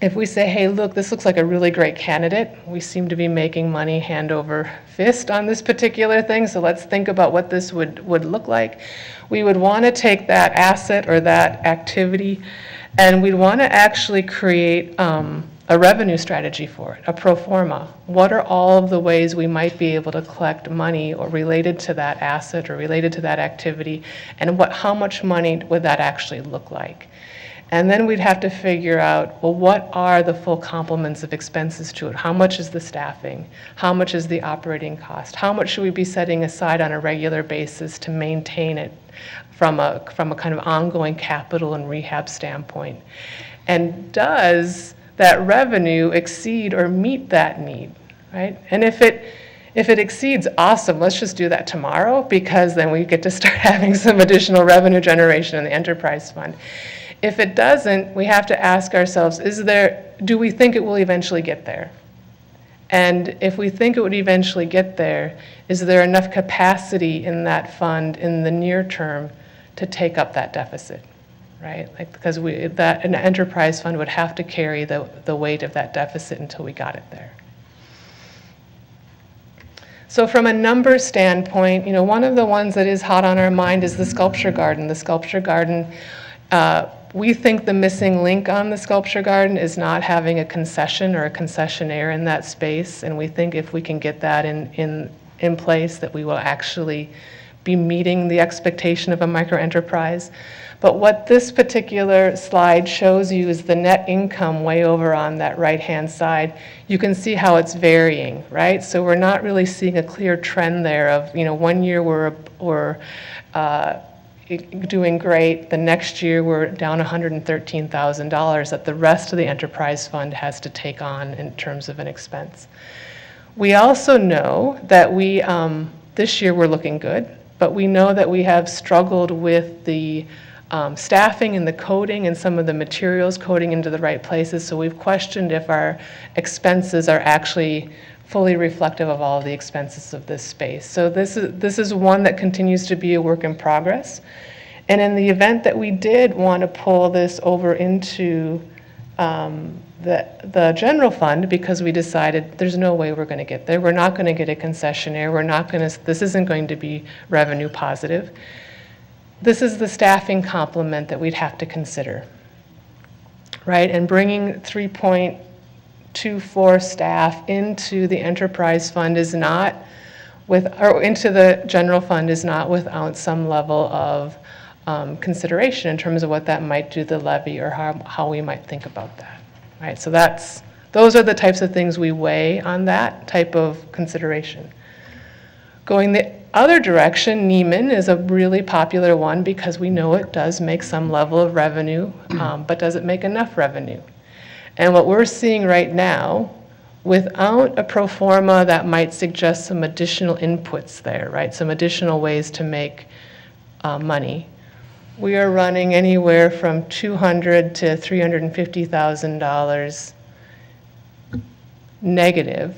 if we say, hey, look, this looks like a really great candidate. We seem to be making money hand over fist on this particular thing, so let's think about what this would look like. We would want to take that asset or that activity, and we'd want to actually create a a revenue strategy for it, a pro forma. What are all of the ways we might be able to collect money or related to that asset or related to that activity, and how much money would that actually look like? And then we'd have to figure out, well, what are the full complements of expenses to it? How much is the staffing? How much is the operating cost? How much should we be setting aside on a regular basis to maintain it from a kind of ongoing capital and rehab standpoint? And does that revenue exceed or meet that need, right? And if it exceeds, awesome, let's just do that tomorrow, because then we get to start having some additional revenue generation in the enterprise fund. If it doesn't, we have to ask ourselves, do we think it will eventually get there? And if we think it would eventually get there, is there enough capacity in that fund in the near term to take up that deficit, right? Like, because an enterprise fund would have to carry the weight of that deficit until we got it there. So from a number standpoint, one of the ones that is hot on our mind is the sculpture garden. The sculpture garden, we think the missing link on the sculpture garden is not having a concession or a concessionaire in that space, and we think if we can get that in place, that we will actually be meeting the expectation of a microenterprise. But what this particular slide shows you is the net income way over on that right-hand side. You can see how it's varying, right? So we're not really seeing a clear trend there of, 1 year we're doing great, the next year we're down $113,000 that the rest of the enterprise fund has to take on in terms of an expense. We also know that this year we're looking good, but we know that we have struggled with the staffing and the coding and some of the materials coding into the right places, so we've questioned if our expenses are actually fully reflective of all of the expenses of this space. So this is one that continues to be a work in progress. And in the event that we did want to pull this over into the general fund, because we decided there's no way we're going to get there, we're not going to get a concessionaire, this isn't going to be revenue positive. This is the staffing complement that we'd have to consider, right? And bringing 3.24 staff into the enterprise fund into the general fund is not without some level of consideration in terms of what that might do to the levy or how we might think about that, right? So those are the types of things we weigh on that type of consideration. Going the other direction, Neiman is a really popular one because we know it does make some level of revenue, but does it make enough revenue? And what we're seeing right now, without a pro forma that might suggest some additional inputs there, right? Some additional ways to make money. We are running anywhere from $200,000 to $350,000 negative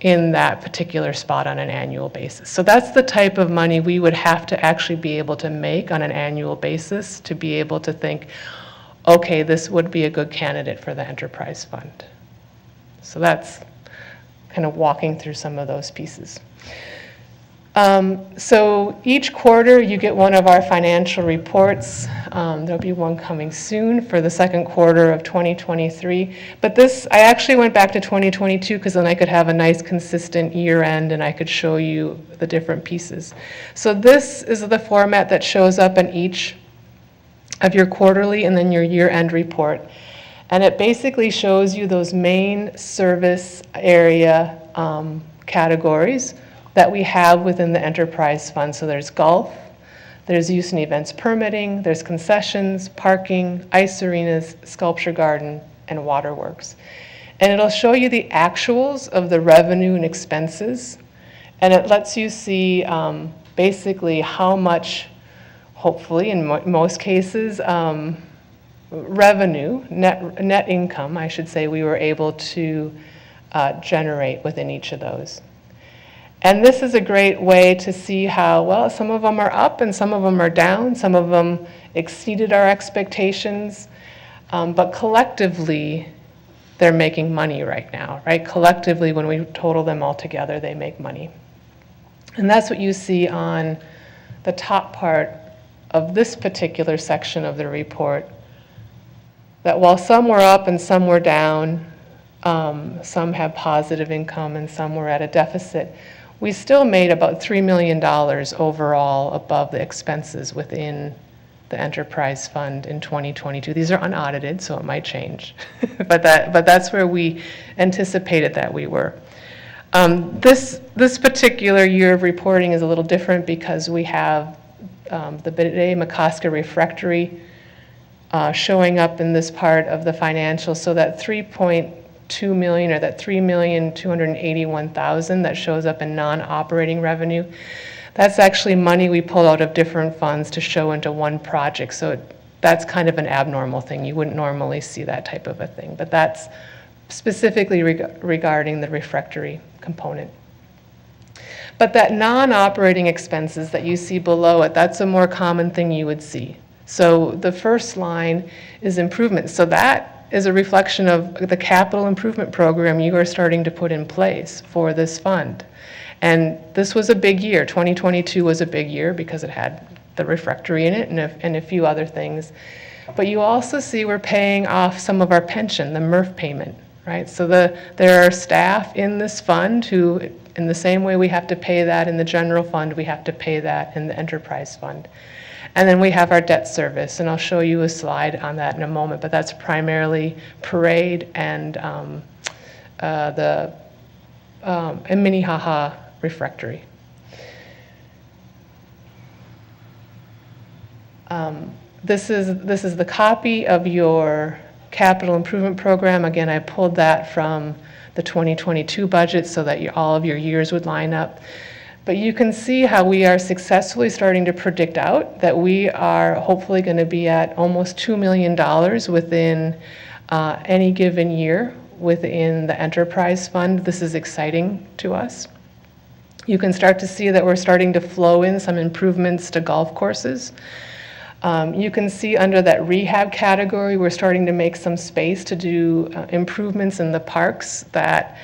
in that particular spot on an annual basis. So that's the type of money we would have to actually be able to make on an annual basis to be able to think, okay, this would be a good candidate for the enterprise fund. So that's kind of walking through some of those pieces. So each quarter you get one of our financial reports. There'll be one coming soon for the second quarter of 2023. But this, I actually went back to 2022 because then I could have a nice consistent year end and I could show you the different pieces. So this is the format that shows up in each of your quarterly and then your year-end report. And it basically shows you those main service area categories that we have within the enterprise fund. So there's golf, there's use and events permitting, there's concessions, parking, ice arenas, sculpture garden, and waterworks. And it'll show you the actuals of the revenue and expenses. And it lets you see basically how much, hopefully in most cases, revenue, net income, I should say, we were able to generate within each of those. And this is a great way to see how, well, some of them are up and some of them are down. Some of them exceeded our expectations. But collectively, they're making money right now, right? Collectively, when we total them all together, they make money. And that's what you see on the top part of this particular section of the report, that while some were up and some were down, Some have positive income and some were at a deficit. We still made about $3 million overall above the expenses within the enterprise fund in 2022. These are unaudited, so it might change. but that's where we anticipated that we were. This particular year of reporting is a little different because we have the Bidet-McCosker refractory showing up in this part of the financials. So that 3.2 million or that 3,281,000 that shows up in non-operating revenue, that's actually money we pulled out of different funds to show into one project. So that's kind of an abnormal thing. You wouldn't normally see that type of a thing, but that's specifically regarding the refractory component. But that non-operating expenses that you see below it, that's a more common thing you would see. So the first line is improvement. So that is a reflection of the capital improvement program you are starting to put in place for this fund. And this was a big year. 2022 was a big year because it had the refractory in it and a few other things. But you also see we're paying off some of our pension, the MRF payment, right? So there are staff in this fund who, in the same way we have to pay that in the general fund, we have to pay that in the enterprise fund. And then we have our debt service, and I'll show you a slide on that in a moment, but that's primarily parade and Minnehaha refractory. This is the copy of your capital improvement program. Again, I pulled that from the 2022 budget so that all of your years would line up. But you can see how we are successfully starting to predict out that we are hopefully going to be at almost $2 million within any given year within the enterprise fund. This is exciting to us. You can start to see that we're starting to flow in some improvements to golf courses. You can see under that rehab category, we're starting to make some space to do improvements in the parks that,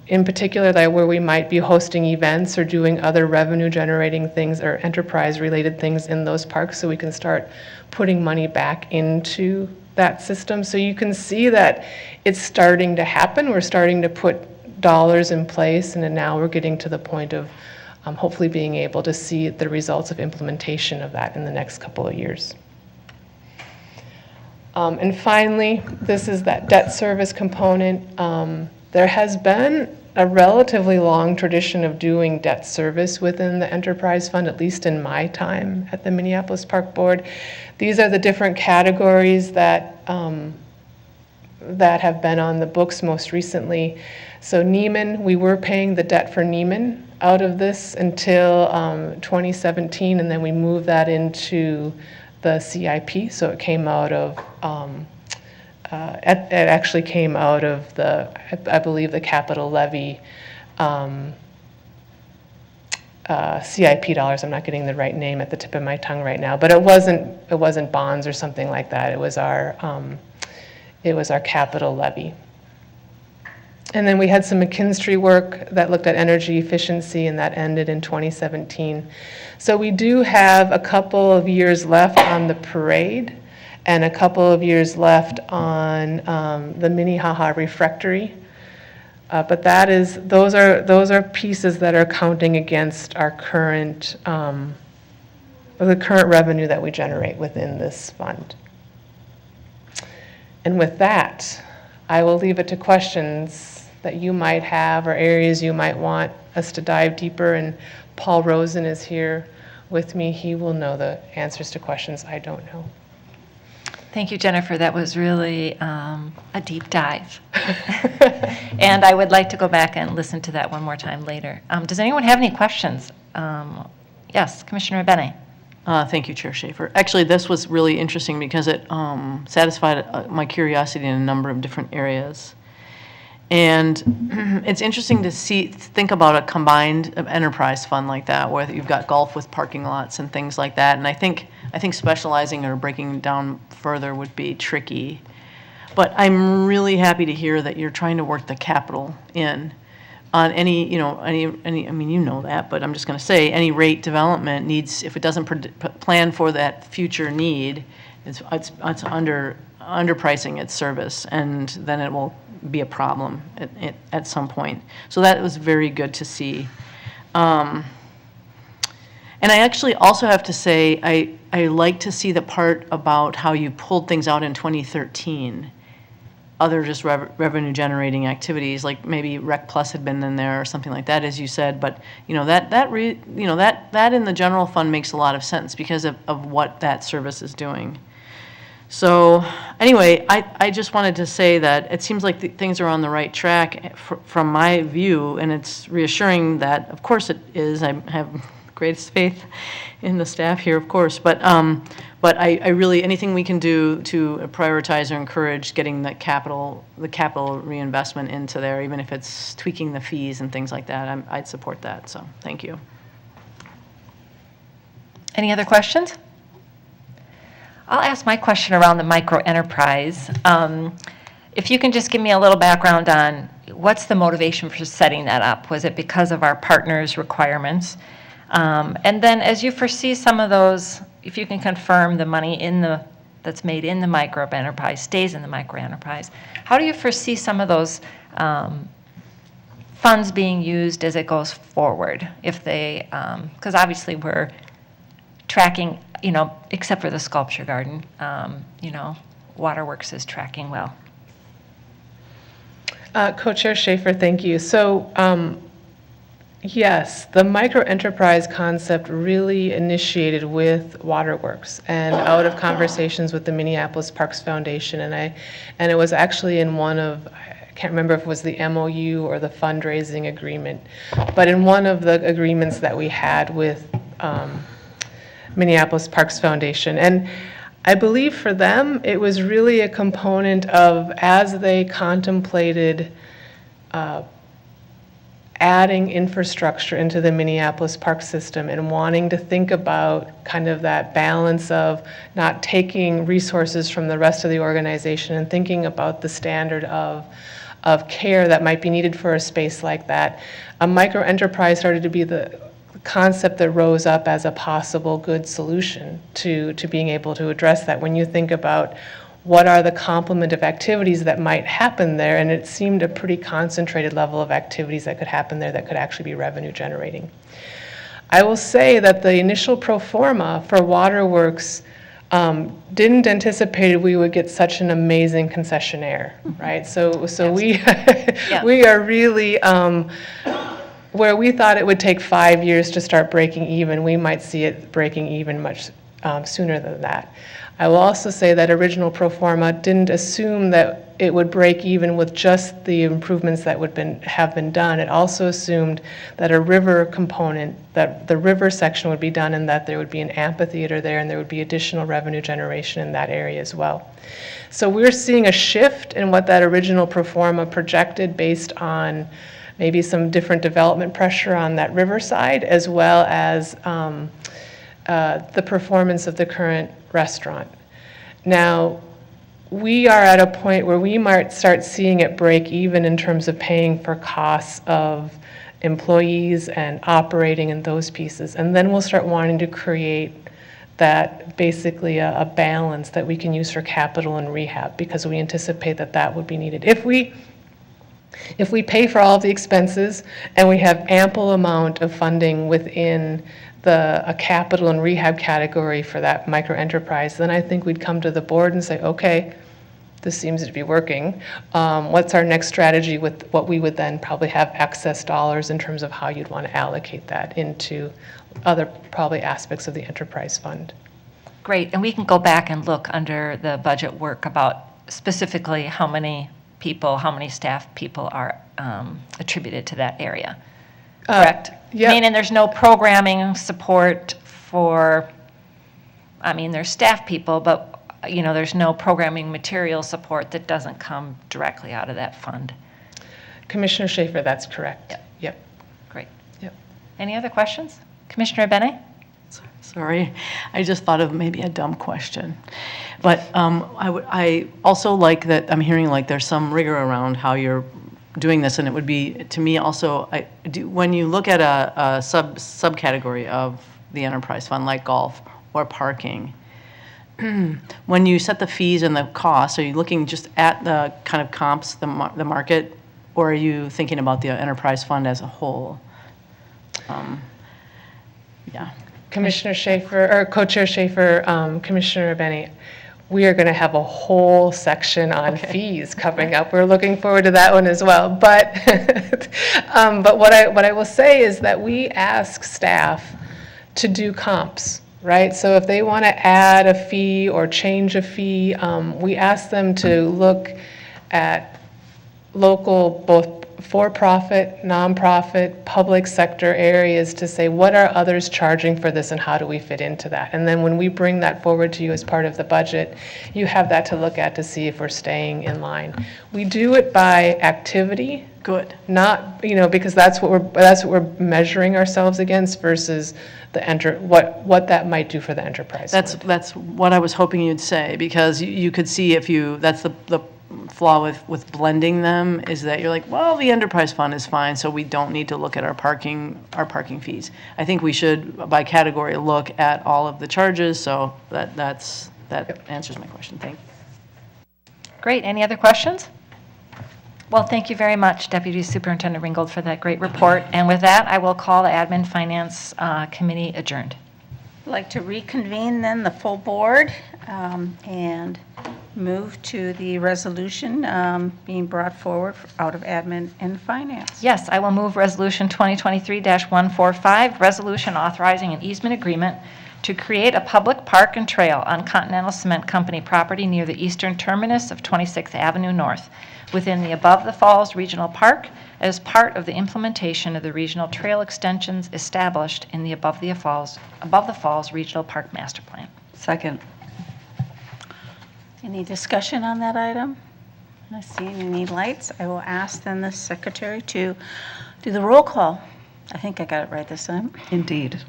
in particular, that where we might be hosting events or doing other revenue generating things or enterprise related things in those parks, so we can start putting money back into that system. So you can see that it's starting to happen. We're starting to put dollars in place, and then now we're getting to the point of hopefully being able to see the results of implementation of that in the next couple of years. And finally, this is that debt service component. There has been a relatively long tradition of doing debt service within the enterprise fund, at least in my time at the Minneapolis Park Board. These are the different categories that have been on the books most recently. So Neiman, we were paying the debt for Neiman out of this until 2017, and then we moved that into the CIP. So it came out of, it actually came out of the, I believe, the capital levy CIP dollars. I'm not getting the right name at the tip of my tongue right now, but it wasn't bonds or something like that. It was our capital levy. And then we had some McKinstry work that looked at energy efficiency, and that ended in 2017. So we do have a couple of years left on the parade and a couple of years left on the Minnehaha refractory. But those are pieces that are counting against our current, the current revenue that we generate within this fund. And with that, I will leave it to questions that you might have or areas you might want us to dive deeper. And Paul Rosen is here with me. He will know the answers to questions I don't know. Thank you, Jennifer. That was really a deep dive. And I would like to go back and listen to that one more time later. Does anyone have any questions? Yes, Commissioner Bene. Thank you, Chair Schaefer. Actually, this was really interesting because it satisfied my curiosity in a number of different areas. And it's interesting to think about a combined enterprise fund like that, where you've got golf with parking lots and things like that. And I think specializing or breaking it down further would be tricky. But I'm really happy to hear that you're trying to work the capital in on any, I mean, you know that, but I'm just going to say any rate development needs, if it doesn't plan for that future need, it's underpricing its service, and then it will be a problem at some point. So that was very good to see. And I actually also have to say, I like to see the part about how you pulled things out in 2013, other just revenue generating activities, like maybe Rec Plus had been in there or something like that, as you said. But that in the general fund makes a lot of sense because of what that service is doing. So anyway, I just wanted to say that it seems like things are on the right track from my view, and it's reassuring that, of course it is. I have greatest faith in the staff here, of course, but I really, anything we can do to prioritize or encourage getting the capital reinvestment into there, even if it's tweaking the fees and things like that, I'd support that, so thank you. Any other questions? I'll ask my question around the micro enterprise. If you can just give me a little background on what's the motivation for setting that up? Was it because of our partners' requirements? And then as you foresee some of those, if you can confirm the money that's made in the micro enterprise stays in the micro enterprise, how do you foresee some of those funds being used as it goes forward? If they, because obviously we're tracking, except for the sculpture garden, Waterworks is tracking well. Co-Chair Schaefer, thank you. So yes, the micro-enterprise concept really initiated with Waterworks and out of conversations with the Minneapolis Parks Foundation, and it was actually in one of, I can't remember if it was the MOU or the fundraising agreement, but in one of the agreements that we had with Minneapolis Parks Foundation. And I believe for them, it was really a component of, as they contemplated adding infrastructure into the Minneapolis park system and wanting to think about kind of that balance of not taking resources from the rest of the organization and thinking about the standard of care that might be needed for a space like that. A micro-enterprise started to be the concept that rose up as a possible good solution to being able to address that. When you think about what are the complement of activities that might happen there, and it seemed a pretty concentrated level of activities that could happen there that could actually be revenue generating. I will say that the initial pro forma for Waterworks didn't anticipate we would get such an amazing concessionaire, right? So we we are really where we thought it would take 5 years to start breaking even, we might see it breaking even much sooner than that. I will also say that original pro forma didn't assume that it would break even with just the improvements that have been done. It also assumed that a river component, that the river section would be done, and that there would be an amphitheater there, and there would be additional revenue generation in that area as well. So we're seeing a shift in what that original pro forma projected based on maybe some different development pressure on that river side, as well as the performance of the current restaurant. Now, we are at a point where we might start seeing it break even in terms of paying for costs of employees and operating and those pieces. And then we'll start wanting to create that basically a balance that we can use for capital and rehab, because we anticipate that that would be needed. If we pay for all of the expenses and we have ample amount of funding within a capital and rehab category for that micro enterprise, then I think we'd come to the board and say, okay, this seems to be working. What's our next strategy with what we would then probably have excess dollars in terms of how you'd want to allocate that into other probably aspects of the enterprise fund. Great, and we can go back and look under the budget work about specifically how many people, how many staff people are attributed to that area. Correct? Yeah. Meaning there's no programming support for, there's staff people, but there's no programming material support that doesn't come directly out of that fund. Commissioner Schaefer, that's correct. Yep. Great. Yep. Any other questions? Commissioner Bene? Sorry, I just thought of maybe a dumb question. But I also like that I'm hearing like there's some rigor around how you're doing this, and it would be, to me also, when you look at a subcategory of the enterprise fund like golf or parking, When you set the fees and the costs, are you looking just at the kind of comps, the market, or are you thinking about the enterprise fund as a whole? Yeah. Commissioner Schaefer, or Co-Chair Schaefer, Commissioner Benny, we are going to have a whole section on fees coming up. We're looking forward to that one as well. But, but what I will say is that we ask staff to do comps, right? So if they want to add a fee or change a fee, we ask them to look at local, both for-profit, nonprofit, public sector areas to say, what are others charging for this and how do we fit into that? And then when we bring that forward to you as part of the budget, you have that to look at to see if we're staying in line. We do it by activity. Good. Not, because that's what we're measuring ourselves against versus what that might do for the enterprise. That's what I was hoping you'd say, because you could see that's the flaw with blending them, is that you're like, well, the enterprise fund is fine, so we don't need to look at our parking fees. I think we should, by category, look at all of the charges, so that answers my question. Thank you. Great. Any other questions? Well, thank you very much, Deputy Superintendent Ringgold, for that great report. And with that, I will call the Admin Finance Committee adjourned. I'd like to reconvene then the full board and move to the resolution being brought forward out of Admin and Finance. Yes, I will move Resolution 2023-145, resolution authorizing an easement agreement to create a public park and trail on Continental Cement Company property near the eastern terminus of 26th Avenue North within the Above the Falls Regional Park as part of the implementation of the regional trail extensions established in the Above the Falls Regional Park Master Plan. Second. Any discussion on that item? Not seeing any lights. I will ask then the secretary to do the roll call. I think I got it right this time. Indeed.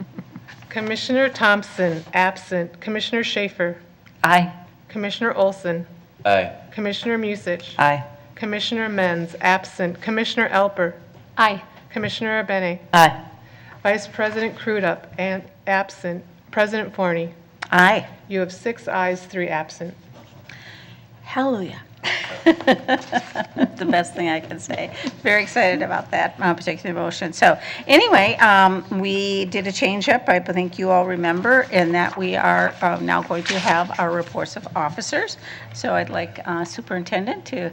Commissioner Thompson, absent. Commissioner Schaefer. Aye. Commissioner Olson. Aye. Commissioner Musich. Aye. Commissioner Menz, absent. Commissioner Elper. Aye. Commissioner Abene. Aye. Vice President Crudup, and absent. President Forney. Aye. You have 6 ayes, 3 absent. Hallelujah. The best thing I can say. Very excited about that particular motion. So anyway, we did a change up, I think you all remember, in that we are now going to have our reports of officers. So I'd like Superintendent to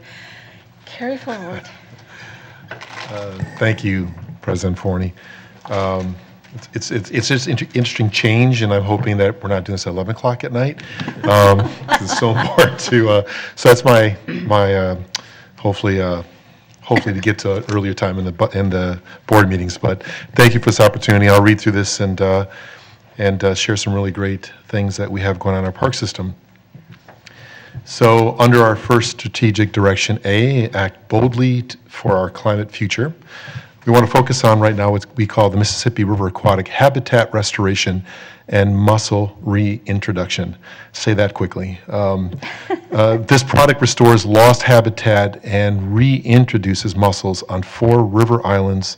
carry forward. Thank you, President Forney. It's just interesting change, and I'm hoping that we're not doing this at 11 o'clock at night. It's so important to, so that's my hopefully to get to an earlier time in the board meetings. But thank you for this opportunity. I'll read through this and share some really great things that we have going on in our park system. So under our first strategic direction, A, act boldly for our climate future. We want to focus on right now what we call the Mississippi River Aquatic Habitat Restoration and Mussel Reintroduction. Say that quickly. This product restores lost habitat and reintroduces mussels on 4 river islands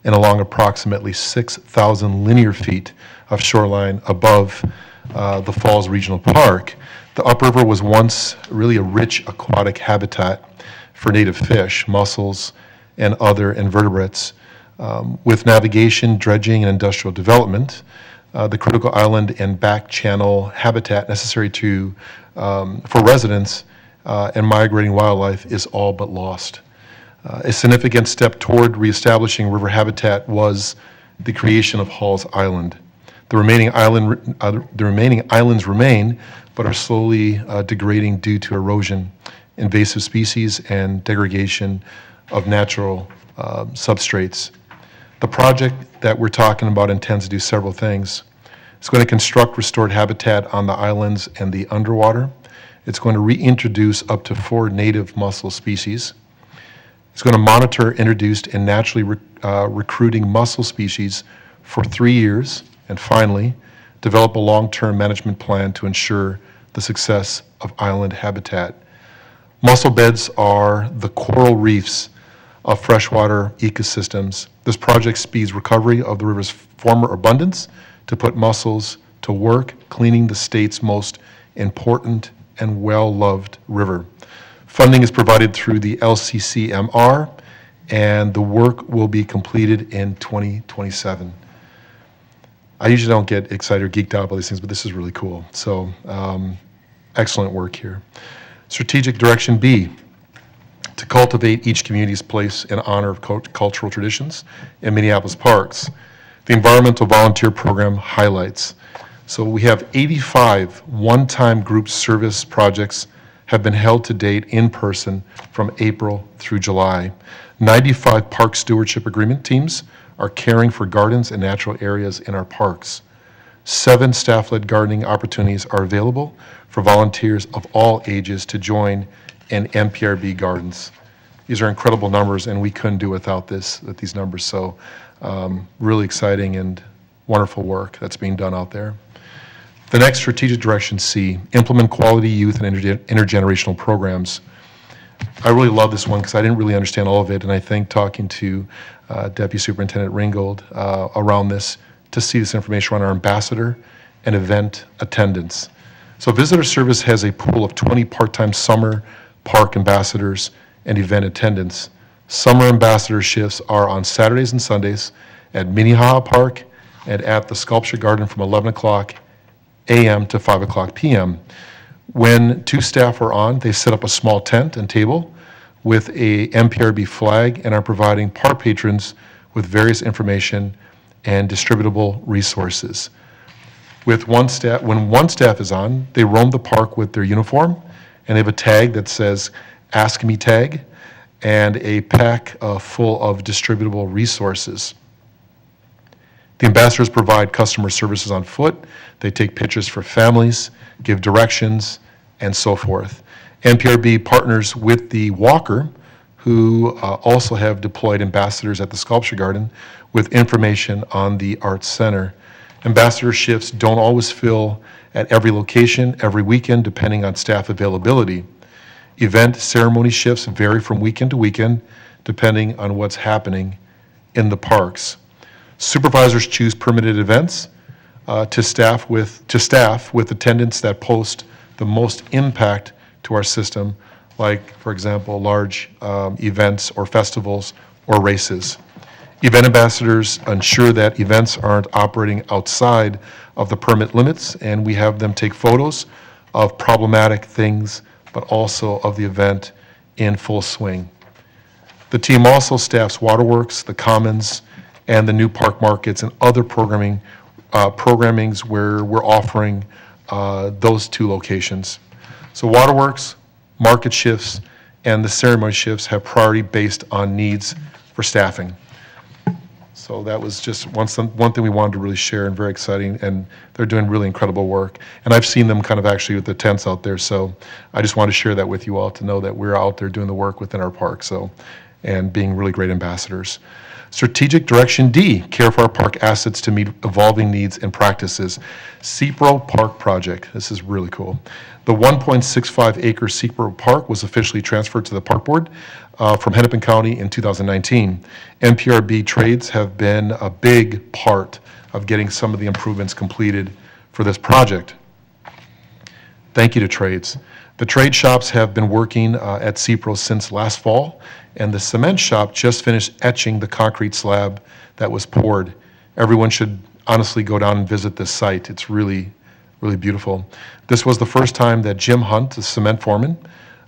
and along approximately 6,000 linear feet of shoreline above the Falls Regional Park. The upriver was once really a rich aquatic habitat for native fish, mussels, and other invertebrates. With navigation, dredging, and industrial development, the critical island and back channel habitat necessary for residents and migrating wildlife is all but lost. A significant step toward reestablishing river habitat was the creation of Hall's Island. The remaining islands remain, but are slowly degrading due to erosion, invasive species, and degradation of natural substrates. The project that we're talking about intends to do several things. It's going to construct restored habitat on the islands and the underwater. It's going to reintroduce up to 4 native mussel species. It's going to monitor introduced and naturally recruiting mussel species for 3 years. And finally, develop a long-term management plan to ensure the success of island habitat. Mussel beds are the coral reefs of freshwater ecosystems. This project speeds recovery of the river's former abundance to put mussels to work, cleaning the state's most important and well-loved river. Funding is provided through the LCCMR, and the work will be completed in 2027. I usually don't get excited or geeked out about these things, but this is really cool. So excellent work here. Strategic Direction B, to cultivate each community's place in honor of cultural traditions in Minneapolis parks. The Environmental Volunteer Program highlights. So we have 85 one-time group service projects have been held to date in person from April through July. 95 park stewardship agreement teams are caring for gardens and natural areas in our parks. 7 staff-led gardening opportunities are available for volunteers of all ages to join in MPRB gardens. These are incredible numbers, and we couldn't do without these numbers. So really exciting and wonderful work that's being done out there. The next strategic direction, C, implement quality youth and intergenerational programs. I really love this one because I didn't really understand all of it, and I think talking to Deputy Superintendent Ringgold around this to see this information around our ambassador and event attendance. So Visitor Service has a pool of 20 part-time summer park ambassadors and event attendants. Summer ambassador shifts are on Saturdays and Sundays at Minnehaha Park and at the Sculpture Garden from 11 o'clock a.m. to 5 o'clock p.m. When 2 staff are on, they set up a small tent and table with a MPRB flag and are providing park patrons with various information and distributable resources. When one staff is on, they roam the park with their uniform, and they have a tag that says, "Ask Me Tag," and a pack full of distributable resources. The ambassadors provide customer services on foot. They take pictures for families, give directions, and so forth. MPRB partners with the Walker, who also have deployed ambassadors at the Sculpture Garden with information on the Arts Center. Ambassador shifts don't always fill at every location, every weekend, depending on staff availability. Event ceremony shifts vary from weekend to weekend, depending on what's happening in the parks. Supervisors choose permitted events to staff with attendance that post the most impact to our system, like, for example, large events or festivals or races. Event ambassadors ensure that events aren't operating outside of the permit limits, and we have them take photos of problematic things, but also of the event in full swing. The team also staffs Waterworks, the Commons, and the new park markets and other programmings where we're offering those 2 locations. So Waterworks, market shifts, and the ceremony shifts have priority based on needs for staffing. So that was just one thing we wanted to really share, and very exciting, and they're doing really incredible work. And I've seen them kind of actually with the tents out there, so I just want to share that with you all to know that we're out there doing the work within our park, and being really great ambassadors. Strategic Direction D, care for our park assets to meet evolving needs and practices. CPRO Park Project, this is really cool. The 1.65-acre CPRO Park was officially transferred to the Park Board from Hennepin County in 2019. MPRB trades have been a big part of getting some of the improvements completed for this project. Thank you to trades. The trade shops have been working at CPRO since last fall, and the cement shop just finished etching the concrete slab that was poured. Everyone should honestly go down and visit this site. It's really, really beautiful. This was the first time that Jim Hunt, the cement foreman,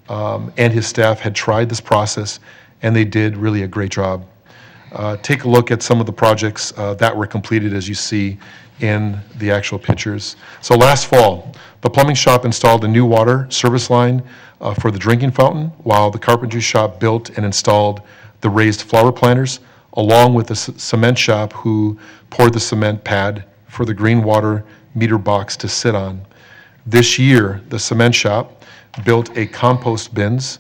and his staff had tried this process, and they did really a great job. Take a look at some of the projects that were completed, as you see in the actual pictures. So last fall, the plumbing shop installed a new water service line for the drinking fountain, while the carpentry shop built and installed the raised flower planters, along with the cement shop who poured the cement pad for the green water meter box to sit on. This year, the cement shop built a compost bins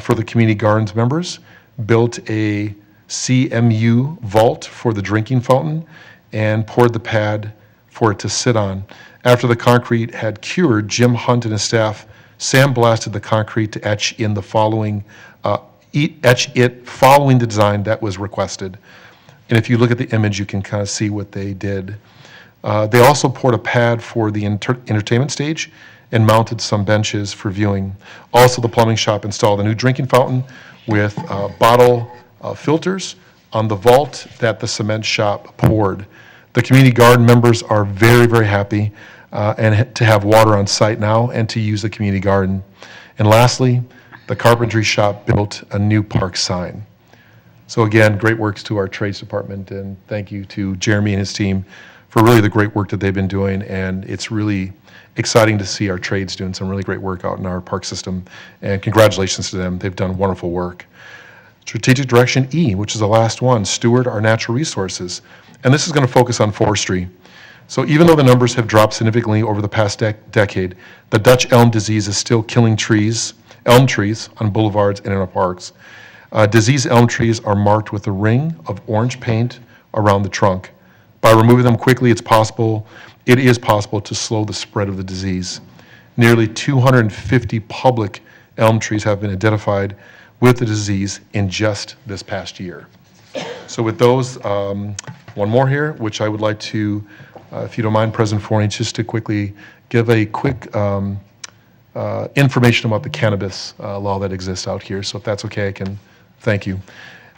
for the community gardens members, built a CMU vault for the drinking fountain, and poured the pad for it to sit on. After the concrete had cured, Jim Hunt and his staff sandblasted the concrete to etch it following the design that was requested. And if you look at the image, you can kind of see what they did. They also poured a pad for the entertainment stage and mounted some benches for viewing. Also, the plumbing shop installed a new drinking fountain with bottle filters on the vault that the cement shop poured. The community garden members are very, very happy and to have water on site now and to use the community garden. And lastly, the carpentry shop built a new park sign. So again, great works to our trades department, and thank you to Jeremy and his team for really the great work that they've been doing. And it's really exciting to see our trades doing some really great work out in our park system. And congratulations to them. They've done wonderful work. Strategic Direction E, which is the last one, steward our natural resources. And this is going to focus on forestry. So even though the numbers have dropped significantly over the past decade, the Dutch elm disease is still killing elm trees on boulevards and in our parks. Diseased elm trees are marked with a ring of orange paint around the trunk. By removing them quickly, it is possible to slow the spread of the disease. Nearly 250 public elm trees have been identified with the disease in just this past year. So with those, one more here, which I would like to, if you don't mind, President Forney, just to quickly give a quick information about the cannabis law that exists out here. So if that's okay, I can thank you.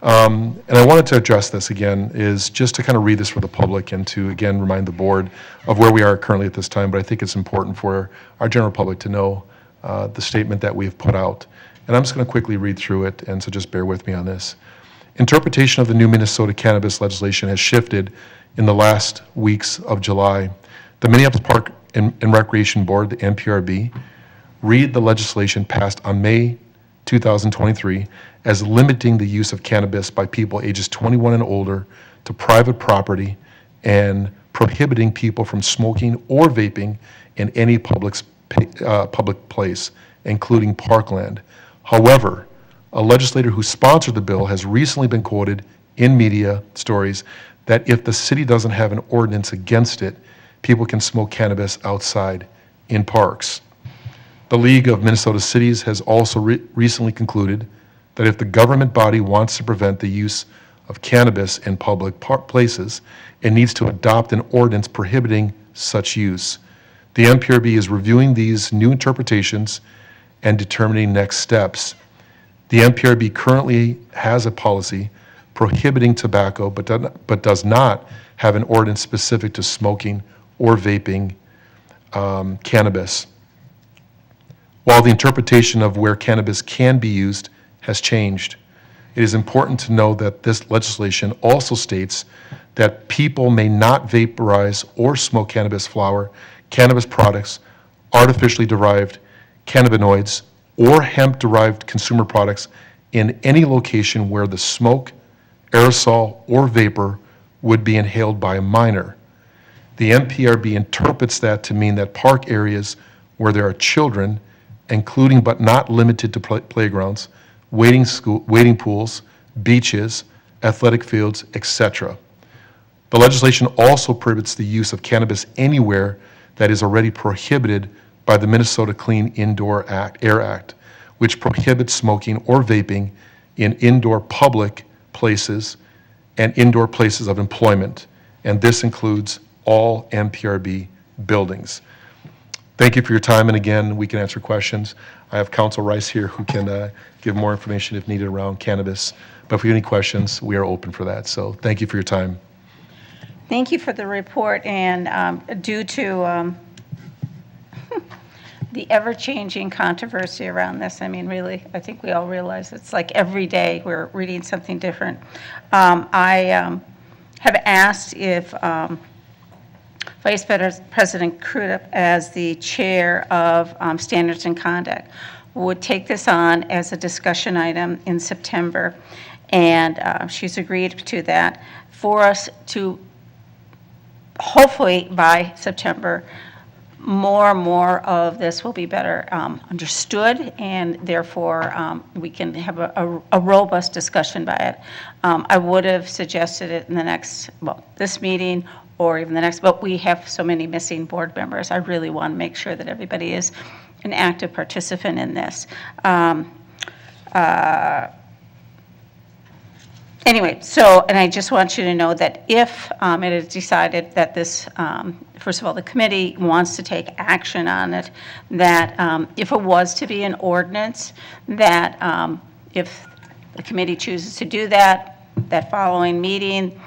And I wanted to address this again, is just to kind of read this for the public and to, again, remind the board of where we are currently at this time. But I think it's important for our general public to know the statement that we've put out. And I'm just going to quickly read through it, and so just bear with me on this. Interpretation of the new Minnesota cannabis legislation has shifted in the last weeks of July. The Minneapolis Park and Recreation Board, the NPRB, read the legislation passed on May 2023 as limiting the use of cannabis by people ages 21 and older to private property and prohibiting people from smoking or vaping in any public place, including parkland. However, a legislator who sponsored the bill has recently been quoted in media stories that if the city doesn't have an ordinance against it, people can smoke cannabis outside in parks. The League of Minnesota Cities has also recently concluded that if the government body wants to prevent the use of cannabis in public places, it needs to adopt an ordinance prohibiting such use. The NPRB is reviewing these new interpretations and determining next steps. The NPRB currently has a policy prohibiting tobacco, but does not have an ordinance specific to smoking or vaping cannabis. While the interpretation of where cannabis can be used has changed, it is important to know that this legislation also states that people may not vaporize or smoke cannabis flower, cannabis products, artificially derived cannabinoids, or hemp-derived consumer products in any location where the smoke, aerosol, or vapor would be inhaled by a minor. The NPRB interprets that to mean that park areas where there are children, including but not limited to playgrounds, wading pools, beaches, athletic fields, etc. The legislation also prohibits the use of cannabis anywhere that is already prohibited by the Minnesota Clean Indoor Air Act, which prohibits smoking or vaping in indoor public places and indoor places of employment, and this includes all NPRB buildings. Thank you for your time, and again, we can answer questions. I have Council Rice here who can give more information if needed around cannabis, but if you have any questions, we are open for that. So thank you for your time. Thank you for the report, and due to the ever-changing controversy around this, I mean, really, I think we all realize it's like every day we're reading something different. I have asked if Vice President Crudup, as the chair of Standards and Conduct, would take this on as a discussion item in September, and she's agreed to that for us to hopefully by September more and more of this will be better understood, and therefore we can have a robust discussion by it. I would have suggested it in the next, well, this meeting or even the next, but we have so many missing board members. I really want to make sure that everybody is an active participant in this. And Anyway, so, and I just want you to know that if it is decided that this, first of all, the committee wants to take action on it, that if it was to be an ordinance, that if the committee chooses to do that, that following meeting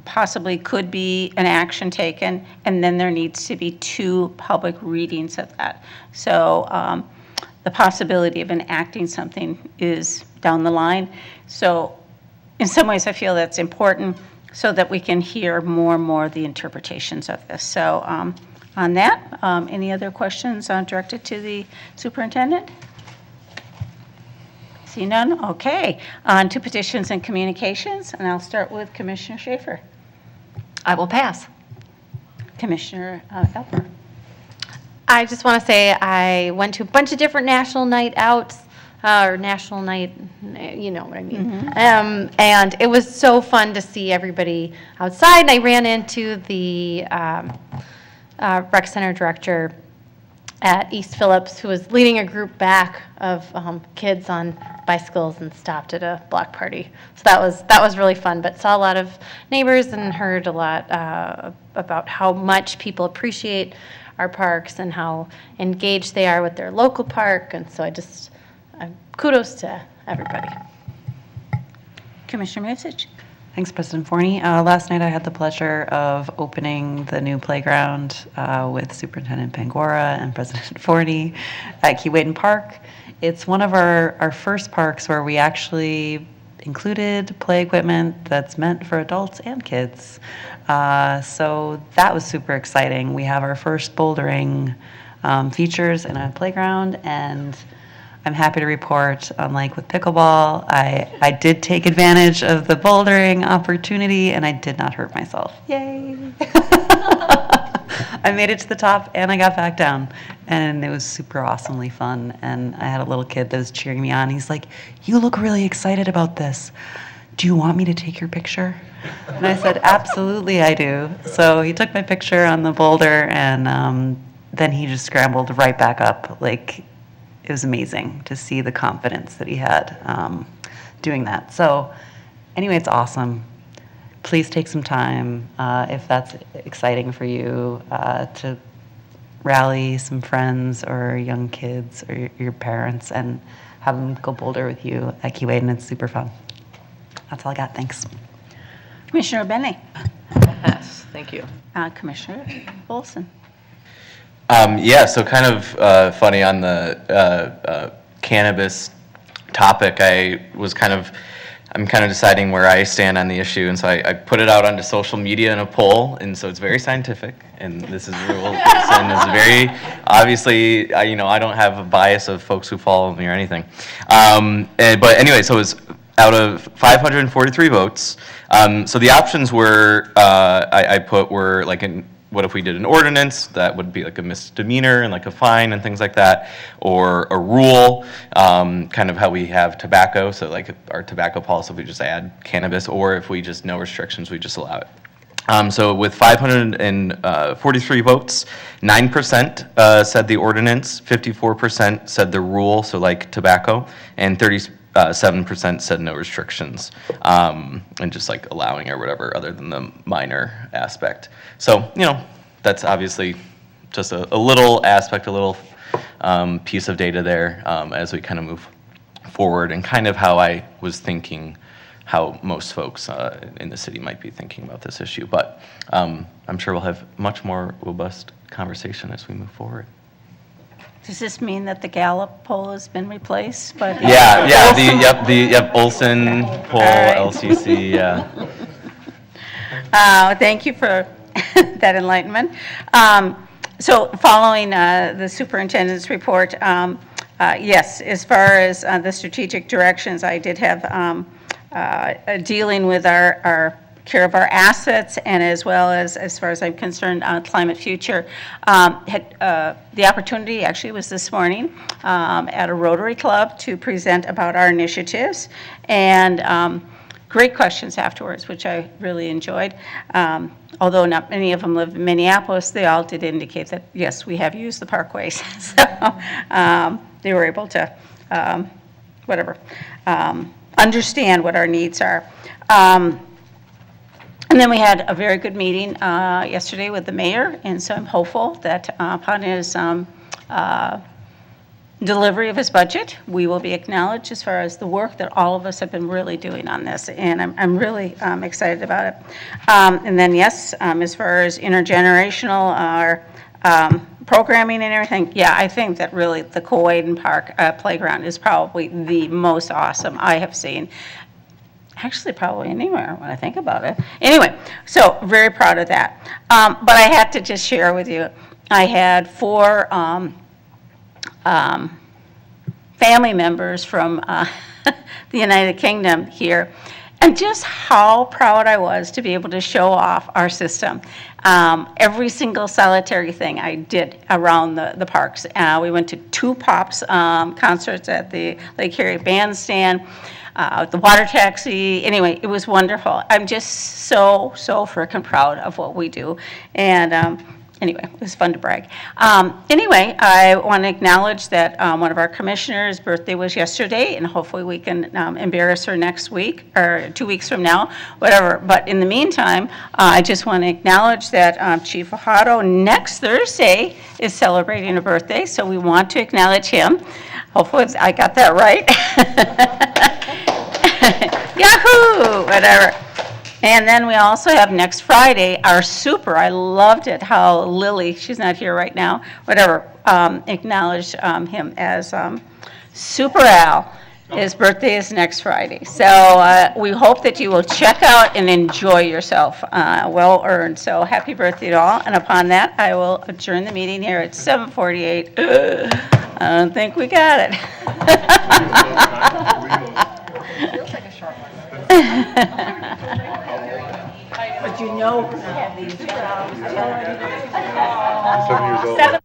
possibly could be an action taken, and then there needs to be 2 public readings of that. So the possibility of enacting something is down the line. So in some ways, I feel that's important so that we can hear more and more of the interpretations of this. So on that, any other questions directed to the superintendent? See none? Okay. On to petitions and communications, and I'll start with Commissioner Schaefer. I will pass. Commissioner Elper. I just want to say I went to a bunch of different national night outs, or national night, you know what I mean. And it was so fun to see everybody outside. And I ran into the rec center director at East Phillips, who was leading a group back of kids on bicycles and stopped at a block party. So that was really fun, but saw a lot of neighbors and heard a lot about how much people appreciate our parks and how engaged they are with their local park. And so I just, kudos to everybody. Commissioner Message. Thanks, President Forney. Last night I had the pleasure of opening the new playground with Superintendent Bangora and President Forney at Keewaydin Park. It's one of our first parks where we actually included play equipment that's meant for adults and kids. So that was super exciting. We have our first bouldering features in a playground, and I'm happy to report, unlike with pickleball, I did take advantage of the bouldering opportunity and I did not hurt myself. Yay! I made it to the top and I got back down, and it was super awesomely fun. And I had a little kid that was cheering me on. He's like, "You look really excited about this. Do you want me to take your picture?" And I said, "Absolutely, I do." So he took my picture on the boulder, and then he just scrambled right back up. Like, it was amazing to see the confidence that he had doing that. So anyway, it's awesome. Please take some time, if that's exciting for you, to rally some friends or young kids or your parents and have them go boulder with you at Keewaydin. It's super fun. That's all I got. Thanks. Commissioner Bennett. Yes, thank you. Commissioner Olson. Yeah, so kind of funny on the cannabis topic. I'm kind of deciding where I stand on the issue, and so I put it out onto social media in a poll, and so it's very scientific, and this is and it's very obviously, I don't have a bias of folks who follow me or anything. But anyway, so it was out of 543 votes. So the options were I put were like what if we did an ordinance that would be like a misdemeanor and like a fine and things like that, or a rule, kind of how we have tobacco, so like our tobacco policy, we just add cannabis, or if we just no restrictions, we just allow it. So with 543 votes, 9% said the ordinance, 54% said the rule, so like tobacco, and 7% said no restrictions, and just like allowing or whatever other than the minor aspect. So, that's obviously just a little aspect, a little piece of data there as we kind of move forward, and kind of how I was thinking how most folks in the city might be thinking about this issue. But I'm sure we'll have much more robust conversation as we move forward. Does this mean that the Gallup poll has been replaced? But the Olson poll, right. LCC, yeah. Thank you for that enlightenment. So following the superintendent's report, yes, as far as the strategic directions, I did have dealing with our care of our assets, and as well as far as I'm concerned, climate future. The opportunity actually was this morning at a Rotary Club to present about our initiatives, and great questions afterwards, which I really enjoyed. Although not many of them live in Minneapolis, they all did indicate that, yes, we have used the parkways. So they were able to, understand what our needs are. And then we had a very good meeting yesterday with the mayor, and so I'm hopeful that upon his delivery of his budget, we will be acknowledged as far as the work that all of us have been really doing on this, and I'm really excited about it. And then, yes, as far as intergenerational programming and everything, yeah, I think that really the Coaden Park playground is probably the most awesome I have seen. Actually, probably anywhere when I think about it. Anyway, so very proud of that. But I had to just share with you, I had 4 family members from the United Kingdom here, and just how proud I was to be able to show off our system. Every single solitary thing I did around the parks. We went to 2 Pops concerts at the Lake Erie Bandstand, the water taxi. Anyway, it was wonderful. I'm just so freaking proud of what we do. And anyway, it was fun to brag. Anyway, I want to acknowledge that one of our commissioners' birthday was yesterday, and hopefully we can embarrass her next week, or 2 weeks from now, whatever. But in the meantime, I just want to acknowledge that Chief Fajardo next Thursday is celebrating a birthday, so we want to acknowledge him. Hopefully I got that right. Yahoo! Whatever. And then we also have next Friday, our super, I loved it, how Lily, she's not here right now, whatever, acknowledged him as Super Al. His birthday is next Friday. So we hope that you will check out and enjoy yourself, well earned. So happy birthday to all. And upon that, I will adjourn the meeting here at 7:48. I don't think we got it. Feels like a short one. But you know, we have these. 7 years old.